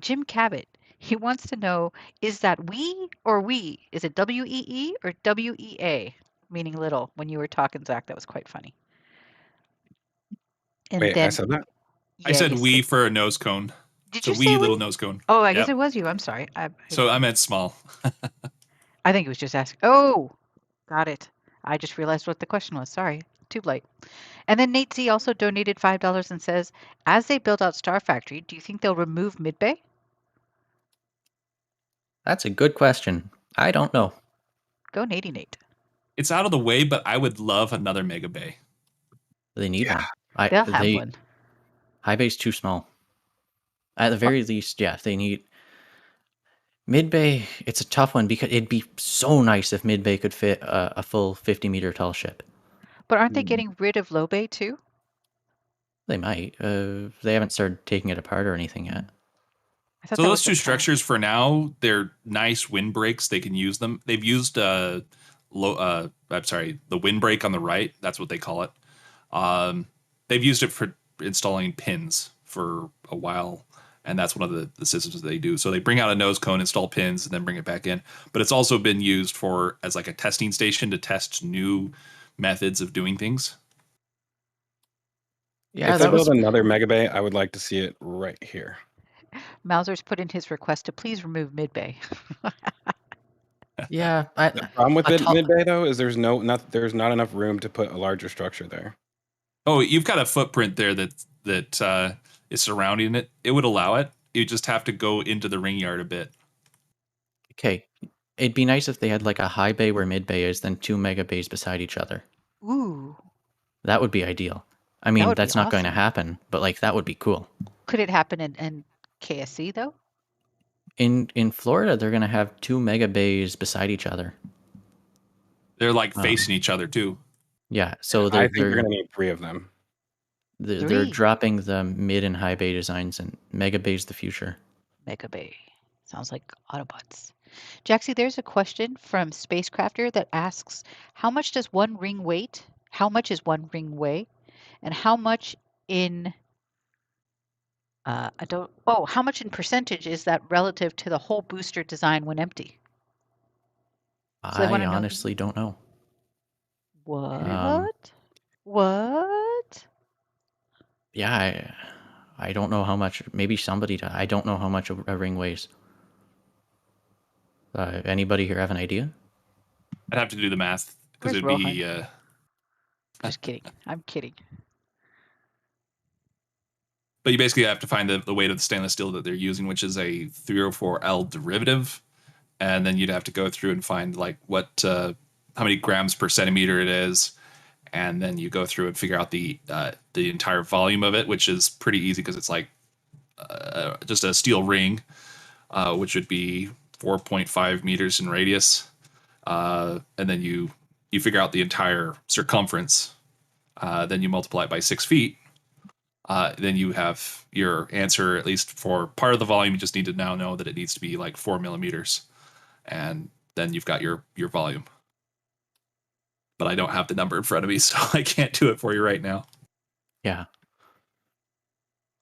Jim Cabot, he wants to know, is that we or we? Is it W-E-E or W-E-A? Meaning little. When you were talking, Zach, that was quite funny. And Wait, I then, said that? I yeah, said you we said, for a nose cone. did It's a you say wee little we? nose cone. Oh, I guess Yep. it was you. I'm sorry. So I meant small. I think it was just asking. Oh, got it. I just realized what the question was. Sorry. Too late. And then Nate Z also donated $5 and says, as they build out Star Factory, do you think they'll remove Midbay? That's a good question. I don't know. Go Natey Nate. It's out of the way, but I would love another mega bay. They need Yeah. one. They'll have one. High bay's too small. At the very least, yeah, they need mid bay. It's a tough one because it'd be so nice if mid bay could fit a full 50-meter tall ship. But aren't they getting rid of Low Bay too? They might. They haven't started taking it apart or anything yet. I thought So that those was two the plan. structures for now, they're nice windbreaks. They can use them. They've used the windbreak on the right. That's what they call it. They've used it for installing pins for a while, and that's one of the systems that they do. So they bring out a nose cone, install pins, and then bring it back in. But it's also been used for as like a testing station to test new methods of doing things. Yeah, If they that was build another mega bay, I would like to see it right here. Mauser's put in his request to please remove Midbay. yeah. The problem with a tall- mid bay though is there's not enough room to put a larger structure there. Oh, you've got a footprint there that is surrounding it. It would allow it. You just have to go into the ring yard a bit. Okay, it'd be nice if they had like a high bay where mid bay is, then 2 mega bays beside each other. Ooh. That would be ideal. I mean, would be that's not going to awesome. happen, but like that would be cool. Could it happen in KSC though? In Florida, they're going to have 2 mega bays beside each other. They're like facing each other too. Yeah, so I think you're going to need 3 of them. they're 3. dropping the mid and high bay designs, and mega bay's the future. Mega Bay. Sounds like Autobots. Jaxie, there's a question from Spacecrafter that asks, how much does one ring weight? How much is one ring weigh? And how much in how much in percentage is that relative to the whole booster design when empty? So they I wanna know- honestly don't know. What? What? Yeah, I don't know how much. Maybe somebody. I don't know how much a ring weighs. Anybody here have an idea? I'd have to do the math because Where's it'd be. Just kidding. I'm kidding. But you basically have to find the weight of the stainless steel that they're using, which is a 304L derivative, and then you'd have to go through and find like how many grams per centimeter it is, and then you go through and figure out the entire volume of it, which is pretty easy because it's like just a steel ring, which would be 4.5 meters in radius, and then you figure out the entire circumference, then you multiply it by 6 feet. Then you have your answer, at least for part of the volume. You just need to now know that it needs to be like 4 millimeters, and then you've got your volume. But I don't have the number in front of me, so I can't do it for you right now. Yeah,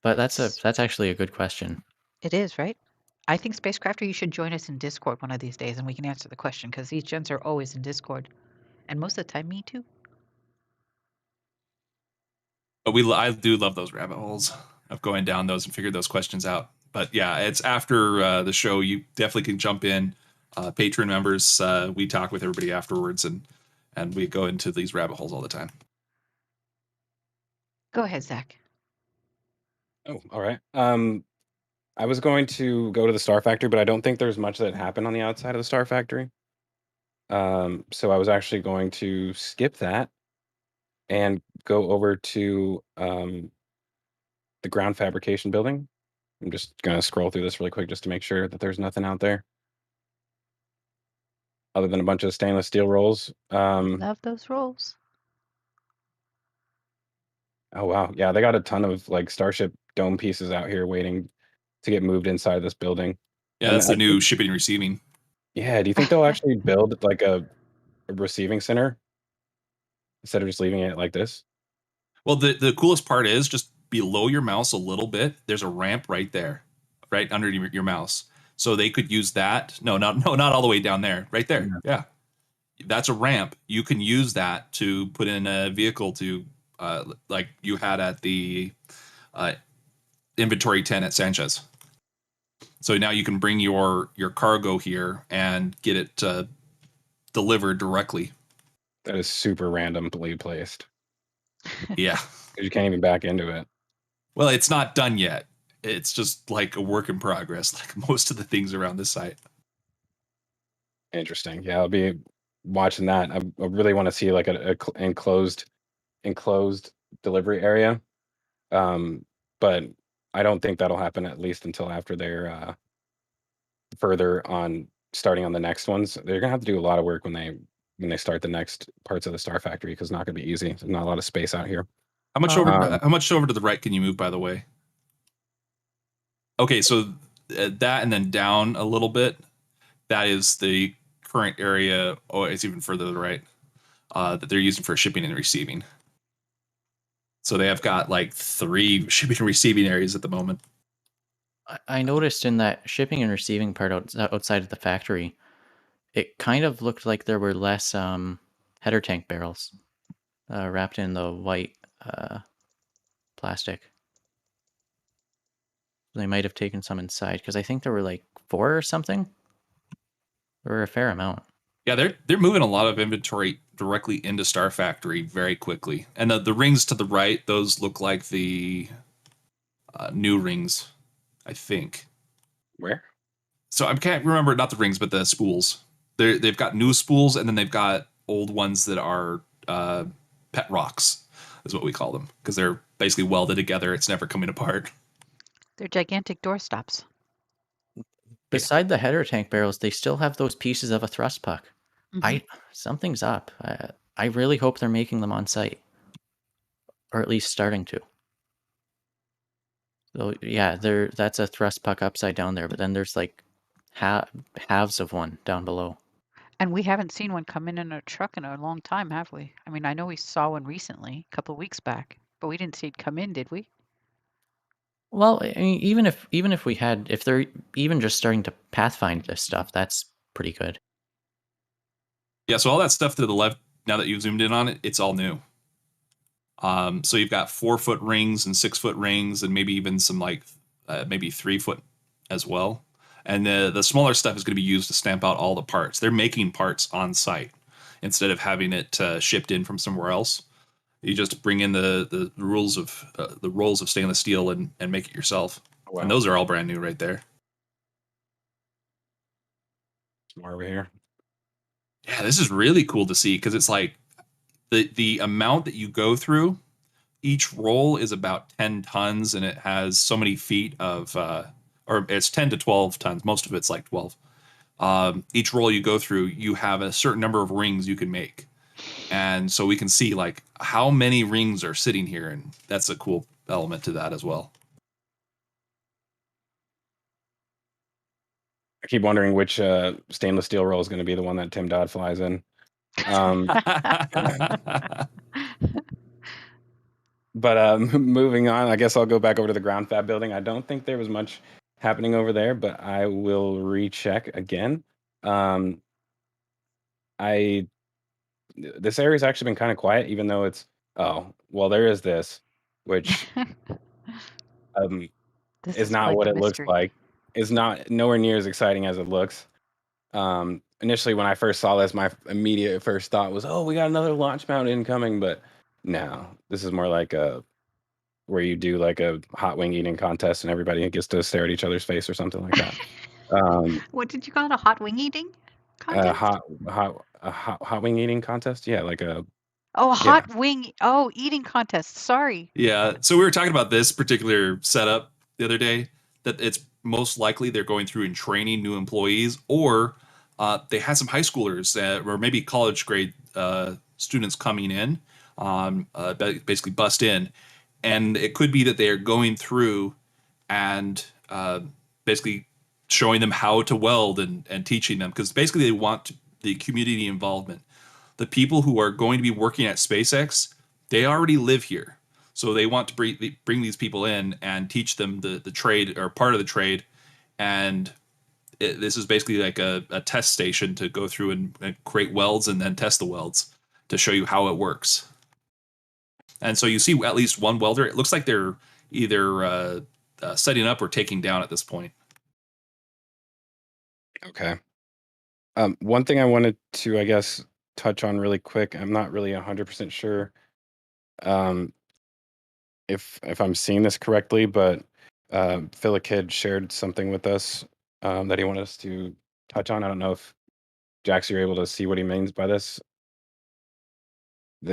but that's actually a good question. It is, right? I think Spacecrafter, you should join us in Discord one of these days and we can answer the question because these gens are always in Discord. And most of the time, me too. But I do love those rabbit holes of going down those and figure those questions out. But yeah, it's after the show. You definitely can jump in. Patreon members, we talk with everybody afterwards, and we go into these rabbit holes all the time. Go ahead, Zach. Oh, all right. I was going to go to the Star Factory, but I don't think there's much that happened on the outside of the Star Factory. So I was actually going to skip that and go over to the ground fabrication building. I'm just going to scroll through this really quick just to make sure that there's nothing out there other than a bunch of stainless steel rolls. Love those rolls. Oh, wow. Yeah, they got a ton of like Starship dome pieces out here waiting to get moved inside this building. Yeah, And that's the new shipping and receiving. Yeah, do you think they'll actually build like a receiving center instead of just leaving it like this? Well, the coolest part is just below your mouse a little bit. There's a ramp right there, right under your mouse. So they could use that. No, not all the way down there. Right there. Yeah. That's a ramp. You can use that to put in a vehicle to, like you had at the inventory 10 at Sanchez. So now you can bring your cargo here and get it delivered directly. That is super randomly placed. Yeah. You can't even back into it. Well, it's not done yet. It's just like a work in progress, like most of the things around this site. Interesting. Yeah, I'll be watching that. I really want to see like a enclosed delivery area. But I don't think that'll happen at least until after they're further on starting on the next ones. They're gonna have to do a lot of work when they start the next parts of the Star Factory because it's not gonna be easy. There's not a lot of space out here. How much over to the right can you move, by the way? Okay, so that and then down a little bit. That is the current area. Oh, it's even further to the right that they're using for shipping and receiving. So they have got like 3 shipping and receiving areas at the moment. I noticed in that shipping and receiving part outside of the factory, it kind of looked like there were less header tank barrels wrapped in the white plastic. They might have taken some inside because I think there were like 4 or something. There were a fair amount. Yeah, they're moving a lot of inventory directly into Star Factory very quickly. And the rings to the right, those look like the new rings, I think. Where? So I can't remember, not the rings, but the spools. They've got new spools, and then they've got old ones that are pet rocks, is what we call them, because they're basically welded together. It's never coming apart. They're gigantic doorstops. Beside the header tank barrels, they still have those pieces of a thrust puck. Mhm. Something's up. I really hope they're making them on site, or at least starting to. So yeah, that's a thrust puck upside down there, but then there's like halves of one down below. And we haven't seen one come in a truck in a long time, have we? I mean, I know we saw one recently, a couple of weeks back, but we didn't see it come in, did we? Well, I mean, even if we had, if they're even just starting to pathfind this stuff, that's pretty good. Yeah, so all that stuff to the left, now that you've zoomed in on it, it's all new. So you've got 4-foot rings and 6-foot rings, and maybe even some like maybe 3-foot as well. And the smaller stuff is going to be used to stamp out all the parts. They're making parts on site instead of having it shipped in from somewhere else. You just bring in the rolls of stainless steel and make it yourself. Wow. And those are all brand new right there. More over here. Yeah, this is really cool to see because it's like the amount that you go through. Each roll is about 10 tons, and it has so many feet of, or it's 10 to 12 tons. Most of it's like 12. Each roll you go through, you have a certain number of rings you can make. And so we can see like how many rings are sitting here, and that's a cool element to that as well. I keep wondering which stainless steel roll is going to be the one that Tim Dodd flies in. But moving on, I guess I'll go back over to the ground fab building. I don't think there was much happening over there, but I will recheck again. This area's actually been kind of quiet, even though it's there is this, which This is not quite what the it looks mystery. like. It's not nowhere near as exciting as it looks. Initially, when I first saw this, my immediate first thought was, "Oh, we got another launch mount incoming." But no, this is more like where you do like a hot wing eating contest, and everybody gets to stare at each other's face or something like that. What did you call it? A hot wing eating contest? Hot wing eating contest. Yeah, like a Oh, hot wing. Oh, eating contest. Sorry. Yeah. So we were talking about this particular setup the other day, that it's most likely they're going through and training new employees, or they had some high schoolers or maybe college grade students coming in, basically bust in. And it could be that they're going through and basically showing them how to weld and teaching them, because basically they want the community involvement. The people who are going to be working at SpaceX, they already live here. So they want to bring these people in and teach them the trade, or part of the trade. And this is basically like a test station to go through and create welds and then test the welds to show you how it works. And so you see at least one welder. It looks like they're either setting up or taking down at this point. Okay. One thing I wanted to, I guess, touch on really quick. I'm not really 100% sure if I'm seeing this correctly, but Philip Kidd shared something with us that he wanted us to touch on. I don't know if Jax, you're able to see what he means by this.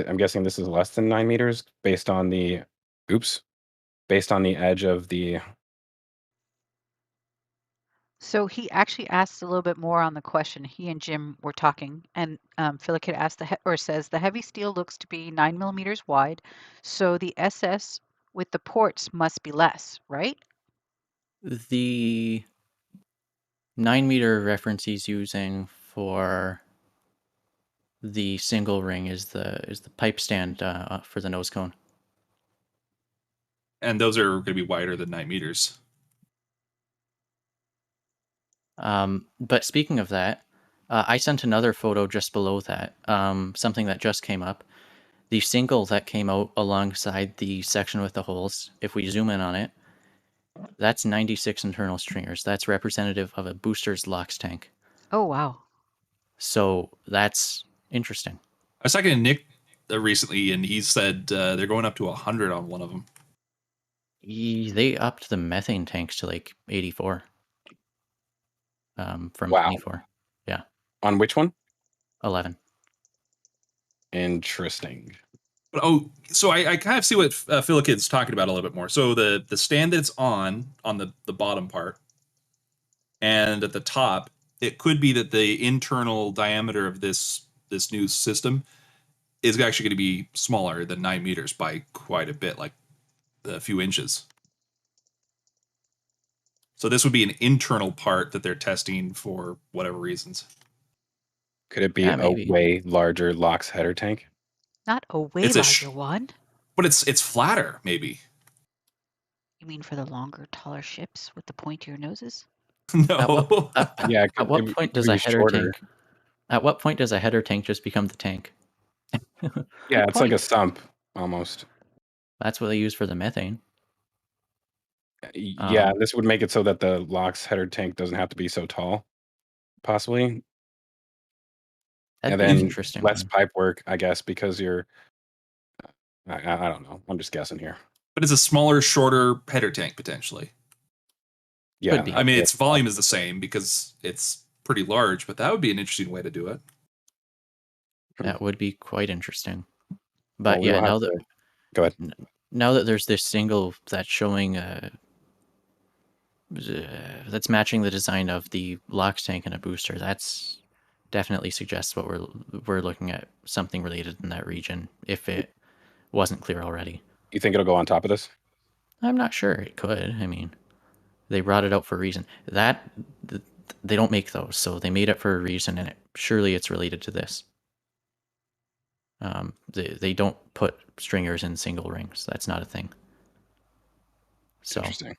I'm guessing this is less than 9 meters based on the edge of the. So he actually asked a little bit more on the question. He and Jim were talking, and Philip had asked says the heavy steel looks to be 9 millimeters wide, so the SS with the ports must be less, right? The 9-meter reference he's using for the single ring is the pipe stand for the nose cone. And those are going to be wider than 9 meters. But speaking of that, I sent another photo just below that, something that just came up. The single that came out alongside the section with the holes, if we zoom in on it, that's 96 internal stringers. That's representative of a booster's LOX tank. Oh, wow. So that's interesting. I was talking to Nick recently, and he said they're going up to 100 on one of them. They upped the methane tanks to like 84 from Wow. 24. Yeah. On which one? 11. Interesting. But so I kind of see what Philip Kidd's talking about a little bit more. So the stand that's on the bottom part, and at the top, it could be that the internal diameter of this new system is actually going to be smaller than 9 meters by quite a bit, like a few inches. So this would be an internal part that they're testing for whatever reasons. Could it be Yeah, a maybe. way larger LOX header tank? Not a way It's a larger one. But it's flatter, maybe. You mean for the longer, taller ships with the pointier noses? No. Yeah. At what point does a header shorter. tank? At what point does a header tank just become the tank? Yeah, Good it's like a point. sump almost. That's what they use for the methane. Yeah, this would make it so that the LOX header tank doesn't have to be so tall, possibly. That'd And be an then interesting less one. pipe work, I guess, because you're. I don't know. I'm just guessing here. But it's a smaller, shorter header tank potentially. Yeah, Could be. I mean, its volume is the same because it's pretty large, but that would be an interesting way to do it. That would be quite interesting. But Well, yeah, now that go ahead. Now that there's this single that's showing that's matching the design of the LOX tank and a booster, that's definitely suggests what we're looking at, something related in that region, if it wasn't clear already. You think it'll go on top of this? I'm not sure. It could. I mean, they brought it out for a reason. That they don't make those, so they made it for a reason, and surely it's related to this. They don't put stringers in single rings. That's not a thing. So Interesting.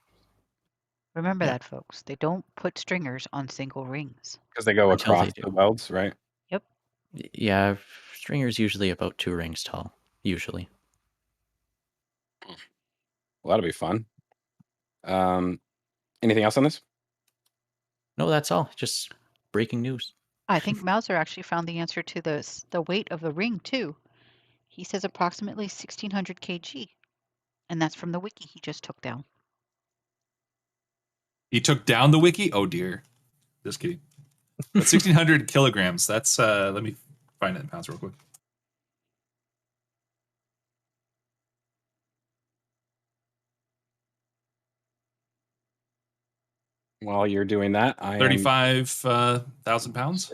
Remember that, folks. They don't put stringers on single rings. Because they go Until they across do. the welds, right? Yep. Yeah, stringer's usually about 2 rings tall, usually. Well, that'll be fun. Anything else on this? No, that's all. Just breaking news. I think Mauser actually found the answer to the weight of the ring, too. He says approximately 1,600 kg. And that's from the wiki he just took down. He took down the wiki? Oh, dear. Just kidding. But 1,600 kilograms. That's, let me find it in pounds real quick. While you're doing that, 35,000 pounds.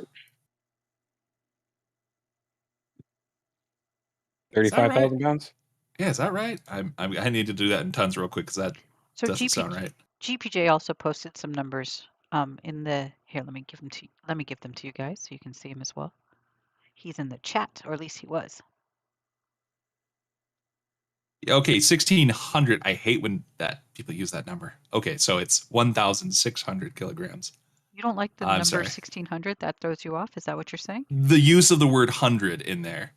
35,000 pounds. Yeah, is that right? I need to do that in tons real quick because that So doesn't GP, sound right. GPJ also posted some numbers in the here. Let me give them to you. Let me give them to you guys so you can see them as well. He's in the chat, or at least he was. Okay, 1,600. I hate when that people use that number. Okay, so it's 1,600 kilograms. You don't like the I'm number sorry. 1,600? That throws you off? Is that what you're saying? The use of the word 100 in there.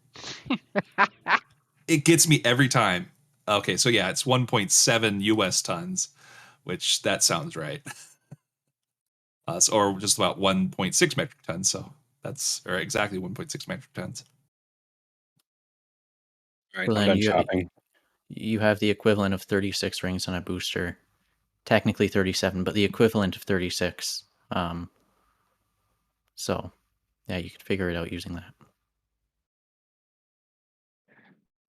It gets me every time. Okay, so yeah, it's 1.7 US tons, which that sounds right. Or just about 1.6 metric tons. So that's or exactly 1.6 metric tons. All right, Well, I'm then done shopping. you have the equivalent of 36 rings on a booster. Technically 37, but the equivalent of 36. So, yeah, you could figure it out using that.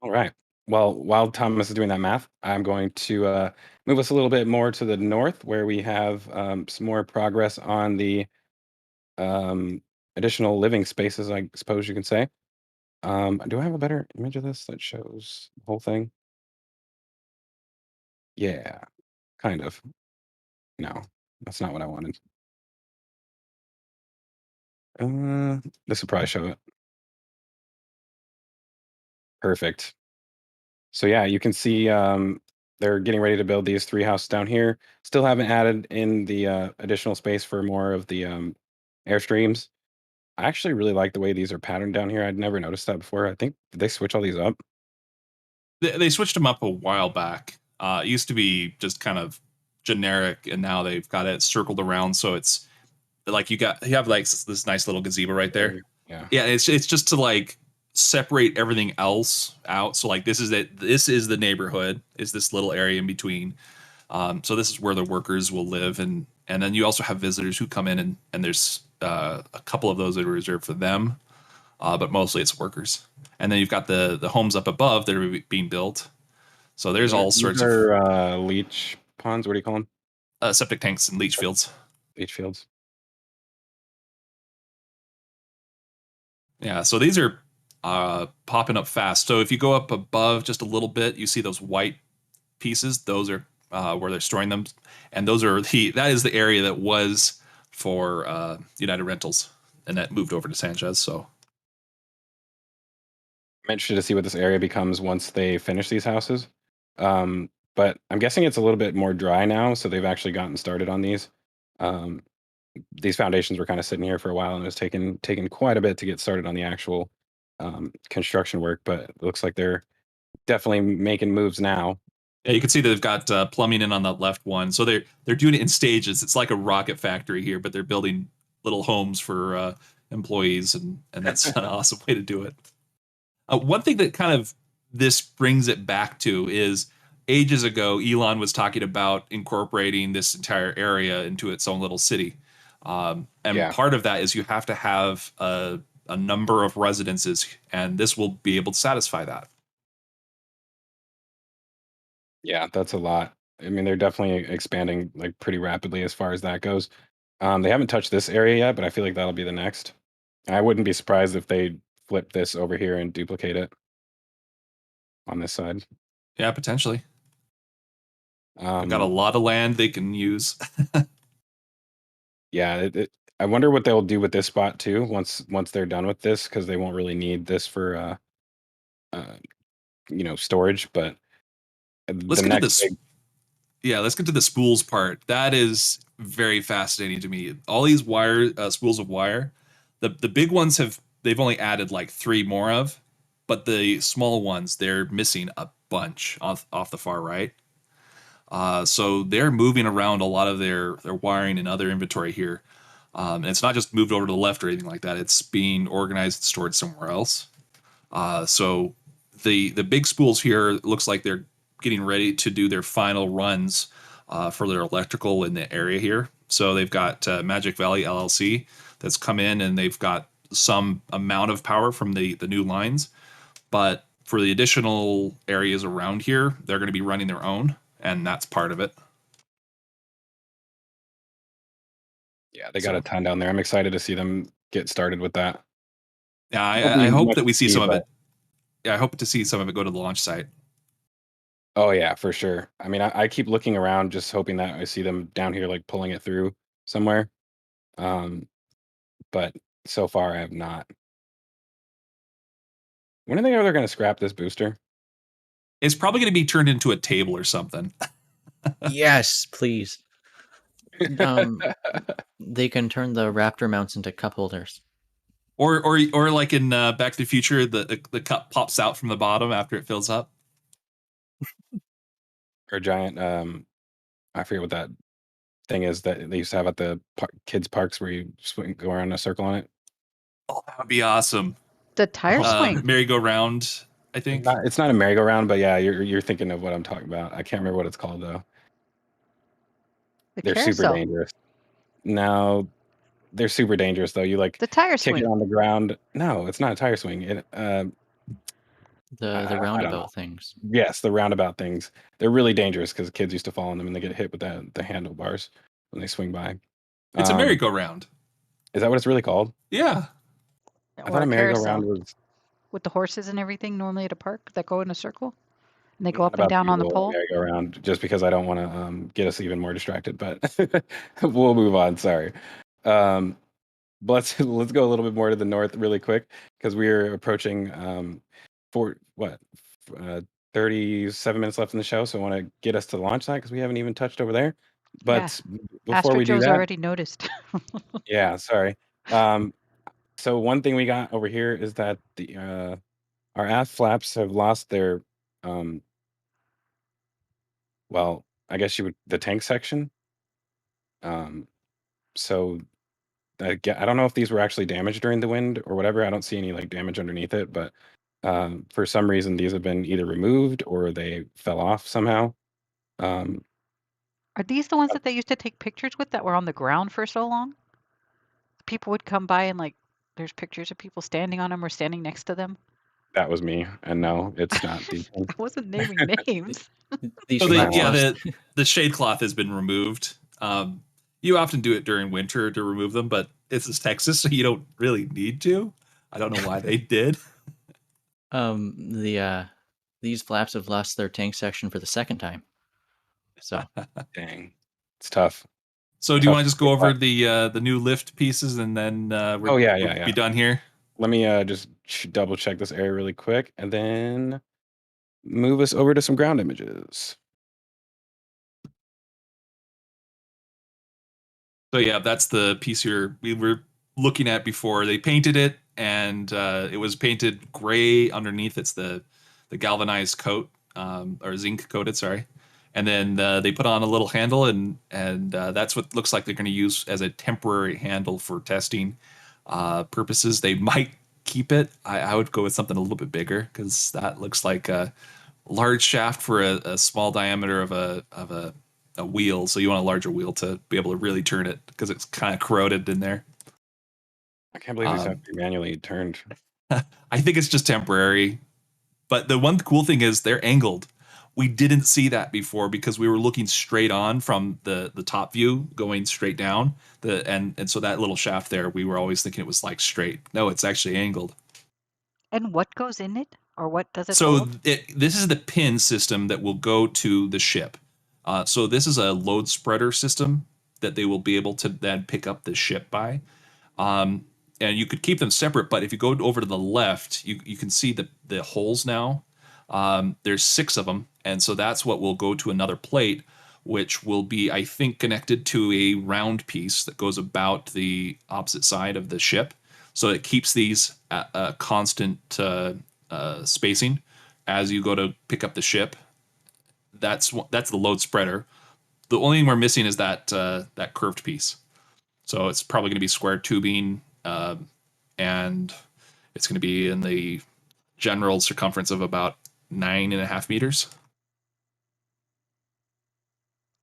All right. Well, while Thomas is doing that math, I'm going to move us a little bit more to the north, where we have some more progress on the additional living spaces, I suppose you can say. Do I have a better image of this that shows the whole thing? Yeah, kind of. No, that's not what I wanted. This will probably show it. Perfect. So yeah, you can see they're getting ready to build these 3 houses down here. Still haven't added in the additional space for more of the airstreams. I actually really like the way these are patterned down here. I'd never noticed that before. I think did they switch all these up? They switched them up a while back. It used to be just kind of generic, and now they've got it circled around, so it's like you have like this nice little gazebo right there. Yeah. Yeah, it's just to like separate everything else out. So like this is the neighborhood, is this little area in between. So this is where the workers will live, and then you also have visitors who come in, and there's a couple of those that are reserved for them, but mostly it's workers. And then you've got the homes up above that are being built. So there's all sorts of leach ponds. What do you call them? Septic tanks and leach fields. Leach fields. Yeah, so these are popping up fast. So if you go up above just a little bit, you see those white pieces. Those are where they're storing them, and that is the area that was for United Rentals, and that moved over to Sanchez. So I'm interested to see what this area becomes once they finish these houses. But I'm guessing it's a little bit more dry now, so they've actually gotten started on these. These foundations were kind of sitting here for a while, and it was taking quite a bit to get started on the actual construction work. But it looks like they're definitely making moves now. yeah, you can see that they've got plumbing in on the left one. So they're doing it in stages. It's like a rocket factory here, but they're building little homes for employees, and that's an awesome way to do it. One thing that kind of this brings it back to is ages ago, Elon was talking about incorporating this entire area into its own little city. And part of that is you have to have a number of residences, and this will be able to satisfy that. Yeah, that's a lot. I mean, they're definitely expanding like pretty rapidly as far as that goes. They haven't touched this area yet, but I feel like that'll be the next. I wouldn't be surprised if they flip this over here and duplicate it on this side. Yeah, potentially. They've got a lot of land they can use. Yeah, I wonder what they'll do with this spot too once they're done with this, because they won't really need this for storage. But Let's get to this. Yeah, let's get to the spools part. That is very fascinating to me. All these spools of wire. The big ones they've only added like 3 more of, but the small ones they're missing a bunch off the far right. So they're moving around a lot of their wiring and other inventory here. And it's not just moved over to the left or anything like that. It's being organized and stored somewhere else. So the big spools here looks like they're getting ready to do their final runs for their electrical in the area here. So they've got Magic Valley LLC that's come in, and they've got some amount of power from the new lines. But for the additional areas around here, they're going to be running their own, and that's part of it. Yeah, they got a ton down there. I'm excited to see them get started with that. Yeah, I hope that we see some of it. Yeah, I hope to see some of it go to the launch site. Oh yeah, for sure. I mean, I keep looking around, just hoping that I see them down here, like pulling it through somewhere. Um, but so far I have not. When are they ever going to scrap this booster? It's probably going to be turned into a table or something. Yes, please. They can turn the Raptor mounts into cup holders. Or like in Back to the Future, the cup pops out from the bottom after it fills up. Or giant, I forget what that thing is that they used to have at the kids parks where you go around in a circle on it. Oh, that would be awesome. The tire swing. Merry-go-round, I think. It's not a merry-go-round, but yeah, you're thinking of what I'm talking about. I can't remember what it's called though. The They're super carousel. dangerous. No, they're super dangerous though. You like The tire kick it swing. on the ground. No, it's not a tire swing. The I don't know. roundabout things. Yes, the roundabout things. They're really dangerous because kids used to fall on them and they get hit with the handlebars when they swing by. It's a merry-go-round. Is that what it's really called? Yeah. I Or thought a a merry-go-round carousel. was With the horses and everything normally at a park that go in a circle. And they go not up and about the down on the usual pole. merry-go-round, just because I don't want to get us even more distracted. But we'll move on. Sorry. But let's go a little bit more to the north really quick because we are approaching for what 37 minutes left in the show. So I want to get us to launch that because we haven't even touched over there. But before Astro we do Joe's that, already noticed. yeah, sorry. So one thing we got over here is that our aft flaps have lost their well, I guess the tank section. So I don't know if these were actually damaged during the wind or whatever. I don't see any like damage underneath it, but for some reason these have been either removed or they fell off somehow. Um, Are these the ones that they used to take pictures with that were on the ground for so long? People would come by and like, there's pictures of people standing on them or standing next to them. that was me, and no, it's not these ones. I wasn't naming names. These So flaps the shade cloth has been removed. You often do it during winter to remove them, but this is Texas, so you don't really need to. I don't know why they did. These flaps have lost their tank section for the second time. So Dang, it's tough. So do you want to just go over the new lift pieces and then we'll be done here? Let me just double check this area really quick and then move us over to some ground images. So yeah, that's the piece we were looking at before. They painted it, and it was painted gray underneath. It's the galvanized coat, or zinc coated, sorry. And then they put on a little handle, and that's what looks like they're going to use as a temporary handle for testing purposes. They might keep it. I would go with something a little bit bigger because that looks like a large shaft for a small diameter of a wheel. So you want a larger wheel to be able to really turn it because it's kind of corroded in there. I can't believe these have to be manually turned. I think it's just temporary. But the one cool thing is they're angled. We didn't see that before because we were looking straight on from the top view, going straight down. And so that little shaft there, we were always thinking it was like straight. No, it's actually angled. And what goes in it, or what does it So hold? this is the pin system that will go to the ship. So this is a load spreader system that they will be able to then pick up the ship by. And you could keep them separate, but if you go over to the left, you can see the holes now. There's 6 of them, and so that's what will go to another plate, which will be, I think, connected to a round piece that goes about the opposite side of the ship. So it keeps these at a constant spacing as you go to pick up the ship. That's the load spreader. The only thing we're missing is that curved piece. So it's probably going to be square tubing, and it's going to be in the general circumference of about 9.5 meters.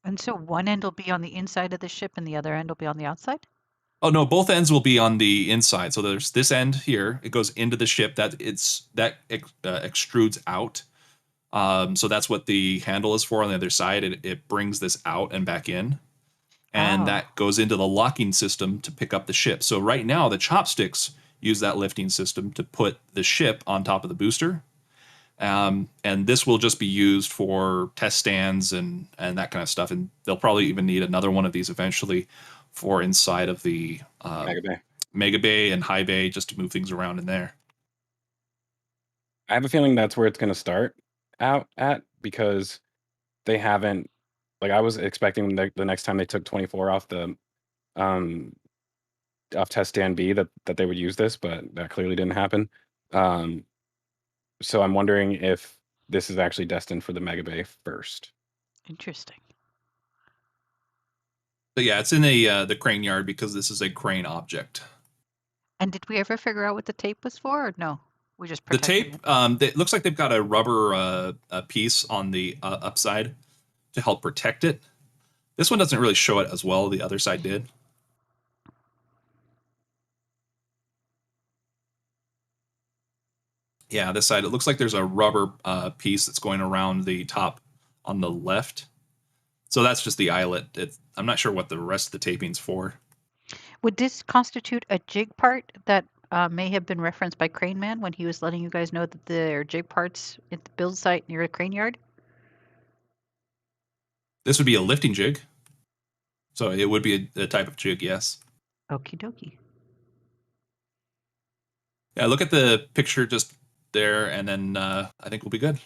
And so one end will be on the inside of the ship and the other end will be on the outside? Oh no, both ends will be on the inside. So there's this end here. It goes into the ship. That extrudes out. So that's what the handle is for on the other side. It brings this out and back in. And that goes into the locking system to pick up the ship. So right now, the chopsticks use that lifting system to put the ship on top of the booster. And this will just be used for test stands and that kind of stuff. And they'll probably even need another one of these eventually for inside of the Mega Bay and High Bay, just to move things around in there. I have a feeling that's where it's going to start out at, because they haven't, like, I was expecting the next time they took 24 off the off test stand B that they would use this, but that clearly didn't happen. So I'm wondering if this is actually destined for the Mega Bay first. Interesting. But yeah, it's in the crane yard because this is a crane object. And did we ever figure out what the tape was for, or no? We just The protected tape, it? it looks like they've got a rubber piece on the upside to help protect it. This one doesn't really show it as well. The other side did. Yeah, this side, it looks like there's a rubber piece that's going around the top on the left. So that's just the eyelet. I'm not sure what the rest of the taping's for. Would this constitute a jig part that may have been referenced by Crane Man when he was letting you guys know that there are jig parts at the build site near the crane yard? This would be a lifting jig. So it would be a type of jig, yes. Okie dokie. Yeah, look at the picture just there, and then I think we'll be good.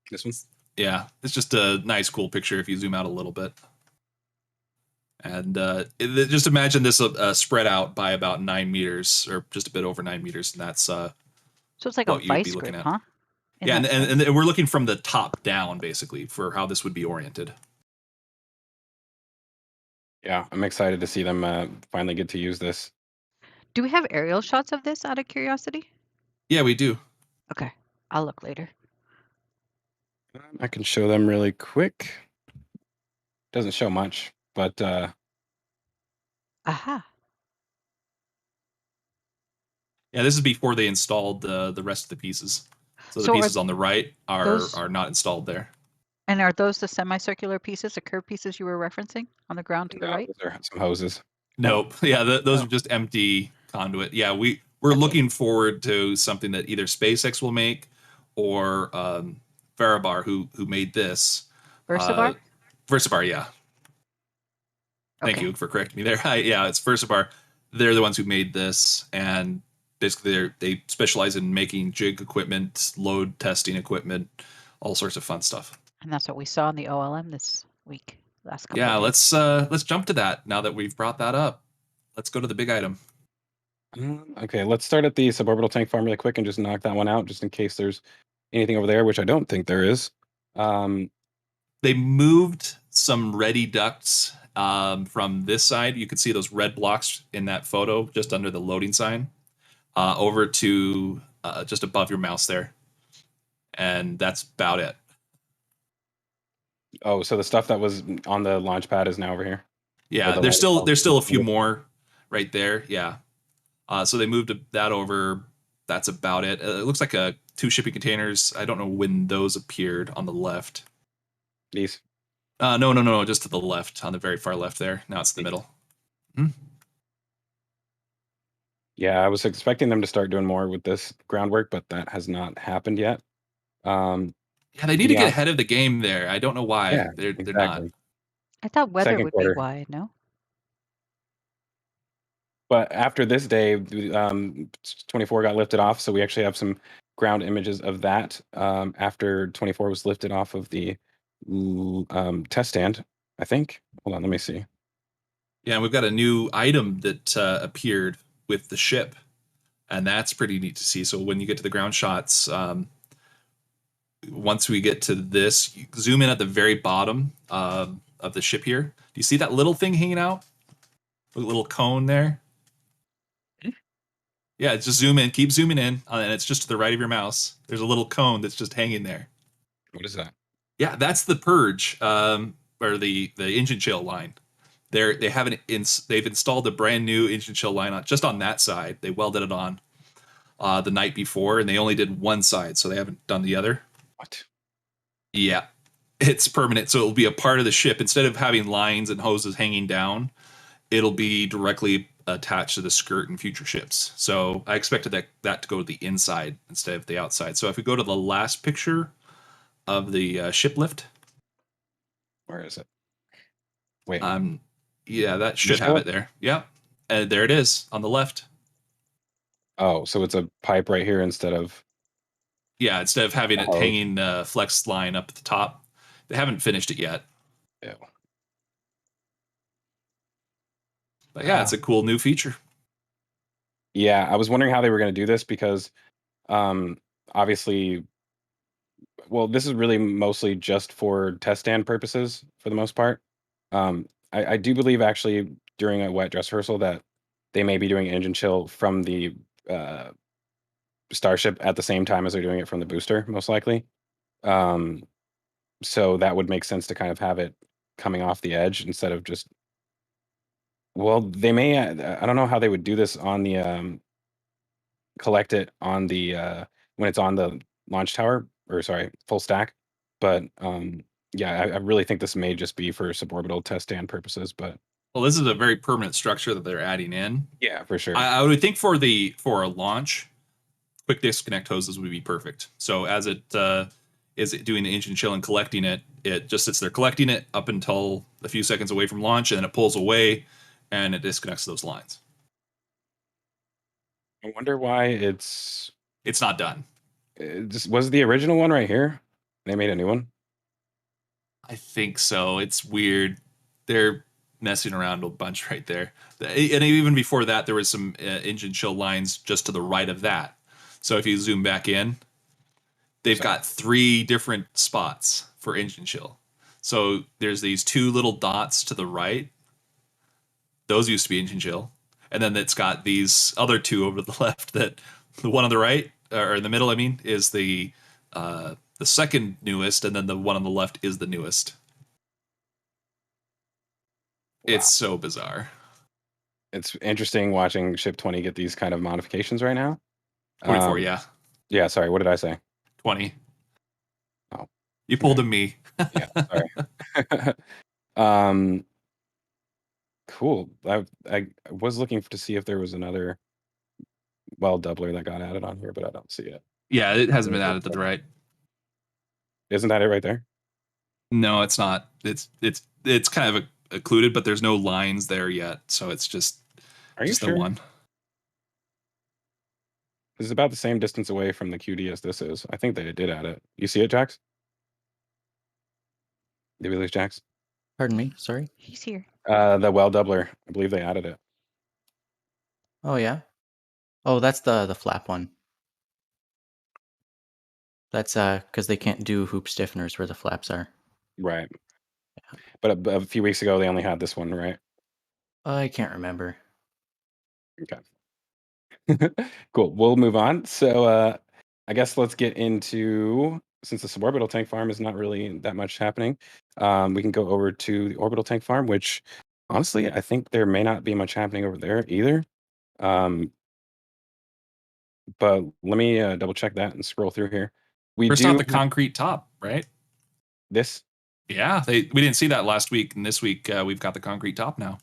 This one's? Yeah, it's just a nice, cool picture if you zoom out a little bit. And just imagine this spread out by about 9 meters, or just a bit over 9 meters, and that's so it's like a vice grip, huh? Yeah, and we're looking from the top down, basically, for how this would be oriented. Yeah, I'm excited to see them finally get to use this. Do we have aerial shots of this out of curiosity? Yeah, we do. Okay, I'll look later. I can show them really quick. Doesn't show much, but Aha. Yeah, this is before they installed the rest of the pieces. So the pieces on the right are not installed there. And are those the semicircular pieces, the curved pieces you were referencing on the ground to the right? Those are some hoses. Nope. Yeah, those are just empty conduit. Yeah, we're looking forward to something that either SpaceX will make or Farabar, who made this. Versabar? Versabar, yeah. Thank you for correcting me there. Yeah, it's Versabar. They're the ones who made this, and basically they specialize in making jig equipment, load testing equipment, all sorts of fun stuff. And that's what we saw in the OLM this week, last couple. Yeah, let's jump to that now that we've brought that up. Let's go to the big item. Okay, let's start at the suborbital tank farm really quick and just knock that one out, just in case there's anything over there, which I don't think there is. They moved some ready ducts from this side. You can see those red blocks in that photo just under the loading sign over to just above your mouse there. And that's about it. Oh, so the stuff that was on the launch pad is now over here? Yeah, there's still a few more right there. Yeah. So they moved that over. That's about it. It looks like 2 shipping containers. I don't know when those appeared on the left. These? No, just to the left, on the very far left there. Now it's the middle. Yeah, I was expecting them to start doing more with this groundwork, but that has not happened yet. Yeah, they need to get ahead of the game there. I don't know why. Yeah, they're exactly. not. I thought weather Second would quarter. be why, no? But after this day, 24 got lifted off, so we actually have some ground images of that after 24 was lifted off of the test stand, I think. Hold on, let me see. Yeah, we've got a new item that appeared with the ship, and that's pretty neat to see. So when you get to the ground shots, once we get to this, you zoom in at the very bottom of the ship here. Do you see that little thing hanging out? A little cone there? Yeah, just zoom in, keep zooming in, and it's just to the right of your mouse. There's a little cone that's just hanging there. What is that? Yeah, that's the purge, or the engine chill line. They've installed a brand new engine chill line just on that side. They welded it on the night before, and they only did one side, so they haven't done the other. What? Yeah, it's permanent, so it'll be a part of the ship. Instead of having lines and hoses hanging down, it'll be directly attached to the skirt in future ships. So I expected that to go to the inside instead of the outside. So if we go to the last picture of the ship lift, Where is it? Wait. Yeah, that should have it there. Yeah, there it is on the left. Oh, so it's a pipe right here instead of. Yeah, instead of having it hanging flex line up at the top, they haven't finished it yet. Yeah. But yeah, it's a cool new feature. Yeah, I was wondering how they were going to do this because, obviously, well, this is really mostly just for test stand purposes for the most part. I do believe actually during a wet dress rehearsal that they may be doing engine chill from the Starship at the same time as they're doing it from the booster, most likely. So that would make sense to kind of have it coming off the edge instead of just. Well, they may. I don't know how they would do this on the collect it on the when it's on the launch tower, or sorry, full stack. But yeah, I really think this may just be for suborbital test stand purposes. But Well, this is a very permanent structure that they're adding in. yeah, for sure. I would think for a launch, quick disconnect hoses would be perfect. So as it is doing the engine chill and collecting it, it just sits there collecting it up until a few seconds away from launch, and then it pulls away and it disconnects those lines. I wonder why it's not done. It was the original one right here. They made a new one. I think so. It's weird. They're messing around a bunch right there. And even before that, there was some engine chill lines just to the right of that. So if you zoom back in, they've got 3 different spots for engine chill. So there's these 2 little dots to the right. Those used to be engine chill. And then it's got these other 2 over the left that the one on the right, or in the middle, I mean, is the second newest, and then the one on the left is the newest. Wow. It's so bizarre. It's interesting watching Ship 20 get these kind of modifications right now. 24, yeah. Yeah, sorry, what did I say? 20. Oh. You pulled a me. Yeah, sorry. Cool. I was looking to see if there was another doubler that got added on here, but I don't see it. Yeah, it hasn't been added to the right. Isn't that it right there? No, it's not. It's kind of occluded, but there's no lines there yet, so it's just sure? the one. This is about the same distance away from the QD as this is. I think they did add it. You see it, Jax? Did we lose Jax? Pardon me. Sorry. He's here. The well doubler. I believe they added it. Oh yeah. Oh, that's the flap one. That's because they can't do hoop stiffeners where the flaps are. Right. But a few weeks ago they only had this one, right? I can't remember. Okay. Cool. We'll move on. So I guess let's get into, since the suborbital tank farm is not really that much happening, we can go over to the orbital tank farm, which honestly I think there may not be much happening over there either. But let me double check that and scroll through here. First off, the concrete top, right? This? Yeah, we didn't see that last week, and this week we've got the concrete top now.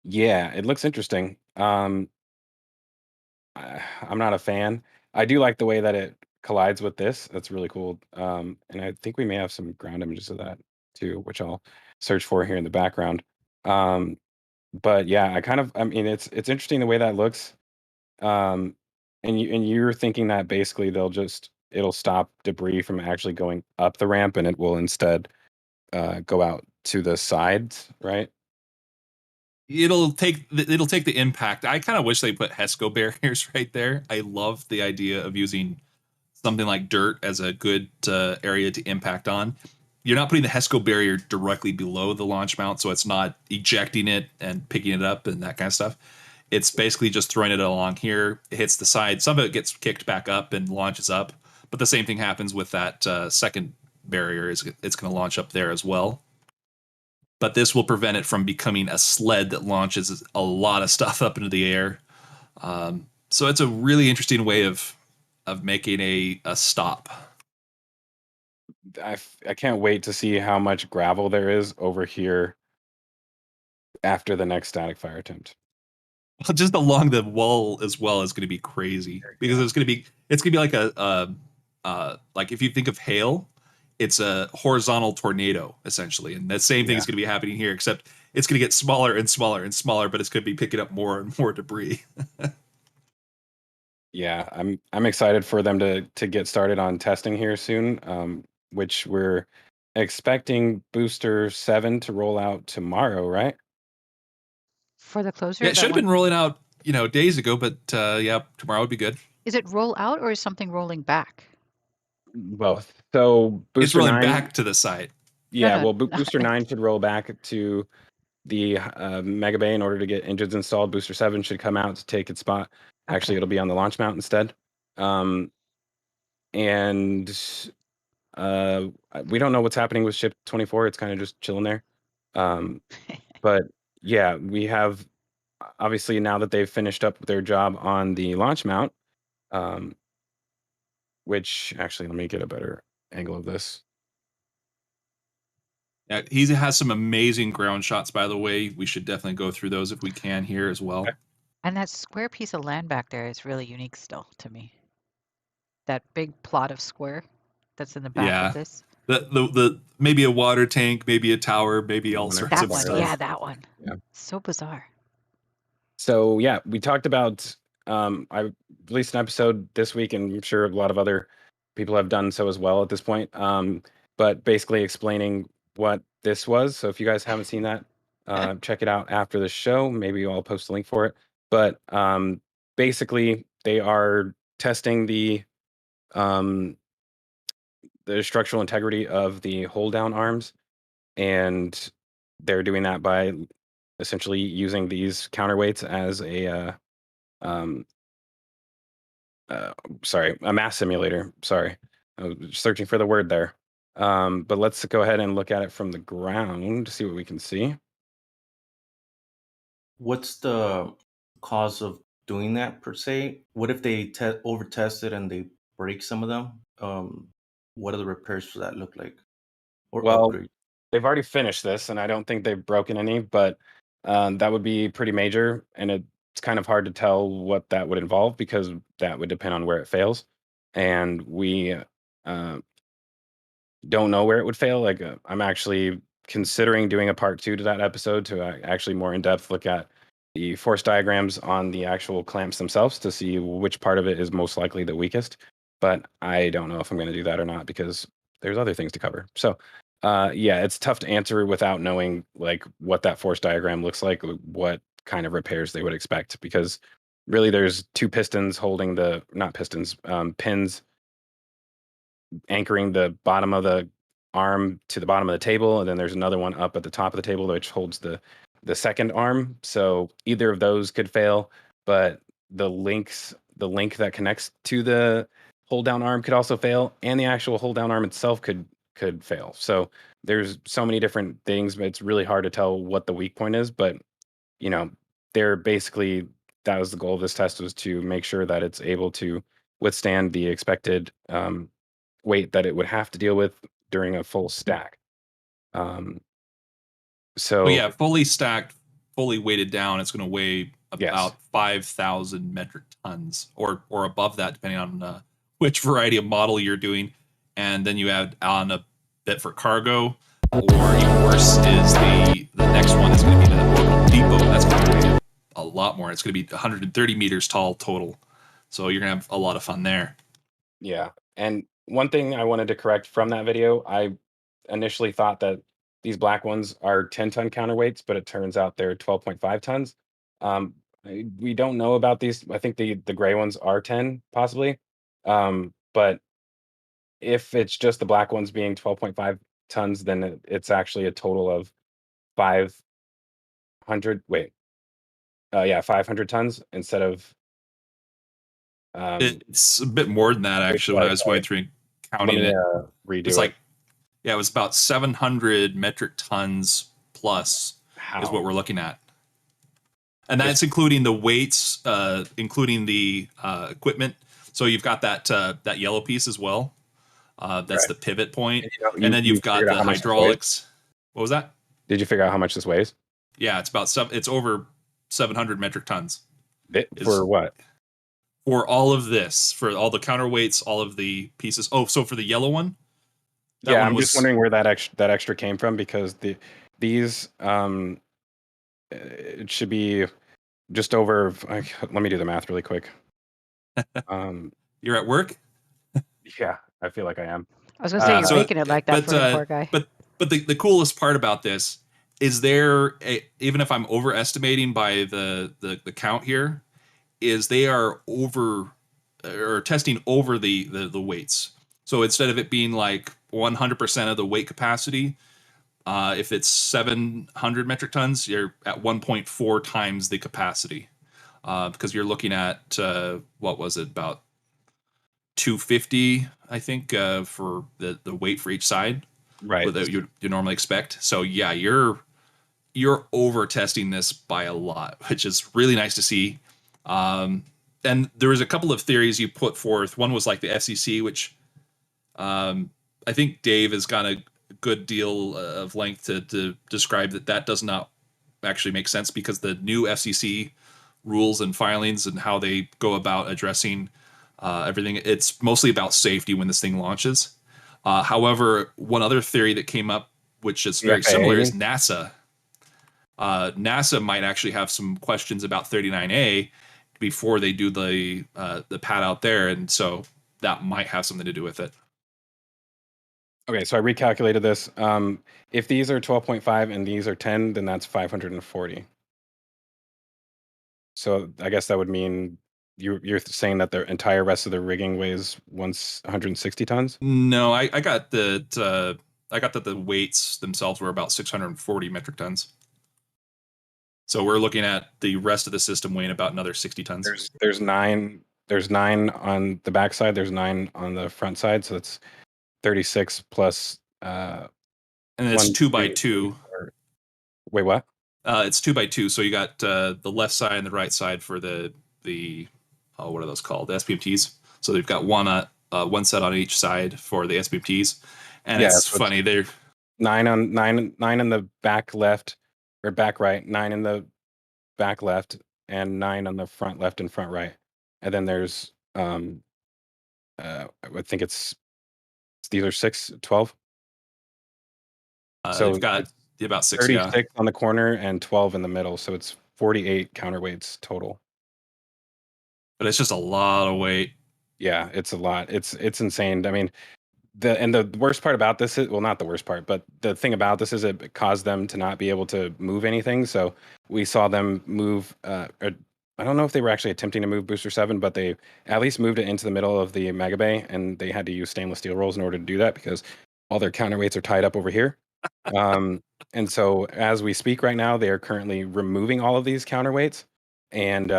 Yeah, it looks interesting. I'm not a fan. I do like the way that it collides with this. That's really cool. And I think we may have some ground images of that too, which I'll search for here in the background. But yeah, I mean, it's interesting the way that looks. And you're thinking that basically it'll stop debris from actually going up the ramp, and it will instead go out to the sides, right? It'll take the impact. I kind of wish they put HESCO barriers right there. I love the idea of using something like dirt as a good area to impact on. You're not putting the HESCO barrier directly below the launch mount, so it's not ejecting it and picking it up and that kind of stuff. It's basically just throwing it along here. It hits the side. Some of it gets kicked back up and launches up. But the same thing happens with that second barrier. It's going to launch up there as well. But this will prevent it from becoming a sled that launches a lot of stuff up into the air. So it's a really interesting way of making a stop. I can't wait to see how much gravel there is over here after the next static fire attempt. Just along the wall as well is going to be crazy because it's going to be like like if you think of hail, it's a horizontal tornado essentially, and that same thing is going to be happening here, except it's going to get smaller and smaller and smaller, but it's going to be picking up more and more debris. Yeah, I'm excited for them to get started on testing here soon, which we're expecting Booster 7 to roll out tomorrow, right? For the closer, Yeah, it that should have one, been rolling out, days ago, but yeah, tomorrow would be good. is it roll out or is something rolling back? Both. So It's Booster rolling 9, back to the site. yeah, No, well, Booster 9 should roll back to the Mega Bay in order to get engines installed. Booster 7 should come out to take its spot. Actually, Okay. it'll be on the launch mount instead. And we don't know what's happening with ship 24. It's kind of just chilling there. But yeah, we have obviously now that they've finished up their job on the launch mount, which actually, let me get a better angle of this. Yeah, he has some amazing ground shots, by the way. We should definitely go through those if we can here as well. Okay. And that square piece of land back there is really unique still to me. That big plot of square that's in the back of Yeah. this. The maybe a water tank, maybe a tower, maybe all sorts That of one, stuff. yeah, that one. Yeah. So bizarre. So yeah, we talked about. I released an episode this week, and I'm sure a lot of other people have done so as well at this point. But basically explaining what this was. So if you guys haven't seen that, check it out after the show. Maybe I'll post a link for it. But basically, they are testing the structural integrity of the hold down arms, and they're doing that by essentially using these counterweights as a a mass simulator. Sorry, I was searching for the word there. But let's go ahead and look at it from the ground to see what we can see. What's the cause of doing that per se? What if they over tested and they break some of them? What are the repairs for that look like, or Well, upgrade? they've already finished this, and I don't think they've broken any, but that would be pretty major, and it's kind of hard to tell what that would involve because that would depend on where it fails, and we don't know where it would fail. Like, I'm actually considering doing a part 2 to that episode to actually more in depth look at the force diagrams on the actual clamps themselves to see which part of it is most likely the weakest. But I don't know if I'm going to do that or not because there's other things to cover. So, yeah, it's tough to answer without knowing like what that force diagram looks like, what kind of repairs they would expect, because really there's two pistons holding the not pistons, pins anchoring the bottom of the arm to the bottom of the table, and then there's another one up at the top of the table which holds the second arm. So either of those could fail, but the link that connects to the hold down arm could also fail, and the actual hold down arm itself could fail. So there's so many different things, but it's really hard to tell what the weak point is. But they're basically, that was the goal of this test, was to make sure that it's able to withstand the expected weight that it would have to deal with during a full stack. So Well, yeah, fully stacked, fully weighted down, it's going to weigh Yes. about 5,000 metric tons or above that, depending on which variety of model you're doing. And then you add on a bit for cargo, or even worse is the next one is going to be the orbital depot. That's going to weigh a lot more. It's going to be 130 meters tall total. So you're going to have a lot of fun there. Yeah. And one thing I wanted to correct from that video, I initially thought that these black ones are 10-ton counterweights, but it turns out they're 12.5 tons. We don't know about these. I think the gray ones are 10, possibly. But if it's just the black ones being 12.5 tons, then it's actually a total of 500. Wait. 500 tons instead of. It's a bit more than that, actually, when I was going through and Let counting me it. redo It's it. like, yeah, it was about 700 metric tons plus is what we're looking at. And that's including the weights, including the equipment. So you've got that yellow piece as well. That's the pivot point. And then you've got figured out the how much this weighs? hydraulics. What was that? Did you figure out how much this weighs? Yeah, it's over 700 metric tons. For what? For all of this, for all the counterweights, all of the pieces. Oh, so for the yellow one, I'm just wondering where that extra came from, because these it should be just over. Let me do the math really quick. You're at work. Yeah, I feel like I am. I was going to say, you're making it like that for the poor guy. But the coolest part about this is even if I'm overestimating by the count here, is they are testing over the weights. So instead of it being like 100% of the weight capacity, if it's 700 metric tons, you're at 1.4 times the capacity, because you're looking at what was it, about 250, I think, for the weight for each side, right? That you normally expect. So yeah, you're over testing this by a lot, which is really nice to see. And there was a couple of theories you put forth. One was like the FCC, which I think Dave has got a good deal of length to describe that does not actually make sense, because the new FCC rules and filings and how they go about addressing everything, it's mostly about safety when this thing launches. However, one other theory that came up, which is very similar, is NASA. NASA might actually have some questions about 39A before they do the pad out there, and so that might have something to do with it. Okay, so I recalculated this. If these are 12.5 and these are 10, then that's 540. So I guess that would mean you're saying that the entire rest of the rigging weighs 160 tons? No, I got that. I got that the weights themselves were about 640 metric tons. So we're looking at the rest of the system weighing about another 60 tons. There's nine on the back side. There's 9 on the front side. So it's 36 plus. And it's 2 by 2. Wait, what? It's 2 by 2. So you got the left side and the right side for the what are those called? The SPMTs. So they've got one set on each side for the SPMTs, and yeah, it's funny. They're 9 in the back left or back right, 9 in the back left, and 9 on the front left and front right. And then there's I think these are 6, 12. So we've got about 6, 36 on the corner and 12 in the middle. So it's 48 counterweights total. But it's just a lot of weight. Yeah, it's a lot. It's insane. I mean, the worst part about this is, well, not the worst part, but the thing about this is it caused them to not be able to move anything. So we saw them move. I don't know if they were actually attempting to move Booster 7, but they at least moved it into the middle of the Mega Bay, and they had to use stainless steel rolls in order to do that because all their counterweights are tied up over here. And so as we speak right now, they are currently removing all of these counterweights, and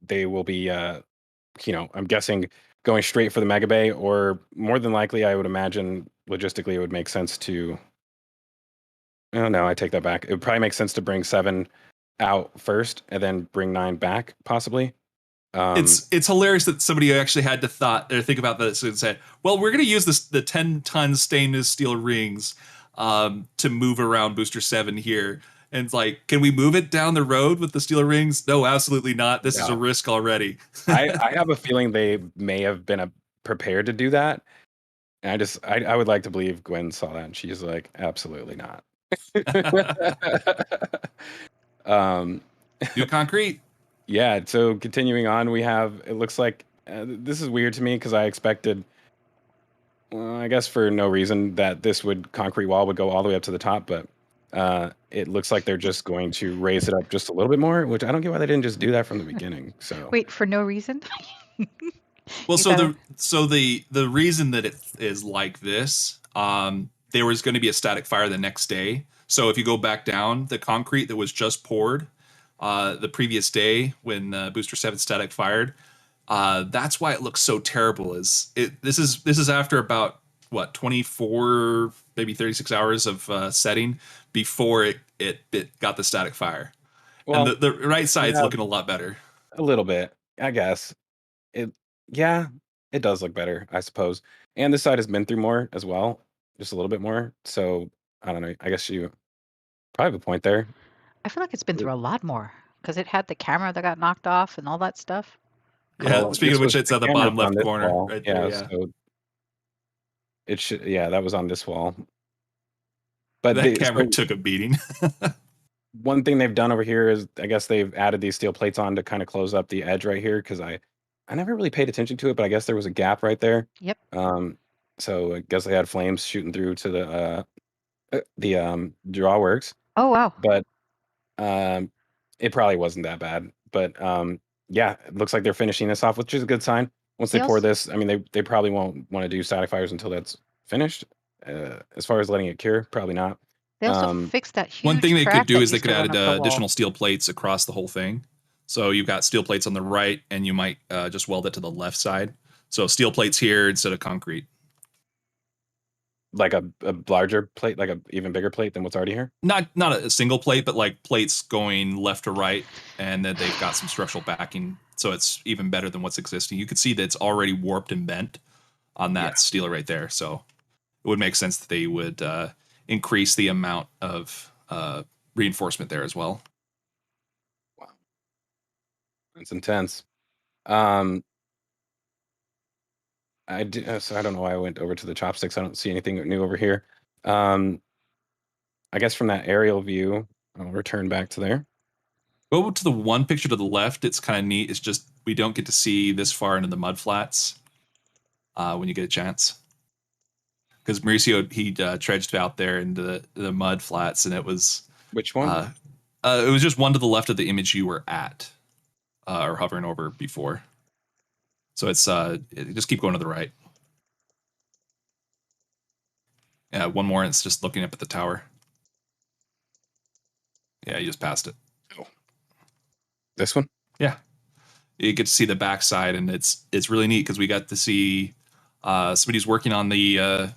they will be, I'm guessing going straight for the Mega Bay, or more than likely, I would imagine logistically it would make sense to. Oh no, I take that back. It would probably make sense to bring 7 out first and then bring 9 back, possibly. It's hilarious that somebody actually had to think about this and say, well, we're going to use the 10-ton stainless steel rings to move around Booster 7 here. And it's like, can we move it down the road with the steel rings? No, absolutely not. This is a risk already. I have a feeling they may have been prepared to do that. And I would like to believe Gwen saw that and she's like, absolutely not. Do concrete. Yeah, so continuing on, we have, it looks like, this is weird to me because I expected, I guess for no reason, that this concrete wall would go all the way up to the top, but it looks like they're just going to raise it up just a little bit more, which I don't get why they didn't just do that from the beginning. So wait, for no reason? Well, the reason that it is like this, there was going to be a static fire the next day. So if you go back down, the concrete that was just poured the previous day when Booster 7 static fired, that's why it looks so terrible. This is after about 24, maybe 36 hours of setting before it got the static fire. Well, and the right side's looking a lot better. A little bit, I guess. It does look better, I suppose. And this side has been through more as well, just a little bit more. So I don't know. I guess probably a point there. I feel like it's been through a lot more because it had the camera that got knocked off and all that stuff. Yeah, Well, speaking this of which, was it's the at the camera's bottom on left this corner wall. right Yeah, there. Yeah, so it should. Yeah, that was on this wall. But that camera so took a beating. one thing they've done over here is, I guess they've added these steel plates on to kind of close up the edge right here, because I never really paid attention to it, but I guess there was a gap right there. Yep. So I guess they had flames shooting through to the drawworks, Oh, wow. but it probably wasn't that bad. But yeah, it looks like they're finishing this off, which is a good sign. Once they They pour also- this, I mean, they probably won't want to do static fires until that's finished. As far as letting it cure, probably not. They also fixed that huge One thing they could crack do that is they used could to run add up the wall. additional steel plates across the whole thing. So you've got steel plates on the right, and you might just weld it to the left side. So steel plates here instead of concrete. Like a larger plate, like a even bigger plate than what's already here. Not a single plate, but like plates going left to right, and that they've got some structural backing, so it's even better than what's existing. You can see that it's already warped and bent on that steel right there. So it would make sense that they would increase the amount of reinforcement there as well. Wow, that's intense. I do, so I don't know why I went over to the chopsticks. I don't see anything new over here. I guess from that aerial view, I'll return back to there. Go to the one picture to the left. It's kind of neat. It's just we don't get to see this far into the mud flats when you get a chance. Because Mauricio, he trudged out there into the mud flats, and it was... Which one? It was just one to the left of the image you were at or hovering over before. So it's just keep going to the right. Yeah, one more. It's just looking up at the tower. Yeah, you just passed it. Oh, this one? Yeah, you get to see the backside, and it's really neat because we got to see somebody's working on the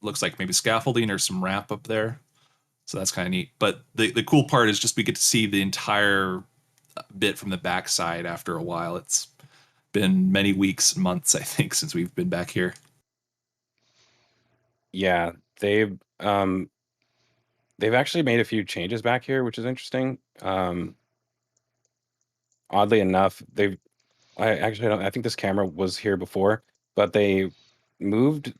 looks like maybe scaffolding or some ramp up there. So that's kind of neat. But the cool part is just we get to see the entire bit from the backside after a while. It's been many weeks, months, I think, since we've been back here. Yeah, they've actually made a few changes back here, which is interesting. Oddly enough, I think this camera was here before, but they moved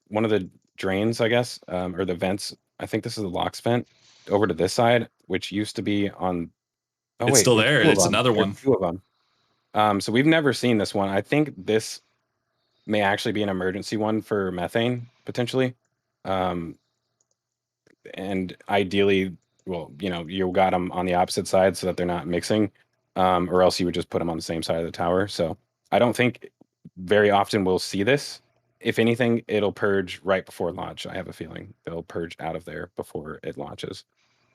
one of the drains, I guess, or the vents. I think this is the LOX vent over to this side, which used to be on. Oh, It's wait, still there's there. two of It's them. another There's one. two of them. So we've never seen this one. I think this may actually be an emergency one for methane, potentially. And ideally, well, you got them on the opposite side so that they're not mixing, or else you would just put them on the same side of the tower. So I don't think very often we'll see this. If anything, it'll purge right before launch. I have a feeling they'll purge out of there before it launches.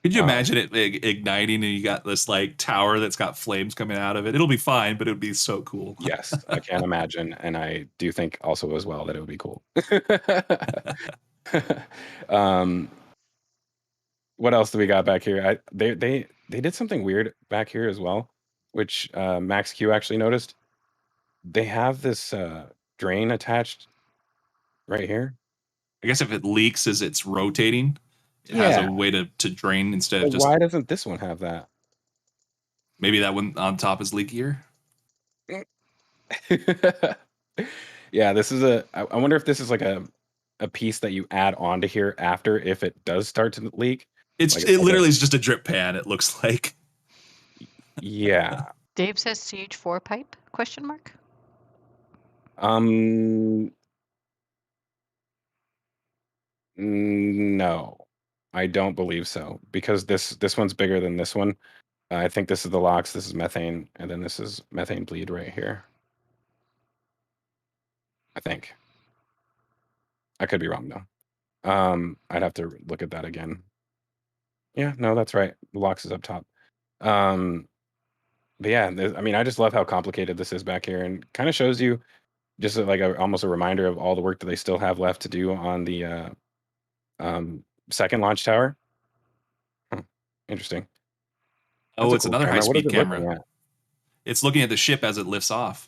Could you imagine it igniting and you got this like tower that's got flames coming out of it? It'll be fine, but it would be so cool. Yes, I can imagine, and I do think also as well that it would be cool. What else do we got back here? They did something weird back here as well, which Max Q actually noticed. They have this drain attached right here. I guess if it leaks as it's rotating, it has a way to drain instead of But just... why doesn't this one have that? Maybe that one on top is leakier? Yeah, this is I wonder if this is like a piece that you add onto here after if it does start to leak. It literally is just a drip pan, it looks like. Yeah. Dave says CH4 pipe? Question mark. No, I don't believe so, because this one's bigger than this one. I think this is the LOX, this is methane, and then this is methane bleed right here. I think. I could be wrong though. I'd have to look at that again. Yeah, no, that's right. The LOX is up top. But yeah, I mean, I just love how complicated this is back here, and kind of shows you just like almost a reminder of all the work that they still have left to do on the second launch tower. Interesting. Oh, That's a it's cool another camera. What is high-speed it looking camera. at? It's looking at the ship as it lifts off.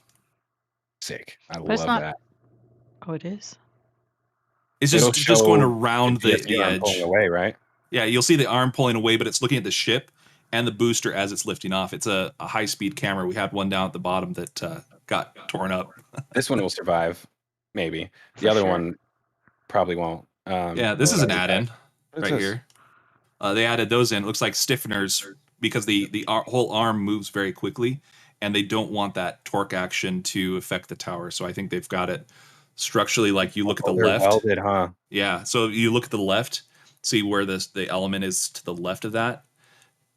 Sick. I But it's love not- that. Oh, it is. It's It'll just going show around the PSVR edge. pulling away, right? Yeah, you'll see the arm pulling away, but it's looking at the ship and the booster as it's lifting off. It's a high-speed camera. We had one down at the bottom that got torn up. This one will survive, maybe. The For other sure. one probably won't. Yeah, this is an add-in What's right this? here. They added those in. It looks like stiffeners because the whole arm moves very quickly, and they don't want that torque action to affect the tower. So I think they've got it structurally like you look at the They're left. welded, huh? Yeah, so you look at the left, see where the element is to the left of that.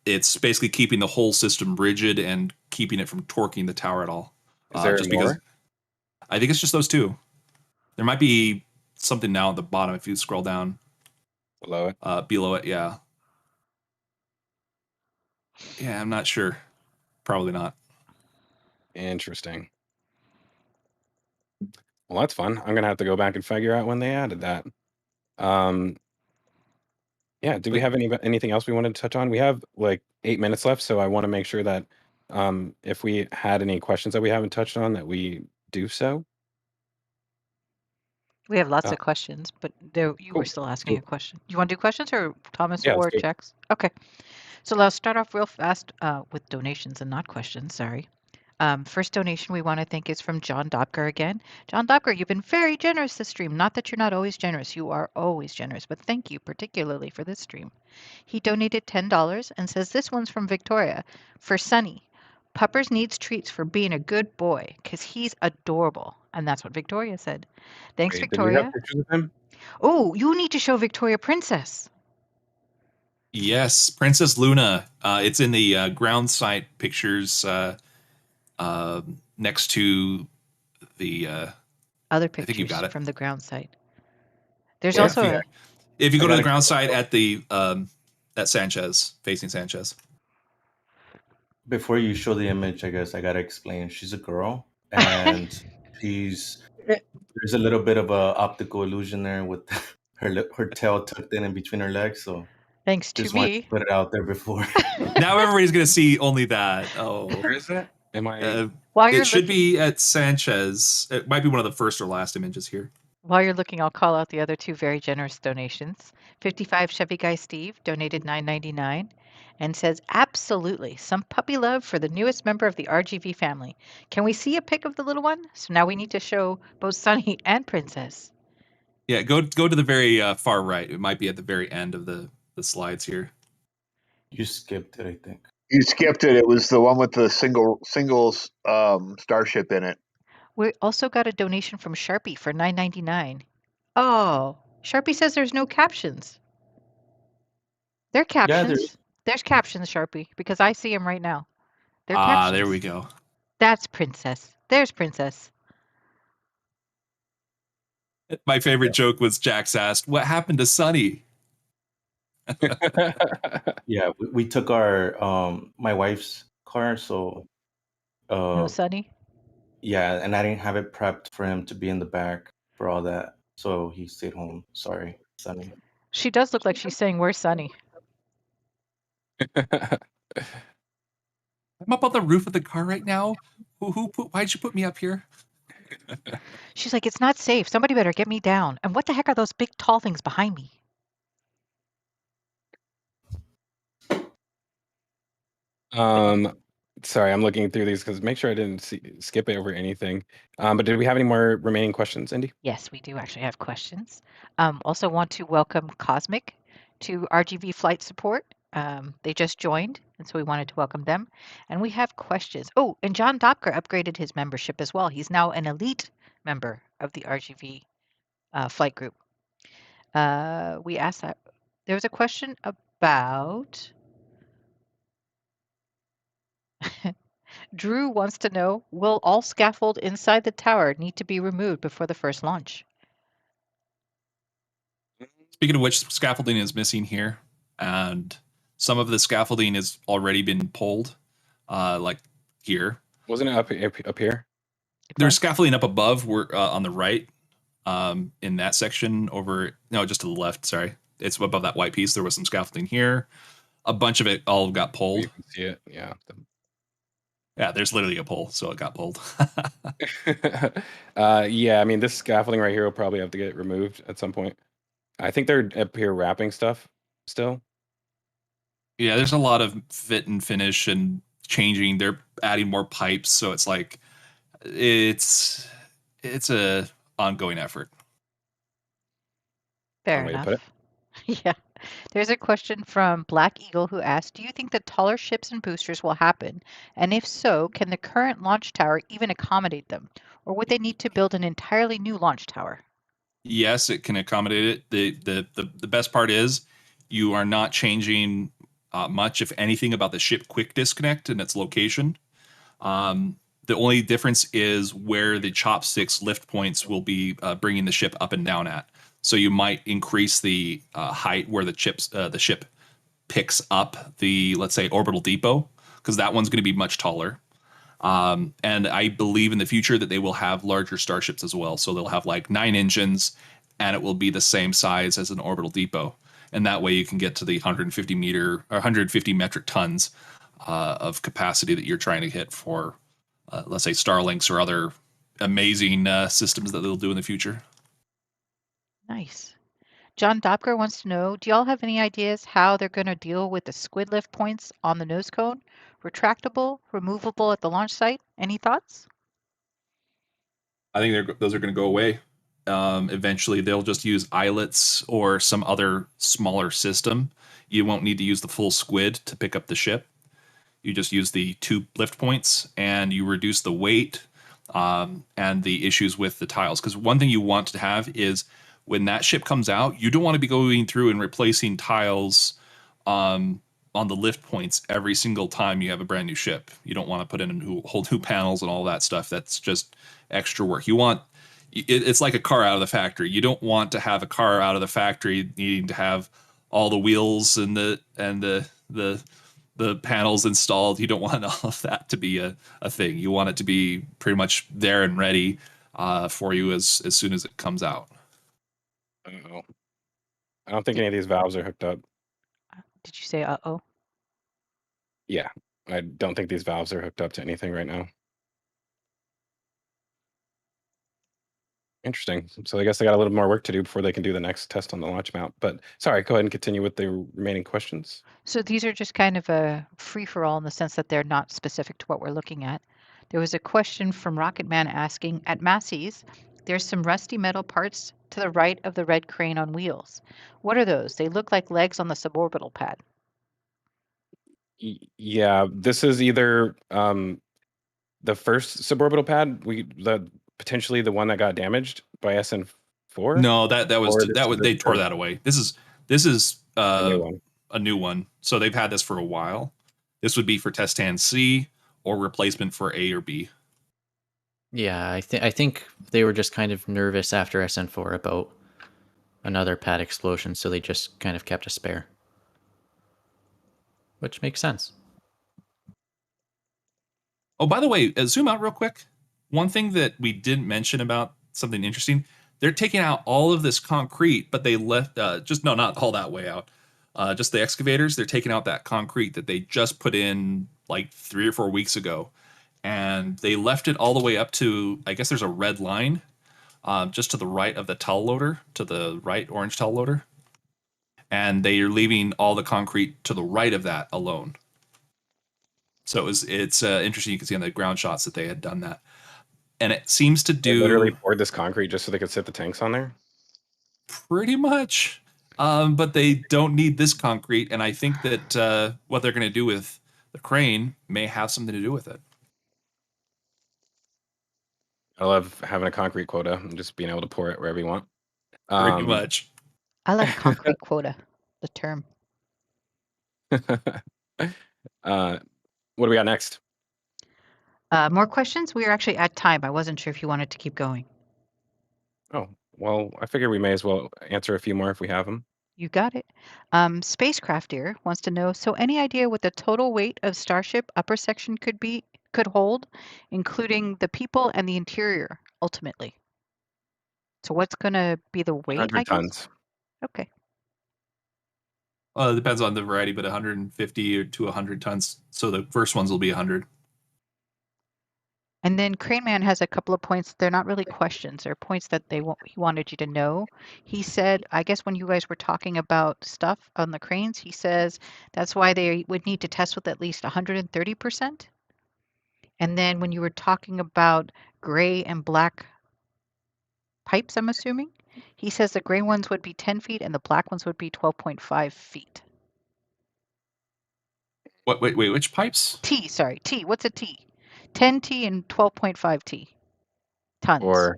It's basically keeping the whole system rigid and keeping it from torquing the tower at all. Is there just more? because I think it's just those two. There might be something now at the bottom if you scroll down. Below it? Below it, yeah. Yeah, I'm not sure. Probably not. Interesting. Well, that's fun. I'm gonna have to go back and figure out when they added that. Yeah. Do we have anything else we wanted to touch on? We have like 8 minutes left, so I want to make sure that if we had any questions that we haven't touched on, that we do so. We have lots Uh, of questions, but you cool. were still asking a question. You want to do questions or Thomas Yeah, let's or do it. checks? Okay. So let's start off real fast with donations and not questions. Sorry. First donation we want to thank is from John Dobker again. John Dobker, you've been very generous this stream. Not that you're not always generous. You are always generous, but thank you particularly for this stream. He donated $10 and says this one's from Victoria. For Sonny, Puppers needs treats for being a good boy because he's adorable. And that's what Victoria said. Thanks, Wait, did we have Victoria. pictures of him? Oh, you need to show Victoria Princess. Yes, Princess Luna. It's in the ground site pictures next to the. Other I think you pictures got it. from the ground site. There's Yeah, also yeah. If you go to the gotta- ground site at the at Sanchez, facing Sanchez. Before you show the image, I guess I gotta explain. She's a girl, and there's a little bit of a optical illusion there with her tail tucked in between her legs. So thanks to just wanted me. to put it out there before. Now everybody's gonna see only that. Oh, Where is it? Am I? While you're it should looking, be at Sanchez. It might be one of the first or last images here. while you're looking, I'll call out the other two very generous donations. 55 Chevy Guy Steve donated $9.99 and says, absolutely, some puppy love for the newest member of the RGV family. Can we see a pic of the little one? So now we need to show both Sonny and Princess. Yeah, go to the very far right. It might be at the very end of the slides here. You skipped it, I think. You skipped it. It was the one with the singles starship in it. We also got a donation from Sharpie for $9.99. Oh, Sharpie says there's no captions. There are captions. There's captions, Sharpie, because I see them right now. They're captions. There we go. That's Princess. There's Princess. My favorite joke was Jax asked, "What happened to Sonny?" Yeah, we took our my wife's car, so No, Sonny. yeah, and I didn't have it prepped for him to be in the back for all that, so he stayed home. Sorry, Sonny. She does look like she's saying, "Where's Sonny?" I'm up on the roof of the car right now. Why'd you put me up here? She's like, "It's not safe. Somebody better get me down." And what the heck are those big tall things behind me? Sorry, I'm looking through these because make sure I didn't skip over anything. But did we have any more remaining questions, Indy? Yes, we do actually have questions. Also want to welcome Cosmic to RGV Flight Support. They just joined, and so we wanted to welcome them. And we have questions. Oh, and John Dopker upgraded his membership as well. He's now an elite member of the RGV flight group. We asked that. There was a question about... Drew wants to know, will all scaffold inside the tower need to be removed before the first launch? Speaking of which, scaffolding is missing here, and some of the scaffolding has already been pulled, like here. Wasn't it up here? There's scaffolding up above, on the right, in that section just to the left. Sorry, it's above that white piece. There was some scaffolding here. A bunch of it all got pulled. You can see it, yeah. Yeah, there's literally a pull, so it got pulled. Yeah, I mean, this scaffolding right here will probably have to get removed at some point. I think they're up here wrapping stuff. still? Yeah, there's a lot of fit and finish and changing. They're adding more pipes, so it's like it's a ongoing effort. Fair One way to enough. put it. Yeah. There's a question from Black Eagle who asked, do you think that taller ships and boosters will happen? And if so, can the current launch tower even accommodate them? Or would they need to build an entirely new launch tower? Yes, it can accommodate it. The best part is you are not changing much, if anything, about the ship quick disconnect and its location. The only difference is where the chopsticks lift points will be bringing the ship up and down at. So you might increase the height where the ship picks up the, let's say, orbital depot, because that one's going to be much taller. And I believe in the future that they will have larger starships as well. So they'll have like 9 engines, and it will be the same size as an orbital depot. And that way you can get to the 150 metric tons of capacity that you're trying to hit for, let's say, Starlinks or other amazing systems that they'll do in the future. Nice. John Dobker wants to know, do y'all have any ideas how they're going to deal with the squid lift points on the nose cone? Retractable, removable at the launch site? Any thoughts? I think those are going to go away. Eventually, they'll just use eyelets or some other smaller system. You won't need to use the full squid to pick up the ship. You just use the 2 lift points, and you reduce the weight and the issues with the tiles. Because one thing you want to have is when that ship comes out, you don't want to be going through and replacing tiles on the lift points every single time you have a brand new ship. You don't want to put in whole new panels and all that stuff. That's just extra work. You want it's like a car out of the factory. You don't want to have a car out of the factory needing to have all the wheels and the panels installed. You don't want all of that to be a thing. You want it to be pretty much there and ready for you as soon as it comes out. Uh-oh. I don't think any of these valves are hooked up. Did you say uh-oh? Yeah, I don't think these valves are hooked up to anything right now. Interesting. So I guess they got a little more work to do before they can do the next test on the launch mount. But sorry, go ahead and continue with the remaining questions. So these are just kind of a free-for-all in the sense that they're not specific to what we're looking at. There was a question from Rocket Man asking, at Massey's, there's some rusty metal parts to the right of the red crane on wheels. What are those? They look like legs on the suborbital pad. Yeah, this is either the first suborbital pad, potentially the one that got damaged by SN4. No, they tore current- that away. This is a new one. a new one. So they've had this for a while. This would be for test stand C or replacement for A or B. Yeah, I think they were just kind of nervous after SN4 about another pad explosion, so they just kind of kept a spare. Which makes sense. Oh, by the way, zoom out real quick. One thing that we didn't mention about something interesting, they're taking out all of this concrete, but they left not all that way out. Just the excavators, they're taking out that concrete that they just put in like 3 or 4 weeks ago. And they left it all the way up to, I guess there's a red line just to the right of the tull loader, to the right orange tull loader. And they are leaving all the concrete to the right of that alone. So it's interesting. You can see on the ground shots that they had done that. And it seems to do... They literally poured this concrete just so they could sit the tanks on there? Pretty much. But they don't need this concrete. And I think that what they're going to do with the crane may have something to do with it. I love having a concrete quota and just being able to pour it wherever you want. Pretty much. I like concrete quota, the term. What do we got next? More questions? We are actually at time. I wasn't sure if you wanted to keep going. Oh, well, I figure we may as well answer a few more if we have them. You got it. Spacecraftier wants to know, so any idea what the total weight of Starship upper section could hold, including the people and the interior, ultimately? So what's going to be the weight, 100 I guess? tons. Okay. Well, it depends on the variety, but 150 to 100 tons. So the first ones will be 100. And then Crane Man has a couple of points. They're not really questions. They're points that he wanted you to know. He said, I guess when you guys were talking about stuff on the cranes, he says that's why they would need to test with at least 130%. And then when you were talking about gray and black pipes, I'm assuming, he says the gray ones would be 10 feet and the black ones would be 12.5 feet. Wait, which pipes? T, sorry, T. What's a T? 10T and 12.5 T. Tons. Or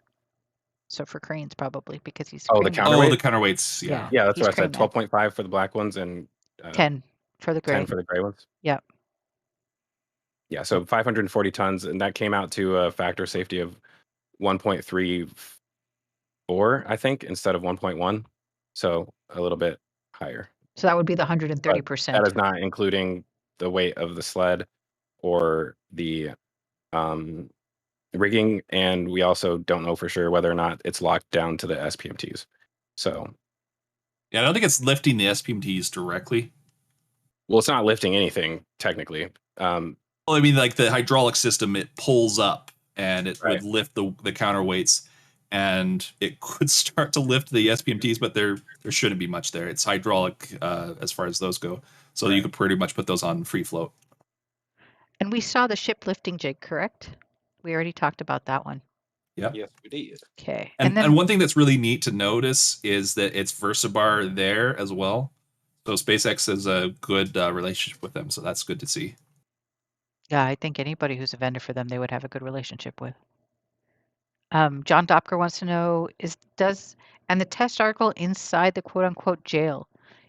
So for cranes, probably, because he's the crane man. counterweight? Oh, the counterweights. Yeah. Yeah, that's he's what I said. crane man. 12.5 for the black ones and 10 for the gray. 10 for the gray ones. Yep. Yeah, so 540 tons, and that came out to a factor safety of 1.34, I think, instead of 1.1. So a little bit higher. So that would be the 130%. That is not including the weight of the sled or the rigging, and we also don't know for sure whether or not it's locked down to the SPMTs. So Yeah, I don't think it's lifting the SPMTs directly. well, it's not lifting anything technically. Well, I mean, like the hydraulic system, it pulls up and it Right. would lift the counterweights, and it could start to lift the SPMTs, but there shouldn't be much there. It's hydraulic as far as those go, so you could pretty much put those on free float. And we saw the ship lifting jig, correct? We already talked about that one. Yeah. Yes, we did. Okay. And then one thing that's really neat to notice is that it's VersaBar there as well. So SpaceX has a good relationship with them, so that's good to see. yeah, I think anybody who's a vendor for them, they would have a good relationship with. John Dopker wants to know and the test article inside the quote unquote jail,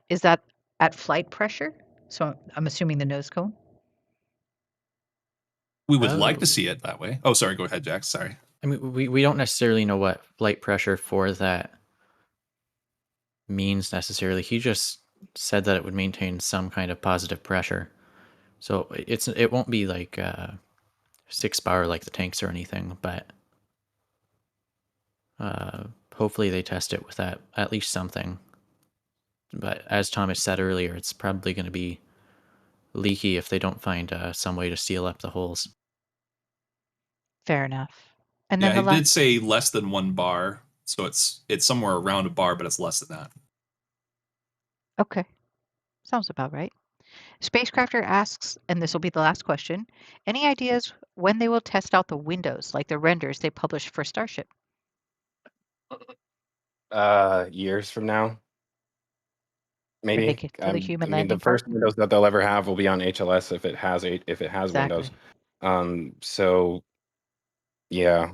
is that at flight pressure? So I'm assuming the nose cone. We would like to see it that way. Oh, sorry. Go ahead, Jack. Sorry. I mean, we don't necessarily know what flight pressure for that means necessarily. He just said that it would maintain some kind of positive pressure. So it won't be like 6 bar like the tanks or anything, but hopefully they test it with that, at least something. But as Thomas said earlier, it's probably going to be leaky if they don't find some way to seal up the holes. Fair enough. And Yeah, then he did say less than 1 bar, so it's somewhere around a bar, but it's less than that. Okay. Sounds about right. Spacecrafter asks, and this will be the last question, any ideas when they will test out the windows, like the renders they publish for Starship? Years from now, maybe. For the human I mean, the landing first part? windows that they'll ever have will be on HLS if it has Exactly. Windows. So yeah,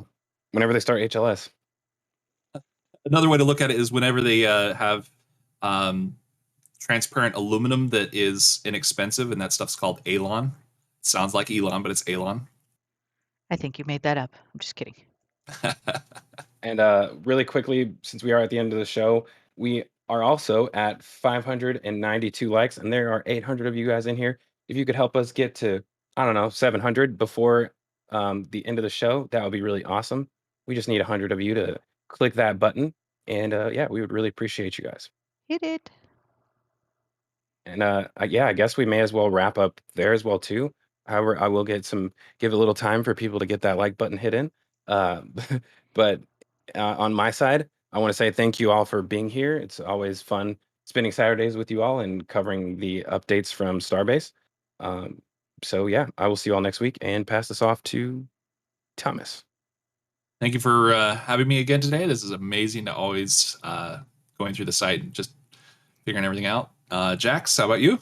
whenever they start HLS. Another way to look at it is whenever they have transparent aluminum that is inexpensive, and that stuff's called Alon. It sounds like Elon, but it's Alon. I think you made that up. I'm just kidding. And really quickly, since we are at the end of the show, we are also at 592 likes, and there are 800 of you guys in here. If you could help us get to, I don't know, 700 before the end of the show, that would be really awesome. We just need 100 of you to click that button, and yeah, we would really appreciate you guys. Hit it. And yeah, I guess we may as well wrap up there as well too. However, I will give a little time for people to get that like button hit in. But on my side, I want to say thank you all for being here. It's always fun spending Saturdays with you all and covering the updates from Starbase. So yeah, I will see you all next week and pass this off to Thomas. Thank you for having me again today. This is amazing to always going through the site and just figuring everything out. Jax, how about you?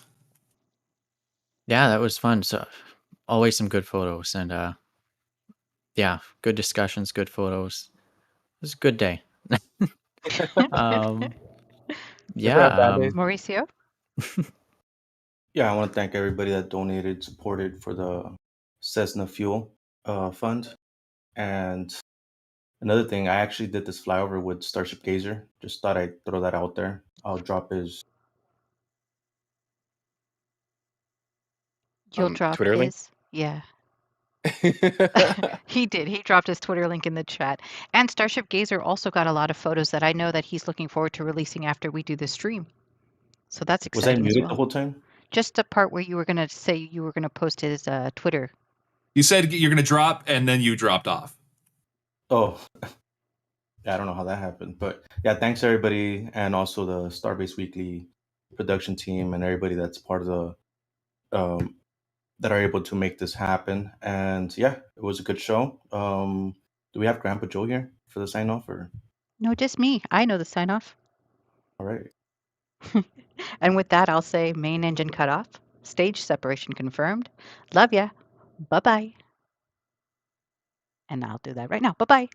Yeah, that was fun. So always some good photos, and yeah, good discussions, good photos. It was a good day. Yeah. Mauricio? Yeah, I want to thank everybody that donated, supported for the Cessna fuel fund. And another thing, I actually did this flyover with Starship Gazer. Just thought I'd throw that out there. I'll drop his You'll drop Twitter link? his? Yeah. He did. He dropped his Twitter link in the chat. And Starship Gazer also got a lot of photos that I know that he's looking forward to releasing after we do the stream. So that's Was I exciting as muted well. the whole time? Just the part where you were going to say you were going to post his Twitter You said you're going to drop, and then you dropped off. Oh, I don't know how that happened, but yeah, thanks everybody, and also the Starbase Weekly production team and everybody that's part of the that are able to make this happen. And yeah, it was a good show. Do we have Grandpa Joe here for the sign off, or No, just me. I know the sign off. all right? And with that, I'll say main engine cut off, stage separation confirmed. Love ya. Bye-bye. And I'll do that right now. Bye-bye.